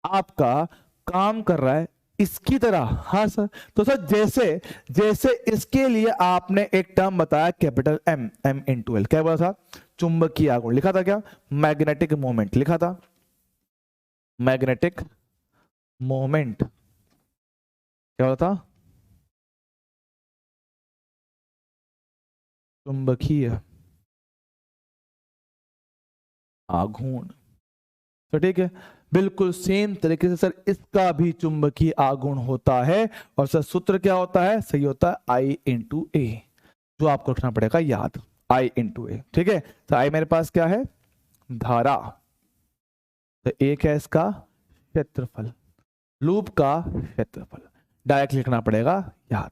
आपका काम कर रहा है इसकी तरह? हाँ सर। तो सर जैसे, जैसे इसके लिए आपने एक टर्म बताया capital M, M into L, क्या बोला था? चुंबकीय आघूर्ण लिखा था क्या? मैग्नेटिक मोमेंट लिखा था, मैग्नेटिक मोमेंट क्या होता था? चुंबकीय आघूर्ण। तो ठीक है, बिल्कुल सेम तरीके से सर इसका भी चुंबकीय आघूर्ण होता है, और सर सूत्र क्या होता है? सही होता है आई इंटू ए, जो आपको रखना पड़ेगा याद, आई इंटू ए। ठीक है, तो आई मेरे पास क्या है? धारा, तो एक है इसका क्षेत्रफल, लूप का क्षेत्रफल, डायरेक्ट लिखना पड़ेगा याद।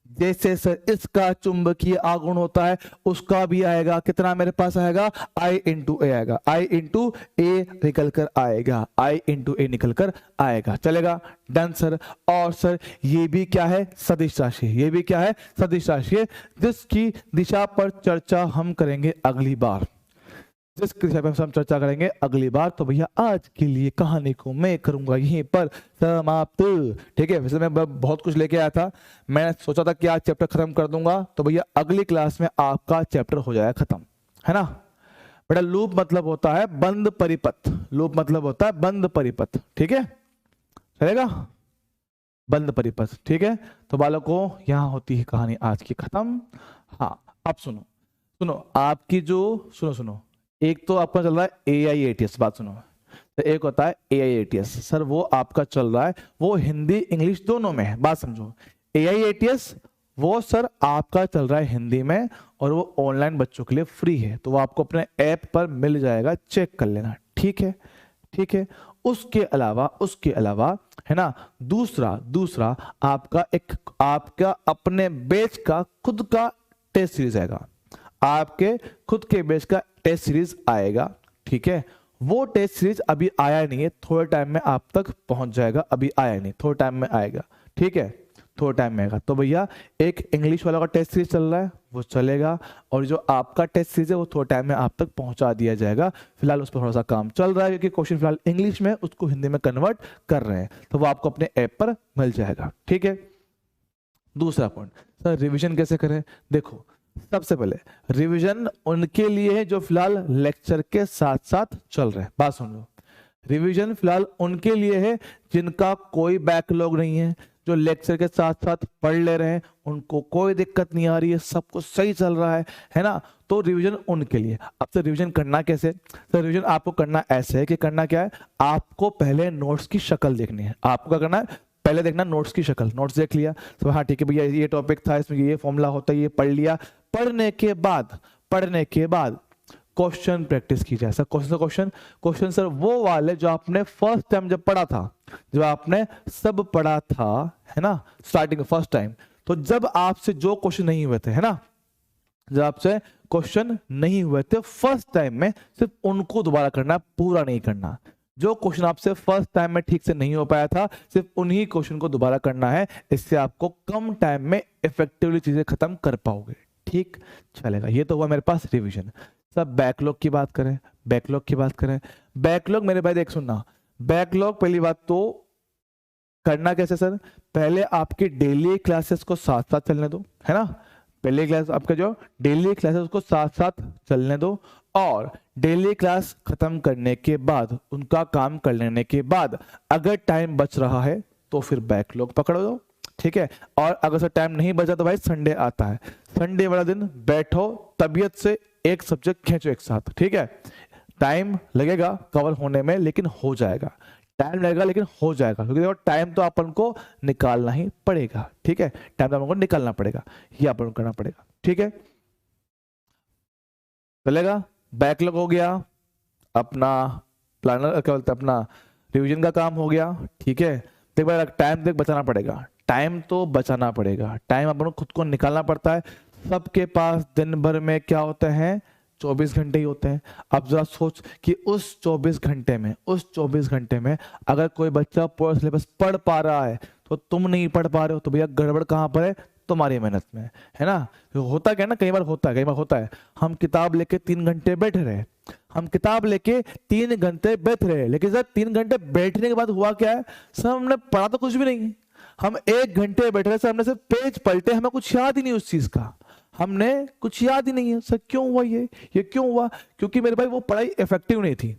जैसे सर इसका चुंबकीय आघूर्ण होता है, उसका भी आएगा, कितना मेरे पास आएगा? आई इंटू ए आएगा, आई इंटू ए निकल कर आएगा, आई इंटू ए निकल कर आएगा। चलेगा? Done sir. और सर ये भी क्या है? सदिश राशि, ये भी क्या है? सदिश राशि है, जिसकी दिशा पर चर्चा हम करेंगे अगली बार, जिस विषय पर हम चर्चा करेंगे अगली बार। तो भैया आज के लिए कहानी को मैं करूंगा यहीं पर समाप्त। ठीक है, वैसे मैं बहुत कुछ लेके आया था, मैंने सोचा था कि आज चैप्टर खत्म कर दूंगा, तो भैया अगली क्लास में आपका चैप्टर हो जाएगा खत्म, है ना बेटा? लूप मतलब होता है बंद परिपथ, लूप मतलब होता है बंद परिपथ। ठीक है, चलेगा? बंद परिपथ। ठीक है, तो बालकों यहां होती है कहानी आज की खत्म। हाँ अब सुनो सुनो आपकी जो, सुनो सुनो, एक तो आपका चल रहा है AIATS, बात सुनो, तो एक होता है AIATS सर, वो आपका चल रहा है, वो हिंदी इंग्लिश दोनों में है, बात समझो। AIATS वो सर आपका चल रहा है हिंदी में, और वो ऑनलाइन बच्चों के लिए फ्री है, तो वो आपको अपने ऐप पर मिल जाएगा, चेक कर लेना, ठीक है, ठीक है। उसके अलावा है ना, दूसरा आपका अपने बैच का खुद का टेस्ट सीरीज आएगा, आपके खुद के बैच का टेस्ट सीरीज आएगा, ठीक है। वो टेस्ट सीरीज अभी आया नहीं है, थोड़े टाइम में आप तक पहुंच जाएगा, अभी आया नहीं, थोड़े टाइम में आएगा, ठीक है, थोड़े टाइम में आएगा। तो भैया एक इंग्लिश वाला का टेस्ट सीरीज चल रहा है, वो चलेगा, और जो आपका टेस्ट सीरीज है वो थोड़े टाइम में आप तक पहुंचा दिया जाएगा। फिलहाल उस पर थोड़ा सा काम चल रहा है, क्योंकि क्वेश्चन फिलहाल इंग्लिश में, उसको हिंदी में कन्वर्ट कर रहे हैं, तो वो आपको अपने ऐप पर मिल जाएगा, ठीक है। दूसरा पॉइंट सर, रिविजन कैसे करें? देखो सबसे पहले रिवीजन उनके लिए है जो फिलहाल लेक्चर के साथ साथ चल रहे हैं, बात सुन लो। रिवीजन फिलहाल उनके लिए है जिनका कोई बैकलॉग नहीं है, जो लेक्चर के साथ साथ पढ़ ले रहे हैं, उनको कोई दिक्कत नहीं आ रही है, सब कुछ सही चल रहा है ना। तो रिवीजन उनके लिए। अब तो रिवीजन करना कैसे? तो रिवीजन आपको करना ऐसे है कि करना क्या है, आपको पहले नोट्स की शक्ल देखनी है। आपको क्या करना है, पहले देखना नोट्स की शक्ल, नोट्स देख लिया तो हाँ ठीक है भैया, ये टॉपिक था, इसमें ये फॉर्मूला होता है, ये पढ़ लिया। पढ़ने के बाद क्वेश्चन प्रैक्टिस की जाए। सर क्वेश्चन सर वो वाले जो आपने फर्स्ट टाइम जब पढ़ा था, जब आपने सब पढ़ा था, है ना, स्टार्टिंग फर्स्ट टाइम, तो जब आपसे जो क्वेश्चन नहीं हुए थे, है ना, जब आपसे क्वेश्चन नहीं हुए थे फर्स्ट टाइम में, सिर्फ उनको दोबारा करना, पूरा नहीं करना। जो क्वेश्चन आपसे फर्स्ट टाइम में ठीक से नहीं हो पाया था, सिर्फ उन्हीं क्वेश्चन को दोबारा करना है। इससे आपको कम टाइम में इफेक्टिवली चीजें खत्म कर पाओगे, ठीक चलेगा। ये तो हुआ मेरे पास रिवीजन। सब बैकलॉग की बात करें, बैकलॉग मेरे भाई देख सुनना, बैकलॉग पहली बात तो करना कैसे सर, पहले आपकी डेली क्लासेस को साथ साथ चलने दो, है ना, पहले क्लास आपका जो डेली क्लासेस उसको साथ साथ चलने दो, और डेली क्लास खत्म करने के बाद, उनका काम कर लेने के बाद, अगर टाइम बच रहा है तो फिर बैकलॉग पकड़ दो, ठीक है। और अगर सर टाइम नहीं बचा तो भाई संडे आता है, संडे वाला दिन बैठो, तबीयत से एक सब्जेक्ट खींचो एक साथ, ठीक है। टाइम लगेगा कवर होने में, लेकिन हो जाएगा, टाइम लगेगा लेकिन हो जाएगा, क्योंकि देखो टाइम तो अपन को निकालना ही पड़ेगा, ठीक है, टाइम तो अपन को निकालना पड़ेगा, ये अपन को करना पड़ेगा, ठीक है, चलेगा। बैकलॉग हो गया, अपना प्लानर क्या बोलते हैं, अपना रिवीजन का काम हो गया, ठीक है। देख भाई टाइम देख बचाना पड़ेगा, टाइम तो बचाना पड़ेगा, टाइम अपन को खुद को निकालना पड़ता है। सबके पास दिन भर में क्या होते हैं, 24 घंटे ही होते हैं। अब जरा सोच कि उस 24 घंटे में अगर कोई बच्चा पूरा सिलेबस पढ़ पा रहा है तो तुम नहीं पढ़ पा रहे हो, तो भैया गड़बड़ कहाँ पर है, तुम्हारी मेहनत में है ना। होता क्या ना, कई बार होता है हम किताब लेके 3 घंटे बैठ रहे, लेकिन सर 3 घंटे बैठने के बाद हुआ क्या है, सर हमने पढ़ा तो कुछ भी नहीं, हम 1 घंटे बैठ रहे, सर हमने सिर्फ पेज पलटे, हमें कुछ याद ही नहीं उस चीज का, हमने कुछ याद ही नहीं है। सर क्यों हुआ ये क्यों हुआ? क्योंकि मेरे भाई वो पढ़ाई इफेक्टिव नहीं थी,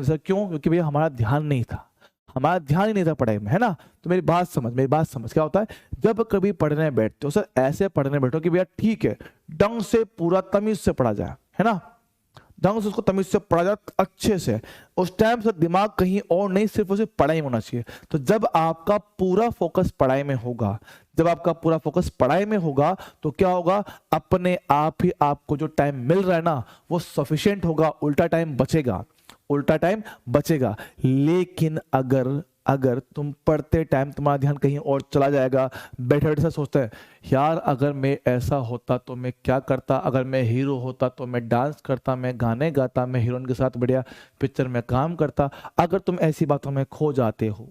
सर क्यों? क्योंकि भैया हमारा ध्यान नहीं था, ही नहीं था पढ़ाई में, है ना। तो मेरी बात समझ क्या होता है, जब कभी पढ़ने बैठते हो सर ऐसे पढ़ने बैठो कि भैया ठीक है, ढंग से पूरा तमीज से पढ़ा जाए, है ना, ढंग से उसको तमीज से पढ़ा जाए अच्छे से। उस टाइम से दिमाग कहीं और नहीं, सिर्फ उसे पढ़ाई में होना चाहिए। तो जब आपका पूरा फोकस पढ़ाई में होगा, तो क्या होगा, अपने आप ही आपको जो टाइम मिल रहा है ना वो सफिशिएंट होगा, उल्टा टाइम बचेगा। लेकिन अगर तुम पढ़ते टाइम तुम्हारा ध्यान कहीं और चला जाएगा, बैठे बैठे सोचते हैं यार अगर मैं ऐसा होता तो मैं क्या करता, अगर मैं हीरो होता तो मैं डांस करता, मैं गाने गाता, मैं हीरोइन के साथ बढ़िया पिक्चर में काम करता, अगर तुम ऐसी बातों में खो जाते हो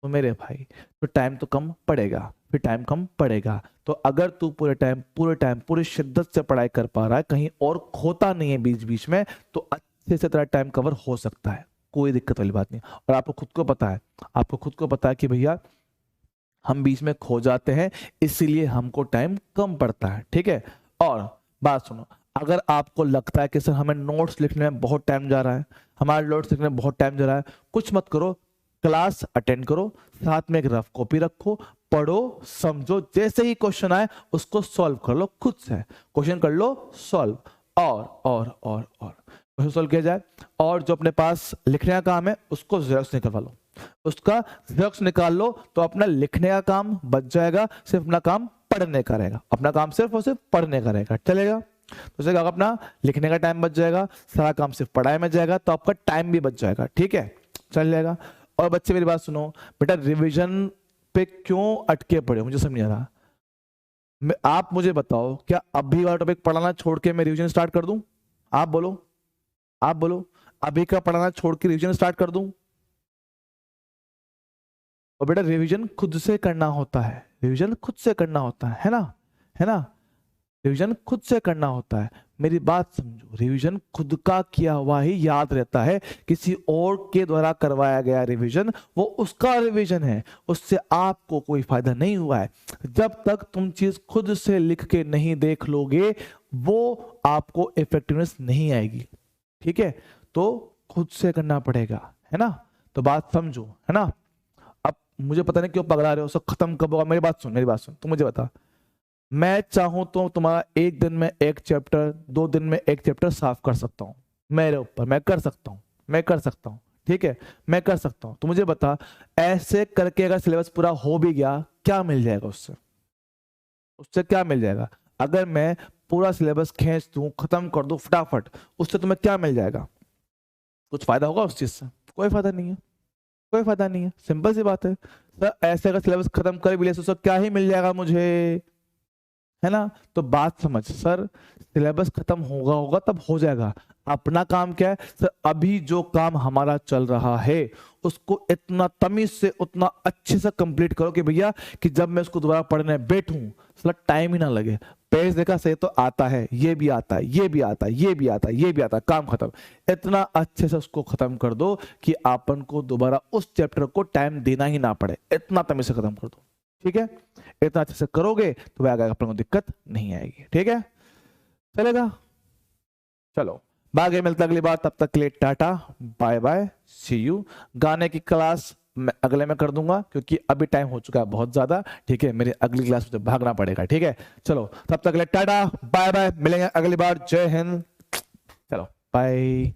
तो मेरे भाई तो टाइम तो कम पड़ेगा। तो अगर तू पूरे टाइम पूरी शिद्दत से पढ़ाई कर पा रहा है, कहीं और खोता नहीं है बीच में, तो अच्छे से तेरा टाइम कवर हो सकता है, कोई दिक्कत वाली बात नहीं। और आपको खुद को पता है कि भैया हम बीच में खो जाते हैं, इसीलिए हमको टाइम कम पड़ता है, ठीक है। और बात सुनो, अगर आपको लगता है कि सर हमें नोट्स लिखने में बहुत टाइम जा रहा है, कुछ मत करो, क्लास अटेंड करो, साथ में एक रफ कॉपी रखो, पढ़ो, समझो, जैसे ही क्वेश्चन आए उसको सॉल्व कर लो खुद से, क्वेश्चन कर लो सॉल्व, और क्वेश्चन सॉल्व किया जाए। और जो अपने पास लिखने का काम है उसको जेरॉक्स निकलवा लो, उसका जेरॉक्स निकाल लो, तो अपना लिखने का काम बच जाएगा, सिर्फ अपना काम पढ़ने का रहेगा, अपना काम सिर्फ और सिर्फ पढ़ने का रहेगा, चलेगा। तो उससे अपना लिखने का टाइम बच जाएगा, सारा काम सिर्फ पढ़ाई में जाएगा, तो आपका टाइम भी बच जाएगा, ठीक है, चल जाएगा। और बच्चे मेरी बात सुनो बेटा, रिवीजन पे क्यों अटके पड़े मुझे समझ नहीं आ रहा। आप मुझे बताओ, क्या अभी वाला टॉपिक पढ़ाना छोड़ के मैं रिवीजन स्टार्ट कर दूं? आप बोलो, आप बोलो, अभी का पढ़ाना छोड़ के रिवीजन स्टार्ट कर दूं? और बेटा रिवीजन खुद से करना होता है, रिवीजन खुद से करना होता है ना, है ना, रिवीजन खुद से करना होता है। मेरी बात समझो, रिवीजन खुद का किया हुआ ही याद रहता है, किसी और के द्वारा करवाया गया रिवीजन वो उसका रिवीजन है, उससे आपको कोई फायदा नहीं हुआ है। जब तक तुम चीज खुद से लिख के नहीं देख लोगे वो आपको इफेक्टिवनेस नहीं आएगी, ठीक है, तो खुद से करना पड़ेगा, है ना। तो बात समझो, है ना। अब मुझे पता नहीं क्यों पकड़ा रहे हो, सब खत्म कब होगा? मेरी बात सुन, मेरी बात सुन, तुम मुझे बता, मैं चाहूं तो तुम्हारा एक दिन में एक चैप्टर, 2 दिन में एक चैप्टर साफ कर सकता हूं, मेरे ऊपर, मैं कर सकता हूं, मैं कर सकता हूं, ठीक है, मैं कर सकता हूं। तो मुझे बता, ऐसे करके अगर सिलेबस पूरा हो भी गया, क्या मिल जाएगा उससे? उससे क्या मिल जाएगा? अगर मैं पूरा सिलेबस खींच दूं, खत्म कर दूं फटाफट, उससे तुम्हें क्या मिल जाएगा? कुछ फायदा होगा उस चीज से? कोई फायदा नहीं है, कोई फायदा नहीं है, सिंपल सी बात है। सर ऐसे अगर सिलेबस खत्म कर भी लिया तो उससे क्या ही मिल जाएगा मुझे, है ना। तो बात समझ, सर सिलेबस खत्म होगा होगा तब हो जाएगा, अपना काम क्या है सर, अभी जो काम हमारा चल रहा है उसको इतना तमीज से उतना अच्छे से कंप्लीट करो कि भैया कि जब मैं उसको दोबारा पढ़ने बैठूं सर टाइम ही ना लगे। पेज देखा सही तो आता है, ये भी आता है, ये भी आता है, ये भी आता है, ये भी आता है, काम खत्म। इतना अच्छे से उसको खत्म कर दो कि आपन को दोबारा उस चैप्टर को टाइम देना ही ना पड़े, इतना तमीज से खत्म कर दो, ठीक है। इतना अच्छे से करोगे तो आगे अपन को दिक्कत नहीं आएगी, ठीक है, चलेगा। चलो बागे मिलता अगली बार, तब तक के लिए tata bye bye see you. गाने की क्लास मैं अगले में कर दूंगा क्योंकि अभी टाइम हो चुका है बहुत ज्यादा, ठीक है, मेरी अगली क्लास मुझे भागना पड़ेगा, ठीक है। चलो तब तक के लिए टाटा बाय बाय, मिलेंगे अगली बार, जय हिंद, चलो बाय।